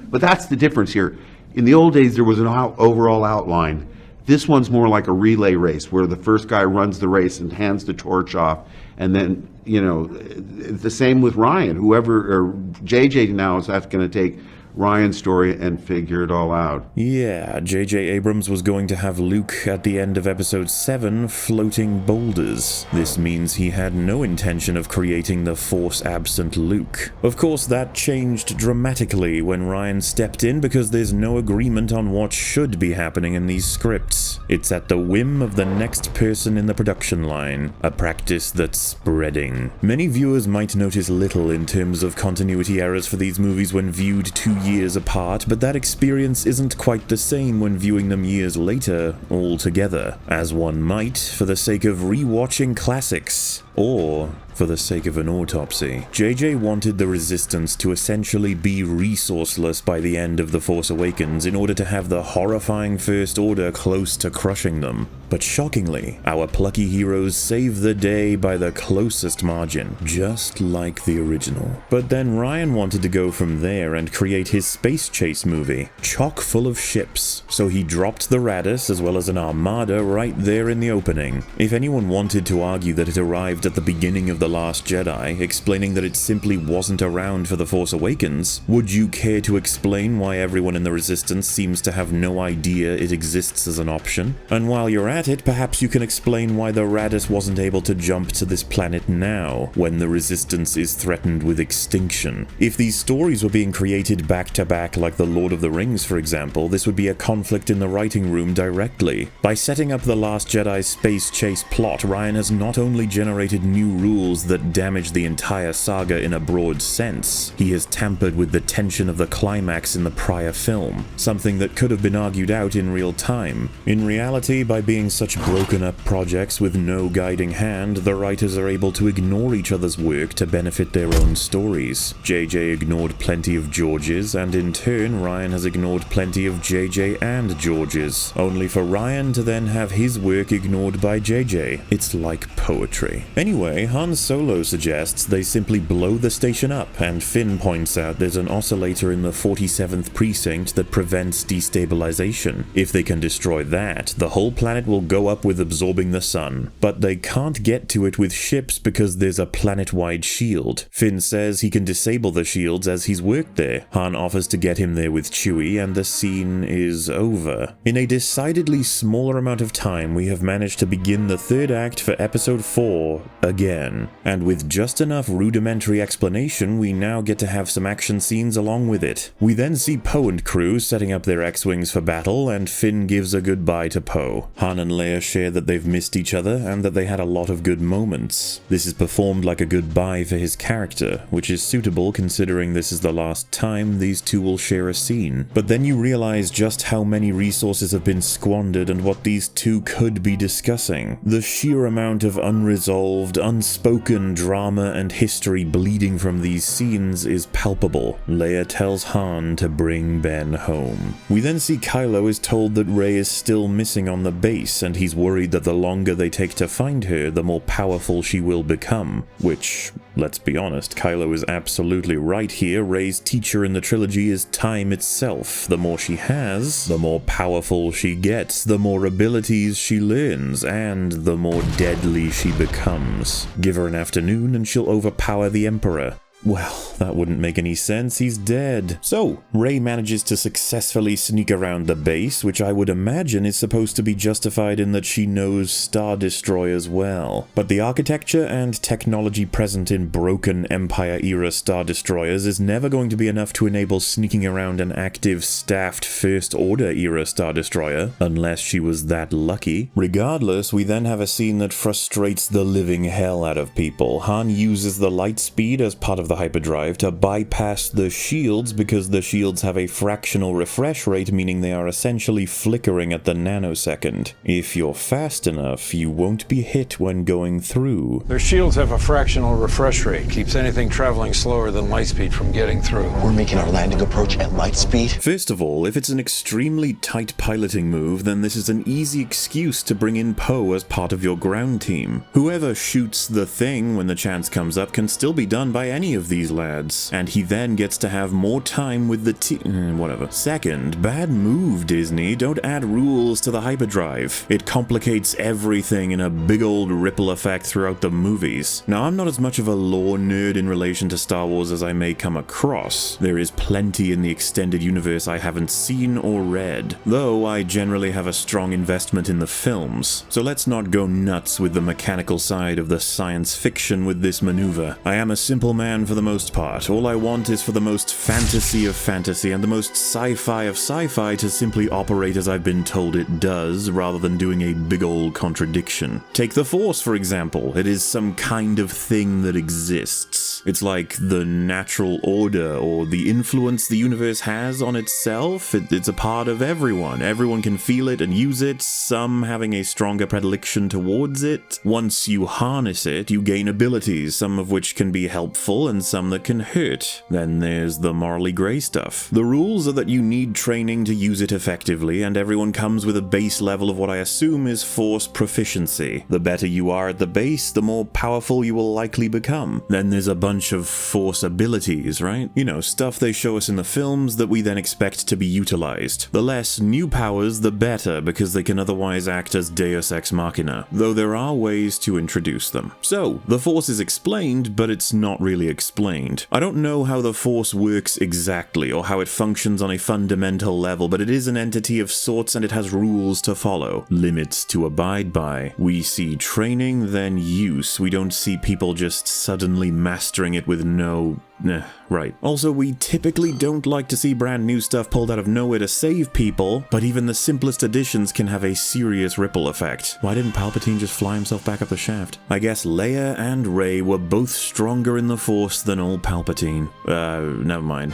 But that's the difference here. In the old days, there was an overall outline. This one's more like a relay race where the first guy runs the race and hands the torch off. And then, the same with Ryan. Or JJ now is going to take Ryan's story and figure it all out. Yeah, J.J. Abrams was going to have Luke at the end of episode 7 floating boulders. This means he had no intention of creating the Force-absent Luke. Of course, that changed dramatically when Ryan stepped in because there's no agreement on what should be happening in these scripts. It's at the whim of the next person in the production line, a practice that's spreading. Many viewers might notice little in terms of continuity errors for these movies when viewed 2 years apart, but that experience isn't quite the same when viewing them years later all together, as one might for the sake of re-watching classics, or for the sake of an autopsy. JJ wanted the Resistance to essentially be resourceless by the end of The Force Awakens in order to have the horrifying First Order close to crushing them. But shockingly, our plucky heroes save the day by the closest margin, just like the original. But then Ryan wanted to go from there and create his space chase movie, chock full of ships, so he dropped the Raddus as well as an armada right there in the opening. If anyone wanted to argue that it arrived at the beginning of The Last Jedi, explaining that it simply wasn't around for The Force Awakens, would you care to explain why everyone in the Resistance seems to have no idea it exists as an option? And while you're at it, perhaps you can explain why the Raddus wasn't able to jump to this planet now, when the Resistance is threatened with extinction. If these stories were being created back-to-back like The Lord of the Rings, for example, this would be a conflict in the writing room directly. By setting up The Last Jedi's space chase plot, Ryan has not only generated new rules that damage the entire saga in a broad sense, he has tampered with the tension of the climax in the prior film, something that could have been argued out in real time. In reality, by being such broken up projects with no guiding hand, the writers are able to ignore each other's work to benefit their own stories. JJ ignored plenty of George's, and in turn Ryan has ignored plenty of JJ and George's, only for Ryan to then have his work ignored by JJ. It's like poetry. Anyway, Han Solo suggests they simply blow the station up, and Finn points out there's an oscillator in the 47th precinct that prevents destabilization. If they can destroy that, the whole planet will go up with absorbing the sun. But they can't get to it with ships because there's a planet-wide shield. Finn says he can disable the shields as he's worked there. Han offers to get him there with Chewie, and the scene is over. In a decidedly smaller amount of time, we have managed to begin the third act for episode 4 again. And with just enough rudimentary explanation, we now get to have some action scenes along with it. We then see Poe and crew setting up their X-Wings for battle, and Finn gives a goodbye to Poe. Han and Leia share that they've missed each other, and that they had a lot of good moments. This is performed like a goodbye for his character, which is suitable considering this is the last time these two will share a scene. But then you realize just how many resources have been squandered and what these two could be discussing. The sheer amount of unresolved, unspoken drama and history bleeding from these scenes is palpable. Leia tells Han to bring Ben home. We then see Kylo is told that Rey is still missing on the base, and he's worried that the longer they take to find her, the more powerful she will become. Which, let's be honest, Kylo is absolutely right here. Rey's teacher in the trilogy is time itself. The more she has, the more powerful she gets, the more abilities she learns, and the more deadly she becomes. Give her an afternoon and she'll overpower the Emperor. Well, that wouldn't make any sense, he's dead. So, Rey manages to successfully sneak around the base, which I would imagine is supposed to be justified in that she knows Star Destroyers well. But the architecture and technology present in broken Empire-era Star Destroyers is never going to be enough to enable sneaking around an active, staffed First Order-era Star Destroyer, unless she was that lucky. Regardless, we then have a scene that frustrates the living hell out of people. Han uses the light speed as part of the hyperdrive to bypass the shields because the shields have a fractional refresh rate, meaning they are essentially flickering at the nanosecond. If you're fast enough, you won't be hit when going through. Their shields have a fractional refresh rate, keeps anything traveling slower than light speed from getting through. We're making our landing approach at light speed. First of all, if it's an extremely tight piloting move, then this is an easy excuse to bring in Poe as part of your ground team. Whoever shoots the thing when the chance comes up can still be done by any of these lads, and he then gets to have more time with the whatever. Second, bad move, Disney. Don't add rules to the hyperdrive. It complicates everything in a big old ripple effect throughout the movies. Now, I'm not as much of a lore nerd in relation to Star Wars as I may come across. There is plenty in the extended universe I haven't seen or read, though I generally have a strong investment in the films. So let's not go nuts with the mechanical side of the science fiction with this maneuver. I am a simple man for the most part. All I want is for the most fantasy of fantasy and the most sci-fi of sci-fi to simply operate as I've been told it does, rather than doing a big old contradiction. Take the Force, for example. It is some kind of thing that exists. It's like the natural order or the influence the universe has on itself. It's a part of everyone. Everyone can feel it and use it, some having a stronger predilection towards it. Once you harness it, you gain abilities, some of which can be helpful and some that can hurt. Then there's the morally grey stuff. The rules are that you need training to use it effectively, and everyone comes with a base level of what I assume is Force proficiency. The better you are at the base, the more powerful you will likely become. Then there's a bunch of Force abilities, right? You know, stuff they show us in the films that we then expect to be utilized. The less new powers, the better, because they can otherwise act as Deus Ex Machina, though there are ways to introduce them. So, the Force is explained, but it's not really explained. I don't know how the Force works exactly, or how it functions on a fundamental level, but it is an entity of sorts and it has rules to follow, limits to abide by. We see training, then use. We don't see people just suddenly mastering it with no... right. Also, we typically don't like to see brand new stuff pulled out of nowhere to save people, but even the simplest additions can have a serious ripple effect. Why didn't Palpatine just fly himself back up the shaft? I guess Leia and Rey were both stronger in the Force than old Palpatine. Never mind.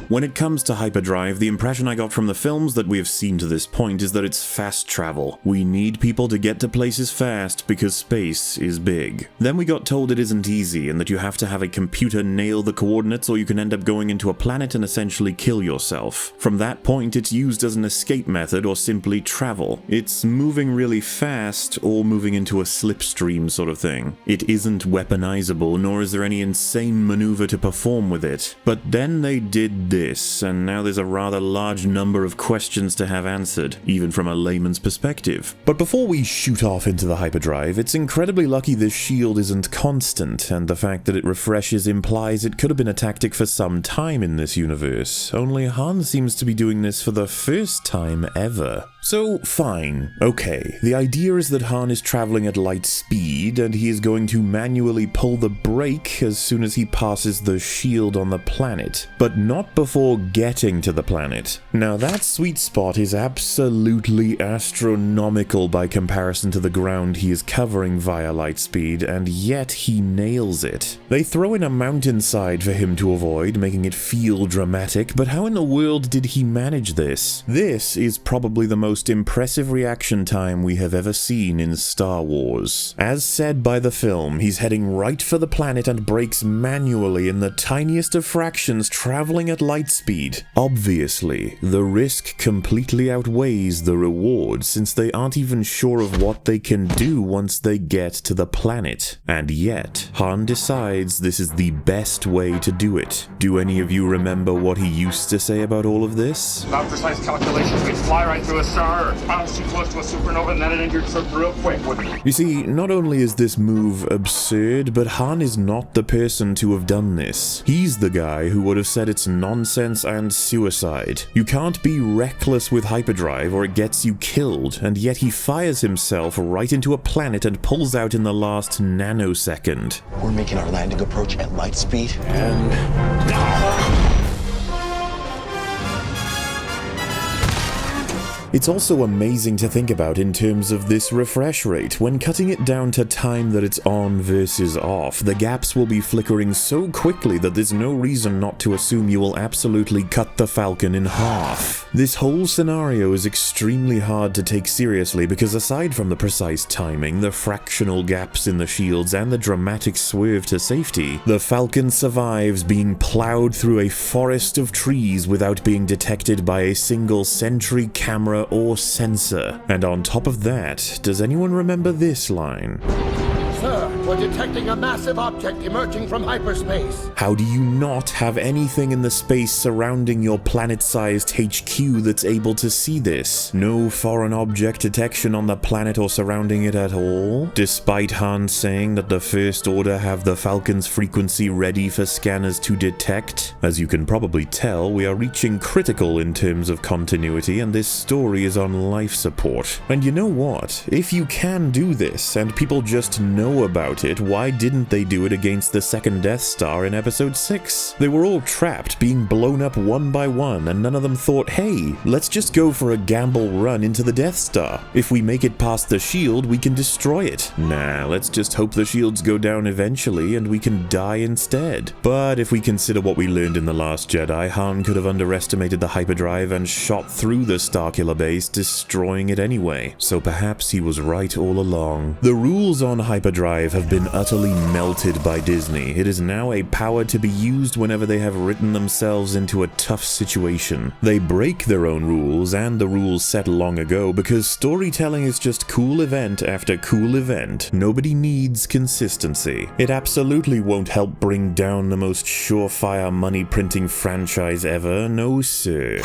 When it comes to hyperdrive, the impression I got from the films that we have seen to this point is that it's fast travel. We need people to get to places fast because space is big. Then we got told it isn't easy and that you have to have a computer nail the coordinates or you can end up going into a planet and essentially kill yourself. From that point, it's used as an escape method or simply travel. It's moving really fast or moving into a slipstream sort of thing. It isn't weaponizable, nor is there any insane maneuver to perform with it. But then they did this, and now there's a rather large number of questions to have answered, even from a layman's perspective. But before we shoot off into the hyperdrive, it's incredibly lucky this shield isn't constant, and the fact that it refreshes implies it could have been a tactic for some time in this universe, only Han seems to be doing this for the first time ever. So, fine. Okay, the idea is that Han is traveling at light speed, and he is going to manually pull the brake as soon as he passes the shield on the planet, but not before getting to the planet. Now that sweet spot is absolutely astronomical by comparison to the ground he is covering via light speed, and yet he nails it. They throw in a mountainside for him to avoid, making it feel dramatic, but how in the world did he manage this? This is probably the most impressive reaction time we have ever seen in Star Wars. As said by the film, he's heading right for the planet and brakes manually in the tiniest of fractions, traveling at light speed. Obviously, the risk completely outweighs the reward, since they aren't even sure of what they can do once they get to the planet. And yet, Han decides this is the best way to do it. Do any of you remember what he used to say about all of this? Without precise calculations, we'd fly right through a star, bounce too close to a supernova, and then it ended your trip real quick, wouldn't it? You see, not only is this move absurd, but Han is not the person to have done this. He's the guy who would have said it's nonsense and suicide. You can't be reckless with hyperdrive or it gets you killed, and yet he fires himself right into a planet and pulls out in the last nanosecond. We're making our landing approach at light speed. And now. It's also amazing to think about in terms of this refresh rate. When cutting it down to time that it's on versus off, the gaps will be flickering so quickly that there's no reason not to assume you will absolutely cut the Falcon in half. This whole scenario is extremely hard to take seriously because aside from the precise timing, the fractional gaps in the shields, and the dramatic swerve to safety, the Falcon survives being plowed through a forest of trees without being detected by a single sentry, camera, or sensor. And on top of that, does anyone remember this line? Sir, we're detecting a massive object emerging from hyperspace. How do you not have anything in the space surrounding your planet-sized HQ that's able to see this? No foreign object detection on the planet or surrounding it at all? Despite Han saying that the First Order have the Falcon's frequency ready for scanners to detect? As you can probably tell, we are reaching critical in terms of continuity, and this story is on life support. And you know what? If you can do this, and people just know about it, why didn't they do it against the second Death Star in Episode 6? They were all trapped, being blown up one by one, and none of them thought, hey, let's just go for a gamble run into the Death Star. If we make it past the shield, we can destroy it. Nah, let's just hope the shields go down eventually and we can die instead. But if we consider what we learned in The Last Jedi, Han could have underestimated the hyperdrive and shot through the Starkiller Base, destroying it anyway. So perhaps he was right all along. The rules on hyperdrive have been utterly melted by Disney. It is now a power to be used whenever they have written themselves into a tough situation. They break their own rules and the rules set long ago because storytelling is just cool event after cool event. Nobody needs consistency. It absolutely won't help bring down the most surefire money printing franchise ever, no sir.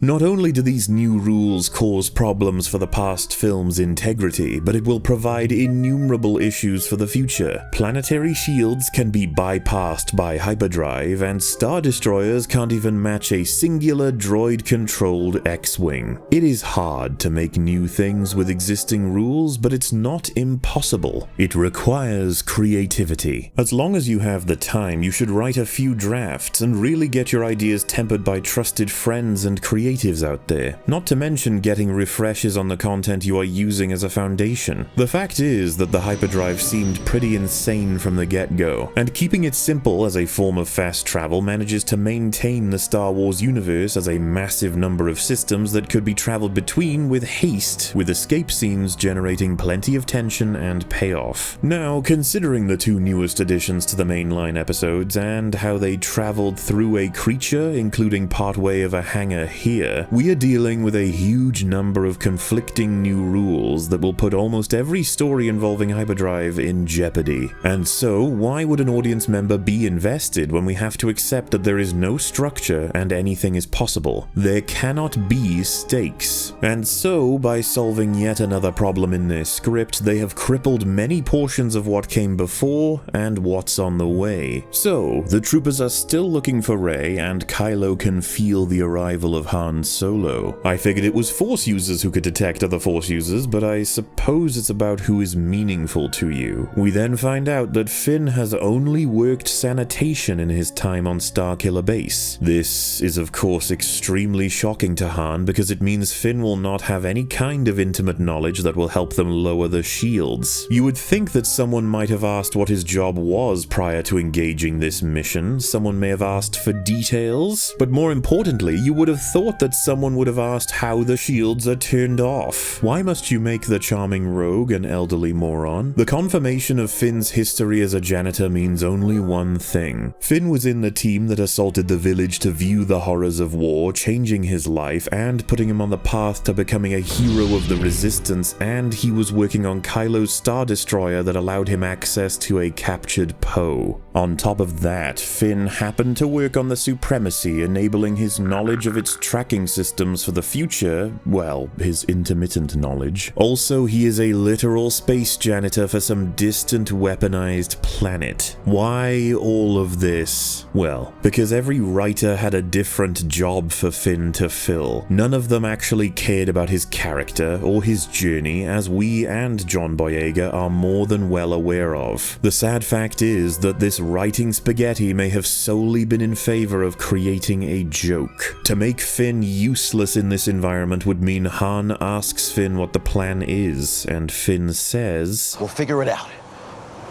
Not only do these new rules cause problems for the past film's integrity, but it will provide innumerable issues for the future. Planetary shields can be bypassed by hyperdrive, and Star Destroyers can't even match a singular droid-controlled X-Wing. It is hard to make new things with existing rules, but it's not impossible. It requires creativity. As long as you have the time, you should write a few drafts and really get your ideas tempered by trusted friends and creatives out there. Not to mention getting refreshes on the content you are using as a foundation. The fact is that the hyperdrive seemed pretty insane from the get-go, and keeping it simple as a form of fast travel manages to maintain the Star Wars universe as a massive number of systems that could be traveled between with haste, with escape scenes generating plenty of tension and payoff. Now, considering the two newest additions to the mainline episodes and how they traveled through a creature, including partway of a hangar here, we are dealing with a huge number of conflicting new rules that will put almost every story involving hyperdrive in jeopardy. And so, why would an audience member be invested when we have to accept that there is no structure and anything is possible? There cannot be stakes. And so, by solving yet another problem in their script, they have crippled many portions of what came before and what's on the way. So, the troopers are still looking for Rey, and Kylo can feel the arrival of Han Solo. I figured it was Force users who could detect other Force users, but I suppose it's about who is meaningful to you. We then find out that Finn has only worked sanitation in his time on Starkiller Base. This is of course extremely shocking to Han because it means Finn will not have any kind of intimate knowledge that will help them lower the shields. You would think that someone might have asked what his job was prior to engaging this mission. Someone may have asked for details, but more importantly, you would have thought that someone would have asked how the shields are turned off. Why must you make the charming rogue an elderly moron? The confirmation of Finn's history as a janitor means only one thing. Finn was in the team that assaulted the village to view the horrors of war, changing his life and putting him on the path to becoming a hero of the Resistance, and he was working on Kylo's Star Destroyer that allowed him access to a captured Poe. On top of that, Finn happened to work on the Supremacy, enabling his knowledge of its tracking systems for the future, well, his intermittent knowledge. Also, he is a literal space janitor for some distant weaponized planet. Why all of this? Well, because every writer had a different job for Finn to fill. None of them actually cared about his character or his journey, as we and John Boyega are more than well aware of. The sad fact is that this writing spaghetti may have solely been in favor of creating a joke. To make Finn useless in this environment would mean Han asks Finn what the plan is, and Finn says, "We'll figure it out.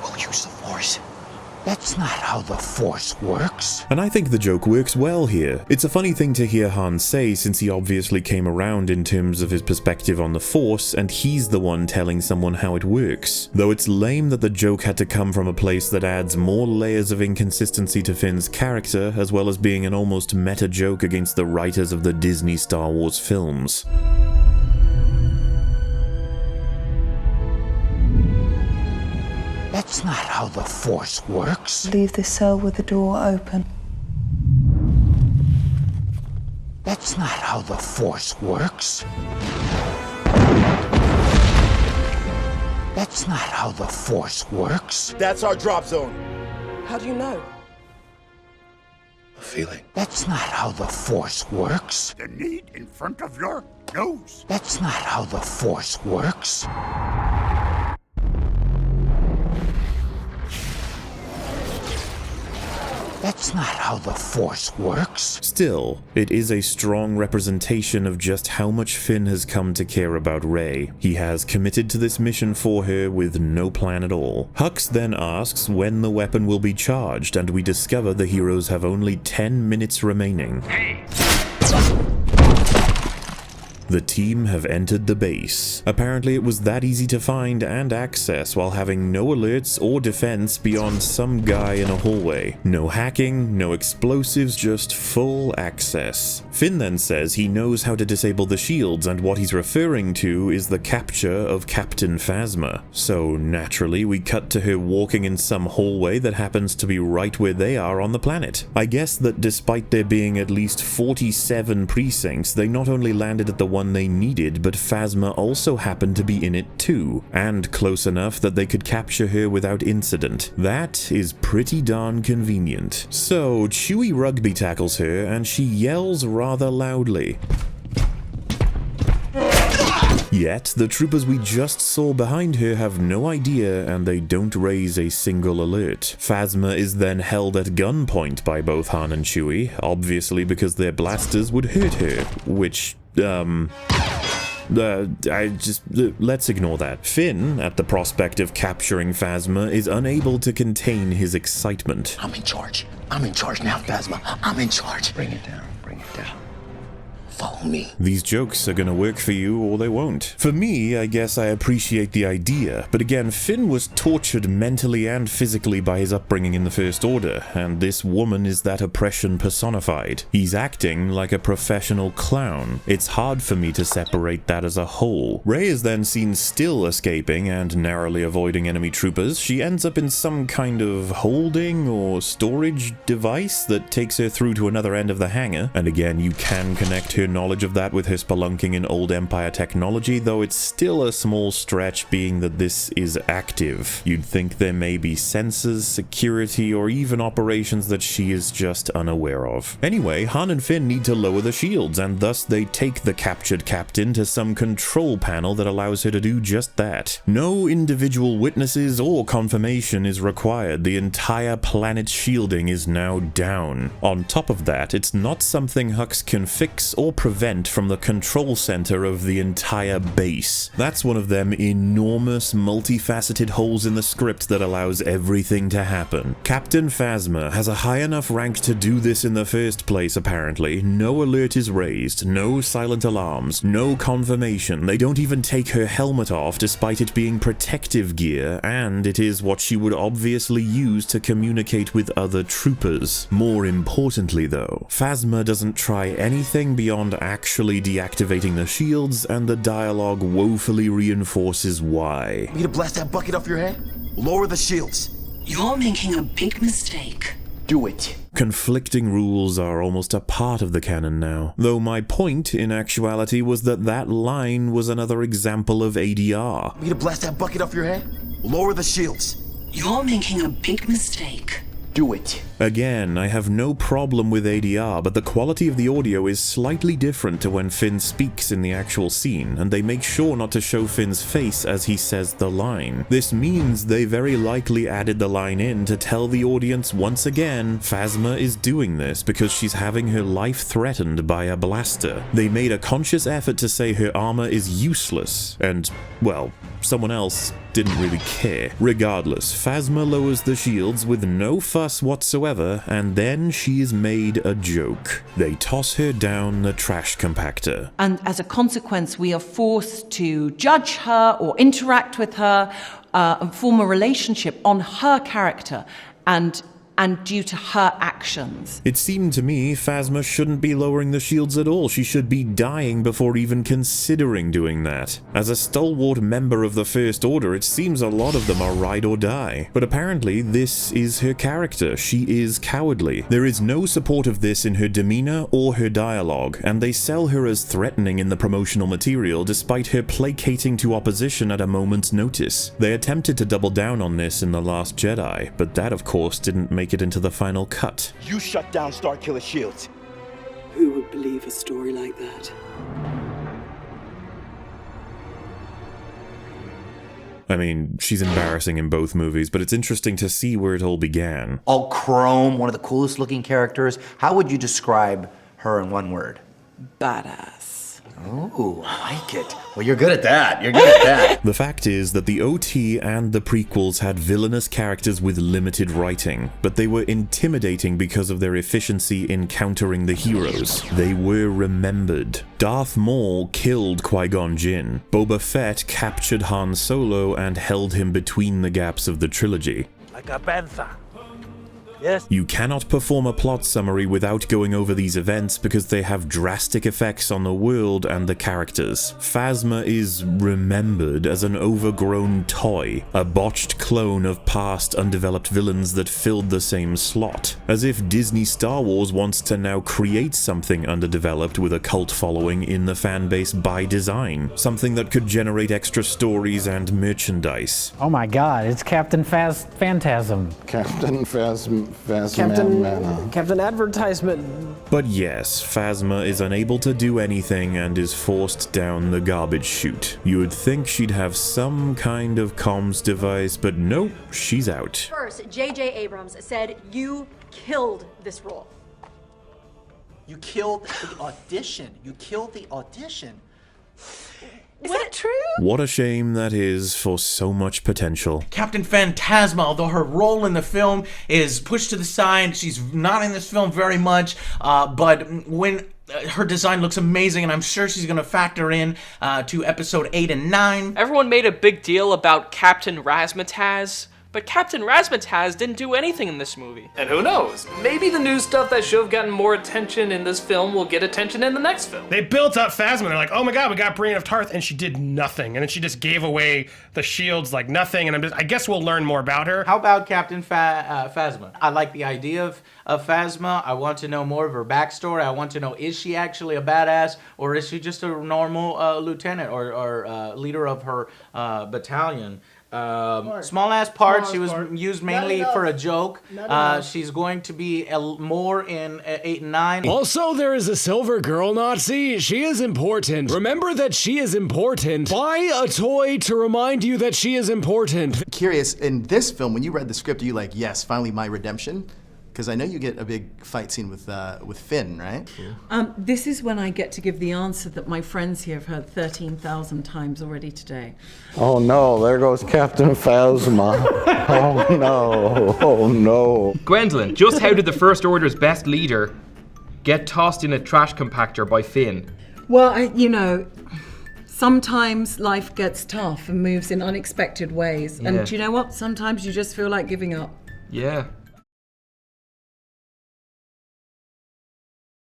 We'll use the Force." That's not how the Force works. And I think the joke works well here. It's a funny thing to hear Han say, since he obviously came around in terms of his perspective on the Force, and he's the one telling someone how it works. Though it's lame that the joke had to come from a place that adds more layers of inconsistency to Finn's character, as well as being an almost meta joke against the writers of the Disney Star Wars films. That's not how the Force works. Leave the cell with the door open. That's not how the Force works. That's not how the Force works. That's our drop zone. How do you know? A feeling. That's not how the Force works. The need in front of your nose. That's not how the Force works. That's not how the Force works. Still, it is a strong representation of just how much Finn has come to care about Rey. He has committed to this mission for her with no plan at all. Hux then asks when the weapon will be charged, and we discover the heroes have only 10 minutes remaining. The team have entered the base. Apparently it was that easy to find and access while having no alerts or defense beyond some guy in a hallway. No hacking, no explosives, just full access. Finn then says he knows how to disable the shields, and what he's referring to is the capture of Captain Phasma. So naturally we cut to her walking in some hallway that happens to be right where they are on the planet. I guess that despite there being at least 47 precincts, they not only landed at the one they needed, but Phasma also happened to be in it too, and close enough that they could capture her without incident. That is pretty darn convenient. So Chewie rugby tackles her, and she yells rather loudly. Yet, the troopers we just saw behind her have no idea, and they don't raise a single alert. Phasma is then held at gunpoint by both Han and Chewie, obviously because their blasters would hurt her, which, let's ignore that. Finn, at the prospect of capturing Phasma, is unable to contain his excitement. I'm in charge. I'm in charge now, Phasma. I'm in charge. Bring it down. Bring it down. Follow me. These jokes are gonna work for you or they won't. For me, I guess I appreciate the idea, but again, Finn was tortured mentally and physically by his upbringing in the First Order, and this woman is that oppression personified. He's acting like a professional clown. It's hard for me to separate that as a whole. Rey is then seen still escaping and narrowly avoiding enemy troopers. She ends up in some kind of holding or storage device that takes her through to another end of the hangar, and again, you can connect her knowledge of that with her spelunking in Old Empire technology, though it's still a small stretch being that this is active. You'd think there may be sensors, security, or even operations that she is just unaware of. Anyway, Han and Finn need to lower the shields, and thus they take the captured captain to some control panel that allows her to do just that. No individual witnesses or confirmation is required. The entire planet's shielding is now down. On top of that, it's not something Hux can fix or prevent from the control center of the entire base. That's one of them enormous, multifaceted holes in the script that allows everything to happen. Captain Phasma has a high enough rank to do this in the first place, apparently. No alert is raised, no silent alarms, no confirmation. They don't even take her helmet off despite it being protective gear, and it is what she would obviously use to communicate with other troopers. More importantly though, Phasma doesn't try anything beyond actually deactivating the shields, and the dialogue woefully reinforces why. Need to blast that bucket off your head? Lower the shields. You're making a big mistake. Do it. Conflicting rules are almost a part of the canon now, though my point in actuality was that that line was another example of ADR. Need to blast that bucket off your head? Lower the shields. You're making a big mistake. Do it. Again, I have no problem with ADR, but the quality of the audio is slightly different to when Finn speaks in the actual scene, and they make sure not to show Finn's face as he says the line. This means they very likely added the line in to tell the audience once again Phasma is doing this because she's having her life threatened by a blaster. They made a conscious effort to say her armor is useless, and, well, someone else didn't really care. Regardless, Phasma lowers the shields with no fuss whatsoever, and then she is made a joke. They toss her down the trash compactor. And as a consequence, we are forced to judge her or interact with her and form a relationship on her character and due to her actions. It seemed to me Phasma shouldn't be lowering the shields at all. She should be dying before even considering doing that. As a stalwart member of the First Order, it seems a lot of them are ride or die. But apparently this is her character. She is cowardly. There is no support of this in her demeanor or her dialogue, and they sell her as threatening in the promotional material despite her placating to opposition at a moment's notice. They attempted to double down on this in The Last Jedi, but that of course didn't make it into the final cut. You shut down Starkiller shields. Who would believe a story like that? I mean, she's embarrassing in both movies, but it's interesting to see where it all began. All chrome, one of the coolest looking characters. How would you describe her in one word? Badass. Ooh, I like it. Well, you're good at that. You're good at that. The fact is that the OT and the prequels had villainous characters with limited writing, but they were intimidating because of their efficiency in countering the heroes. They were remembered. Darth Maul killed Qui-Gon Jinn. Boba Fett captured Han Solo and held him between the gaps of the trilogy. Like a panther. Yes. You cannot perform a plot summary without going over these events because they have drastic effects on the world and the characters. Phasma is remembered as an overgrown toy, a botched clone of past undeveloped villains that filled the same slot. As if Disney Star Wars wants to now create something underdeveloped with a cult following in the fanbase by design. Something that could generate extra stories and merchandise. Oh my god, it's Captain Phantasm. Captain Phasma. Captain Advertisement. But yes, Phasma is unable to do anything and is forced down the garbage chute. You would think she'd have some kind of comms device, but nope, she's out. First, J.J. Abrams said you killed this role. You killed the audition. You killed the audition. Is that true? What a shame that is for so much potential. Captain Phasma, although her role in the film is pushed to the side, she's not in this film very much, but when her design looks amazing, and I'm sure she's going to factor in to episode 8 and 9. Everyone made a big deal about Captain Razmataz, but Captain Razmataz didn't do anything in this movie. And who knows? Maybe the new stuff that should have gotten more attention in this film will get attention in the next film. They built up Phasma. They're like, oh my god, we got Brienne of Tarth, and she did nothing. And then she just gave away the shields like nothing. And I guess we'll learn more about her. How about Captain Phasma? I like the idea of Phasma. I want to know more of her backstory. I want to know, is she actually a badass, or is she just a normal lieutenant or leader of her battalion? Small ass part. She was used mainly for a joke. She's going to be more in 8 and 9. Also, there is a silver girl Nazi. She is important. Remember that she is important. Buy a toy to remind you that she is important. Curious, in this film, when you read the script, are you like, yes, finally my redemption? Because I know you get a big fight scene with Finn, right? This is when I get to give the answer that my friends here have heard 13,000 times already today. Oh no, there goes Captain Phasma. Oh no, oh no. Gwendolyn, just how did the First Order's best leader get tossed in a trash compactor by Finn? Well, sometimes life gets tough and moves in unexpected ways. Yeah. And do you know what? Sometimes you just feel like giving up. Yeah.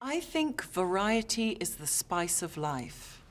I think variety is the spice of life.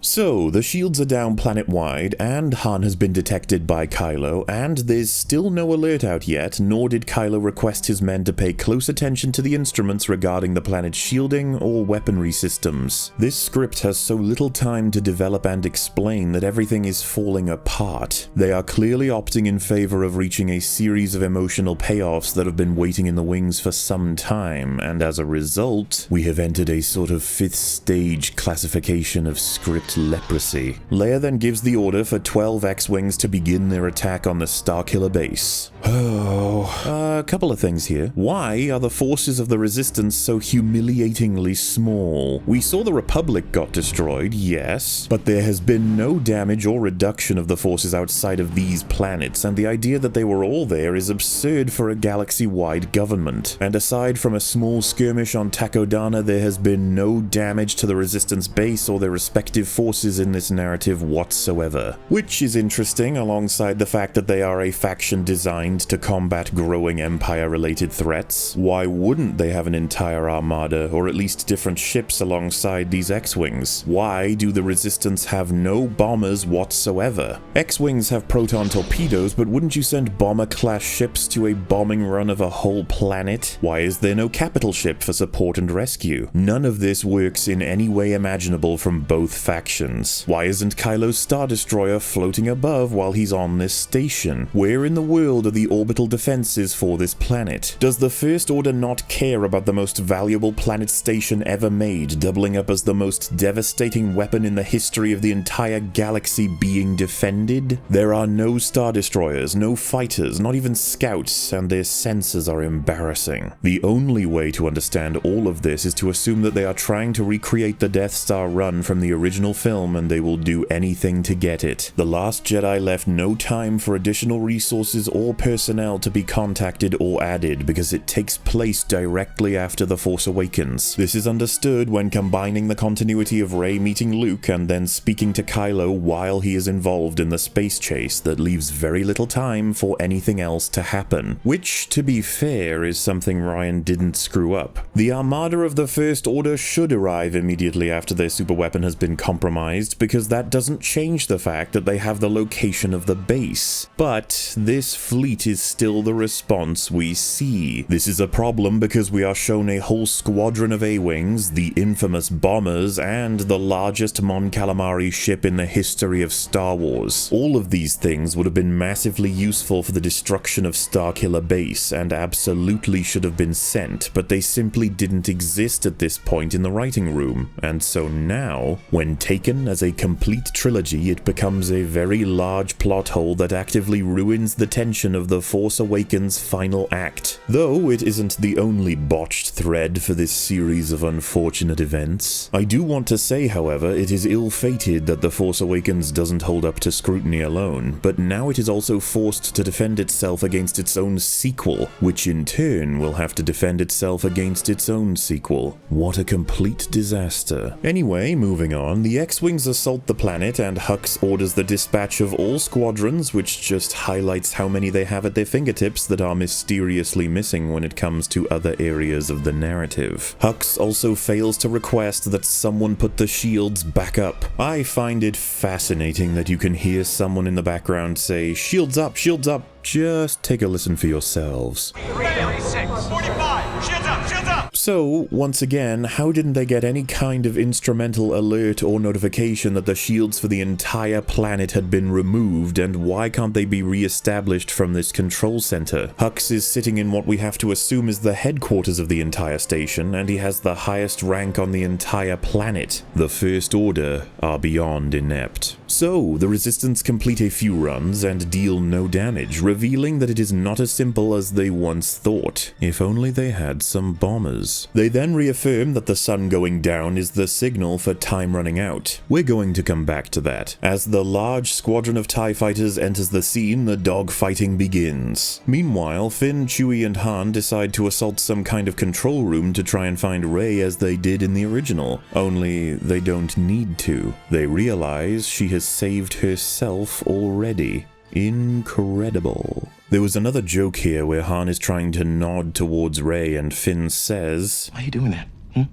So, the shields are down planet-wide, and Han has been detected by Kylo, and there's still no alert out yet, nor did Kylo request his men to pay close attention to the instruments regarding the planet's shielding or weaponry systems. This script has so little time to develop and explain that everything is falling apart. They are clearly opting in favor of reaching a series of emotional payoffs that have been waiting in the wings for some time, and as a result, we have entered a sort of 5th stage classification of script leprosy. Leia then gives the order for 12 X-Wings to begin their attack on the Starkiller Base. A couple of things here. Why are the forces of the Resistance so humiliatingly small? We saw the Republic got destroyed, yes, but there has been no damage or reduction of the forces outside of these planets, and the idea that they were all there is absurd for a galaxy-wide government. And aside from a small skirmish on Takodana, there has been no damage to the Resistance base or their respective forces in this narrative whatsoever. Which is interesting alongside the fact that they are a faction designed to combat growing Empire-related threats. Why wouldn't they have an entire armada, or at least different ships alongside these X-Wings? Why do the Resistance have no bombers whatsoever? X-Wings have proton torpedoes, but wouldn't you send bomber-class ships to a bombing run of a whole planet? Why is there no capital ship for support and rescue? None of this works in any way imaginable from both factions. Why isn't Kylo's Star Destroyer floating above while he's on this station? Where in the world are the orbital defenses for this planet? Does the First Order not care about the most valuable planet station ever made, doubling up as the most devastating weapon in the history of the entire galaxy being defended? There are no Star Destroyers, no fighters, not even scouts, and their sensors are embarrassing. The only way to understand all of this is to assume that they are trying to recreate the Death Star run from the original film, and they will do anything to get it. The Last Jedi left no time for additional resources or personnel to be contacted or added, because it takes place directly after The Force Awakens. This is understood when combining the continuity of Rey meeting Luke and then speaking to Kylo while he is involved in the space chase that leaves very little time for anything else to happen. Which, to be fair, is something Ryan didn't screw up. The Armada of the First Order should arrive immediately after their superweapon has been compromised, because that doesn't change the fact that they have the location of the base. But this fleet is still the response we see. This is a problem because we are shown a whole squadron of A-Wings, the infamous bombers, and the largest Mon Calamari ship in the history of Star Wars. All of these things would have been massively useful for the destruction of Starkiller Base, and absolutely should have been sent, but they simply didn't exist at this point in the writing room, and so now, when taken as a complete trilogy, it becomes a very large plot hole that actively ruins the tension of The Force Awakens' final act. Though it isn't the only botched thread for this series of unfortunate events. I do want to say, however, it is ill-fated that The Force Awakens doesn't hold up to scrutiny alone, but now it is also forced to defend itself against its own sequel, which in turn will have to defend itself against its own sequel. What a complete disaster. Anyway, moving on, the X-Wings assault the planet and Hux orders the dispatch of all squadrons, which just highlights how many they have at their fingertips that are mysteriously missing when it comes to other areas of the narrative. Hux also fails to request that someone put the shields back up. I find it fascinating that you can hear someone in the background say, "Shields up, shields up." Just take a listen for yourselves. 45, shields up, shields up! So, once again, how didn't they get any kind of instrumental alert or notification that the shields for the entire planet had been removed, and why can't they be re-established from this control center? Hux is sitting in what we have to assume is the headquarters of the entire station, and he has the highest rank on the entire planet. The First Order are beyond inept. So, the Resistance complete a few runs and deal no damage, revealing that it is not as simple as they once thought. If only they had some bombers. They then reaffirm that the sun going down is the signal for time running out. We're going to come back to that. As the large squadron of TIE fighters enters the scene, the dogfighting begins. Meanwhile, Finn, Chewie, and Han decide to assault some kind of control room to try and find Rey as they did in the original. Only they don't need to. They realize she has saved herself already. Incredible. There was another joke here where Han is trying to nod towards Rey and Finn says, "Why are you doing that? Why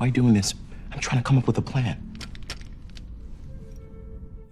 are you doing this? I'm trying to come up with a plan."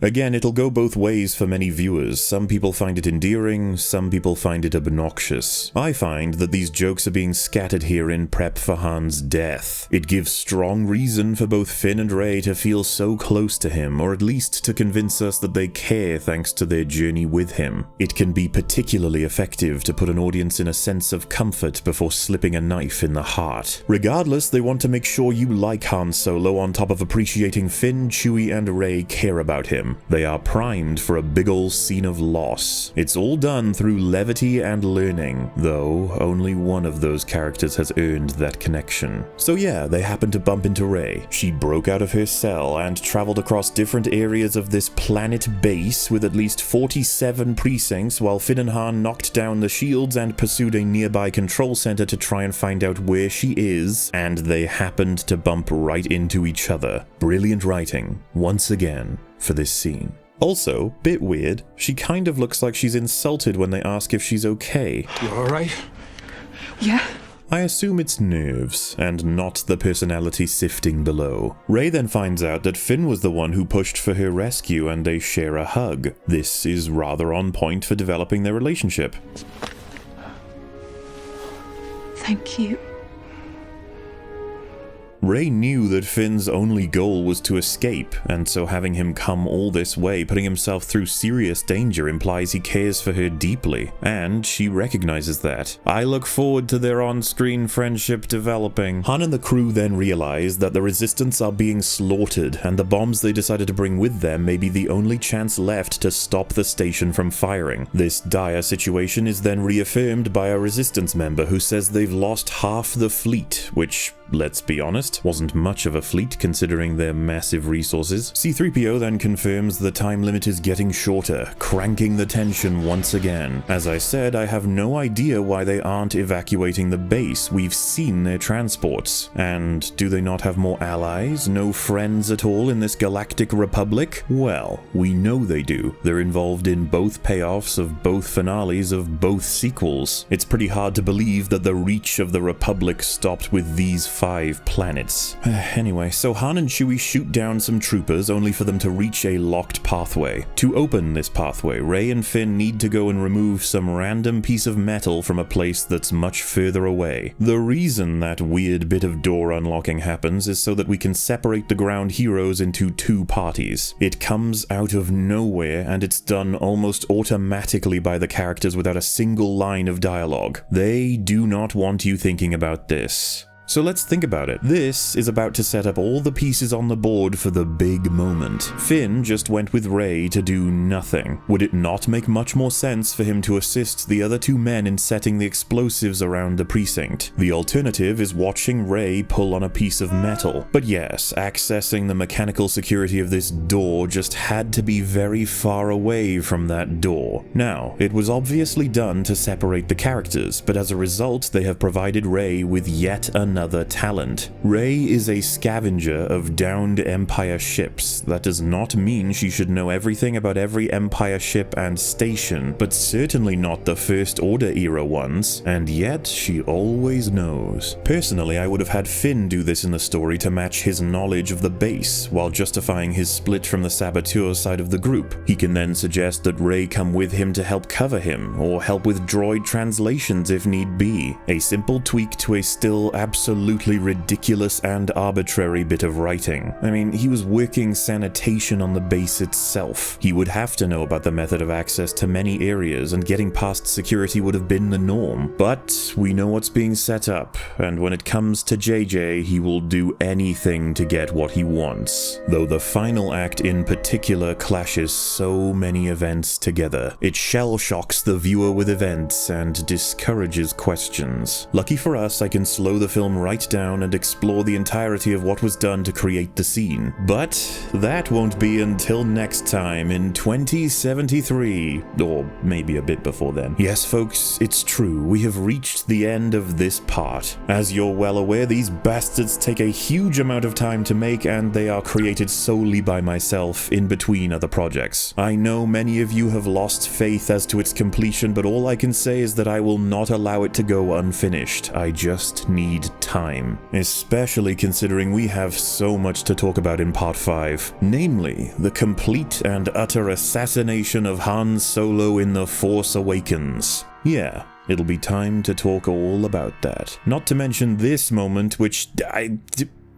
Again, it'll go both ways for many viewers. Some people find it endearing, some people find it obnoxious. I find that these jokes are being scattered here in prep for Han's death. It gives strong reason for both Finn and Rey to feel so close to him, or at least to convince us that they care thanks to their journey with him. It can be particularly effective to put an audience in a sense of comfort before slipping a knife in the heart. Regardless, they want to make sure you like Han Solo on top of appreciating Finn, Chewie, and Rey care about him. They are primed for a big ol' scene of loss. It's all done through levity and learning, though only one of those characters has earned that connection. So yeah, they happen to bump into Rey. She broke out of her cell and traveled across different areas of this planet base with at least 47 precincts, while Finn and Han knocked down the shields and pursued a nearby control center to try and find out where she is, and they happened to bump right into each other. Brilliant writing, once again, for this scene. Also, bit weird, she kind of looks like she's insulted when they ask if she's okay. You alright? Yeah. I assume it's nerves, and not the personality sifting below. Rey then finds out that Finn was the one who pushed for her rescue, and they share a hug. This is rather on point for developing their relationship. Thank you. Rey knew that Finn's only goal was to escape, and so having him come all this way, putting himself through serious danger, implies he cares for her deeply, and she recognizes that. I look forward to their on-screen friendship developing. Han and the crew then realize that the Resistance are being slaughtered, and the bombs they decided to bring with them may be the only chance left to stop the station from firing. This dire situation is then reaffirmed by a Resistance member who says they've lost half the fleet, which, let's be honest, wasn't much of a fleet considering their massive resources. C3PO then confirms the time limit is getting shorter, cranking the tension once again. As I said, I have no idea why they aren't evacuating the base. We've seen their transports. And do they not have more allies? No friends at all in this galactic republic? Well, we know they do. They're involved in both payoffs of both finales of both sequels. It's pretty hard to believe that the reach of the Republic stopped with these 5 planets. Anyway, so Han and Chewie shoot down some troopers only for them to reach a locked pathway. To open this pathway, Rey and Finn need to go and remove some random piece of metal from a place that's much further away. The reason that weird bit of door unlocking happens is so that we can separate the ground heroes into 2 parties. It comes out of nowhere, and it's done almost automatically by the characters without a single line of dialogue. They do not want you thinking about this. So let's think about it. This is about to set up all the pieces on the board for the big moment. Finn just went with Rey to do nothing. Would it not make much more sense for him to assist the other 2 men in setting the explosives around the precinct? The alternative is watching Rey pull on a piece of metal. But yes, accessing the mechanical security of this door just had to be very far away from that door. Now, it was obviously done to separate the characters, but as a result, they have provided Rey with yet another talent. Rey is a scavenger of downed Empire ships. That does not mean she should know everything about every Empire ship and station, but certainly not the First Order era ones, and yet she always knows. Personally, I would have had Finn do this in the story to match his knowledge of the base, while justifying his split from the saboteur side of the group. He can then suggest that Rey come with him to help cover him, or help with droid translations if need be. A simple tweak to a still absolutely ridiculous and arbitrary bit of writing. I mean, he was working sanitation on the base itself. He would have to know about the method of access to many areas, and getting past security would have been the norm. But we know what's being set up, and when it comes to JJ, he will do anything to get what he wants. Though the final act in particular clashes so many events together. It shell shocks the viewer with events and discourages questions. Lucky for us, I can slow the film right down and explore the entirety of what was done to create the scene. But that won't be until next time in 2073, or maybe a bit before then. Yes, folks, it's true, we have reached the end of this part. As you're well aware, these bastards take a huge amount of time to make, and they are created solely by myself in between other projects. I know many of you have lost faith as to its completion, but all I can say is that I will not allow it to go unfinished. I just need time, especially considering we have so much to talk about in Part 5, namely the complete and utter assassination of Han Solo in The Force Awakens. Yeah, it'll be time to talk all about that. Not to mention this moment, which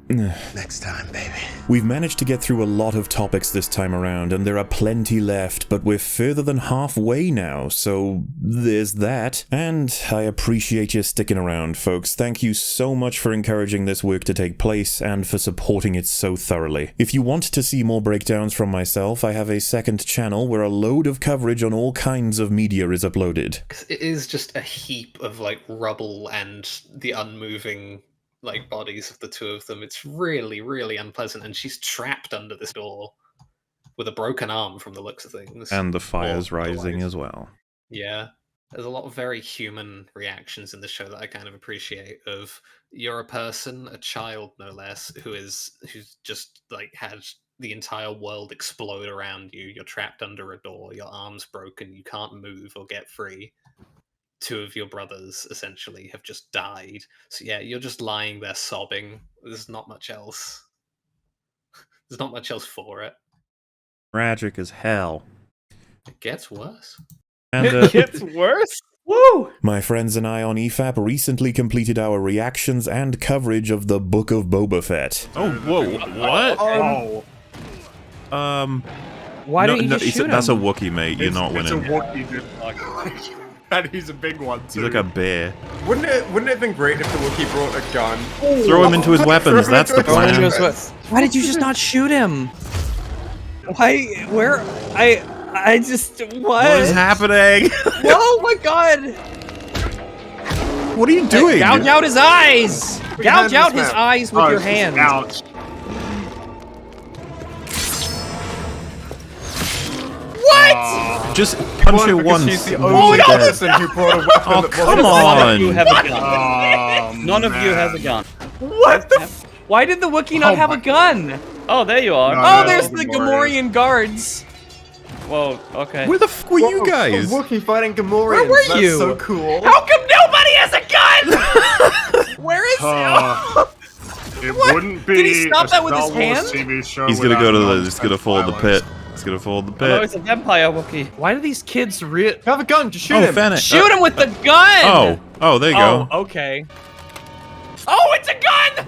Next time, baby. We've managed to get through a lot of topics this time around, and there are plenty left, but we're further than halfway now, so there's that. And I appreciate you sticking around, folks. Thank you so much for encouraging this work to take place, and for supporting it so thoroughly. If you want to see more breakdowns from myself, I have a second channel where a load of coverage on all kinds of media is uploaded. It is just a heap of, like, rubble and the unmoving, like, bodies of the two of them. It's really, really unpleasant, and she's trapped under this door with a broken arm from the looks of things. And the fire's rising as well. Yeah. There's a lot of very human reactions in the show that I kind of appreciate, of you're a person, a child no less, who's just, like, had the entire world explode around you. You're trapped under a door, your arm's broken, you can't move or get free. Two of your brothers essentially have just died. So yeah, you're just lying there sobbing. There's not much else. There's not much else for it. Tragic as hell. It gets worse. And, it gets worse? Woo! My friends and I on EFAP recently completed our reactions and coverage of the Book of Boba Fett. Oh, whoa, what? Why don't you just shoot That's a him? Wookiee, mate. You're not winning. It's a Wookiee, dude. And he's a big one, too. He's like a bear. Wouldn't it have been great if the Wookiee brought a gun? Throw him into his weapons. That's the plan. Why did you just not shoot him? Why? Where? I just... What is happening? Oh my god! What are you doing? Gouge out his eyes! Gouge out his eyes with your hand. Ouch. What? Just punch it once. He's the only person who brought a weapon. Oh, come on! None of you have a gun. None of you has a gun. What the f- Why did the Wookiee not have a gun? Oh, there you are. No, There's the Gamorrean guards. Whoa, okay. Where the f were you guys? A Wookiee fighting Gamorreans. Where were That's you? so cool. How come nobody has a gun? Where is he? It What? wouldn't be Did he stop a that with Star his Wars hand? TV show He's gonna go to without the. He's gonna fall in the pit. He's gonna fall in the pit. Oh, it's a vampire Wookiee. Why do these kids Have a gun, just shoot him. Fennec. shoot him with the gun? Oh, there you go. Oh, okay. Oh, it's a gun!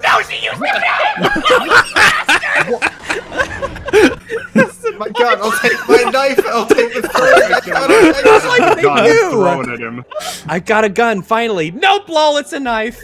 No, she used My gun, I'll take my knife, I'll take the throw at him. I got a gun, finally. Nope, lol, it's a knife.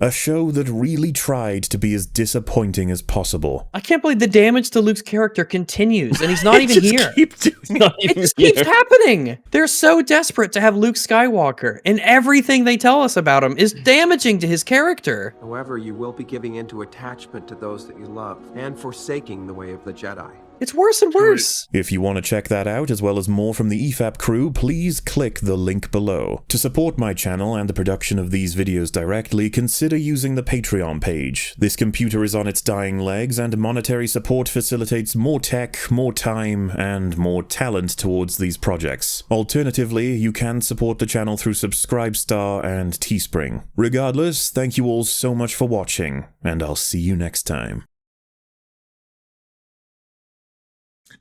A show that really tried to be as disappointing as possible. I can't believe the damage to Luke's character continues, and he's not even here. It just keeps happening. They're so desperate to have Luke Skywalker, and everything they tell us about him is damaging to his character. However, you will be giving in to attachment to those that you love, and forsaking the way of the Jedi. It's worse and worse. If you want to check that out, as well as more from the EFAP crew, please click the link below. To support my channel and the production of these videos directly, consider using the Patreon page. This computer is on its dying legs, and monetary support facilitates more tech, more time, and more talent towards these projects. Alternatively, you can support the channel through Subscribestar and Teespring. Regardless, thank you all so much for watching, and I'll see you next time.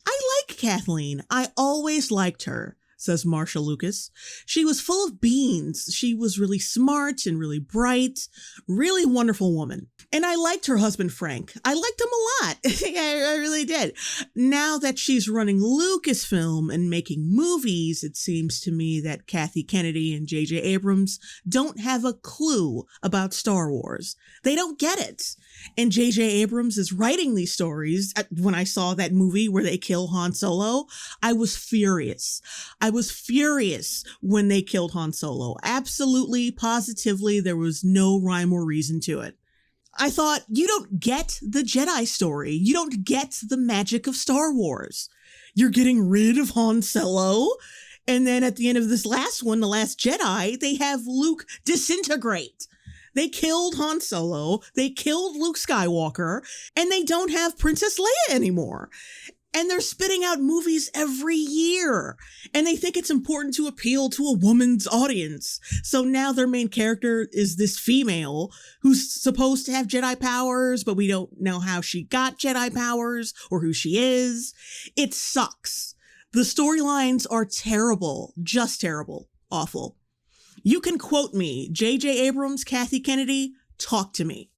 I like Kathleen. I always liked her, says Marcia Lucas. She was full of beans. She was really smart and really bright, really wonderful woman. And I liked her husband, Frank. I liked him a lot. I really did. Now that she's running Lucasfilm and making movies, it seems to me that Kathy Kennedy and J.J. Abrams don't have a clue about Star Wars. They don't get it. And J.J. Abrams is writing these stories. When I saw that movie where they kill Han Solo, I was furious. I was furious when they killed Han Solo. Absolutely, positively, there was no rhyme or reason to it. I thought, you don't get the Jedi story. You don't get the magic of Star Wars. You're getting rid of Han Solo, and then at the end of this last one, The Last Jedi, they have Luke disintegrate. They killed Han Solo, they killed Luke Skywalker, and they don't have Princess Leia anymore. And they're spitting out movies every year. And they think it's important to appeal to a woman's audience. So now their main character is this female who's supposed to have Jedi powers, but we don't know how she got Jedi powers or who she is. It sucks. The storylines are terrible. Just terrible. Awful. You can quote me, J.J. Abrams, Kathy Kennedy, talk to me.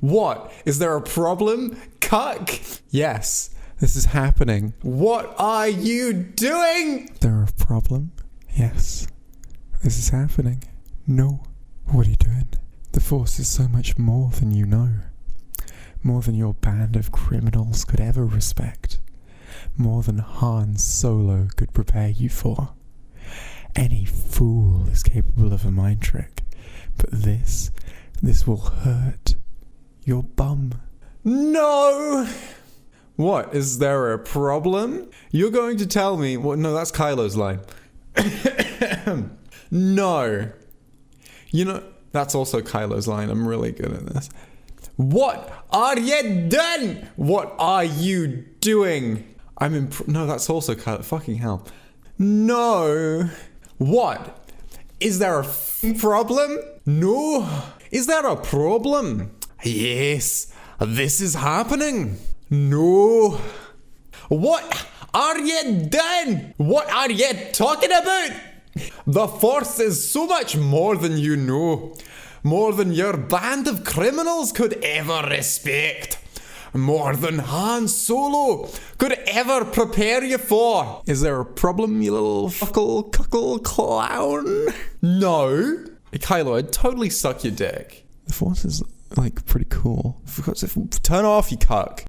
What? Is there a problem? Cuck? Yes, this is happening. What are you doing? There a problem? Yes, this is happening. No. What are you doing? The Force is so much more than you know. More than your band of criminals could ever respect. More than Han Solo could prepare you for. Any fool is capable of a mind trick. But this will hurt your bum. No! What? Is there a problem? You're going to tell me... Well, no, that's Kylo's line. No. You know, that's also Kylo's line. I'm really good at this. What are you doing? What are you doing? No, that's also Kylo. Fucking hell. No. What? Is there a problem? No. Is there a problem? Yes. This is happening. No. What are you doing? What are you talking about? The Force is so much more than you know. More than your band of criminals could ever respect. More than Han Solo could ever prepare you for. Is there a problem, you little fuckle cuckle clown? No. Kylo, I'd totally suck your dick. The Force is, like, pretty cool. Turn off, you cuck.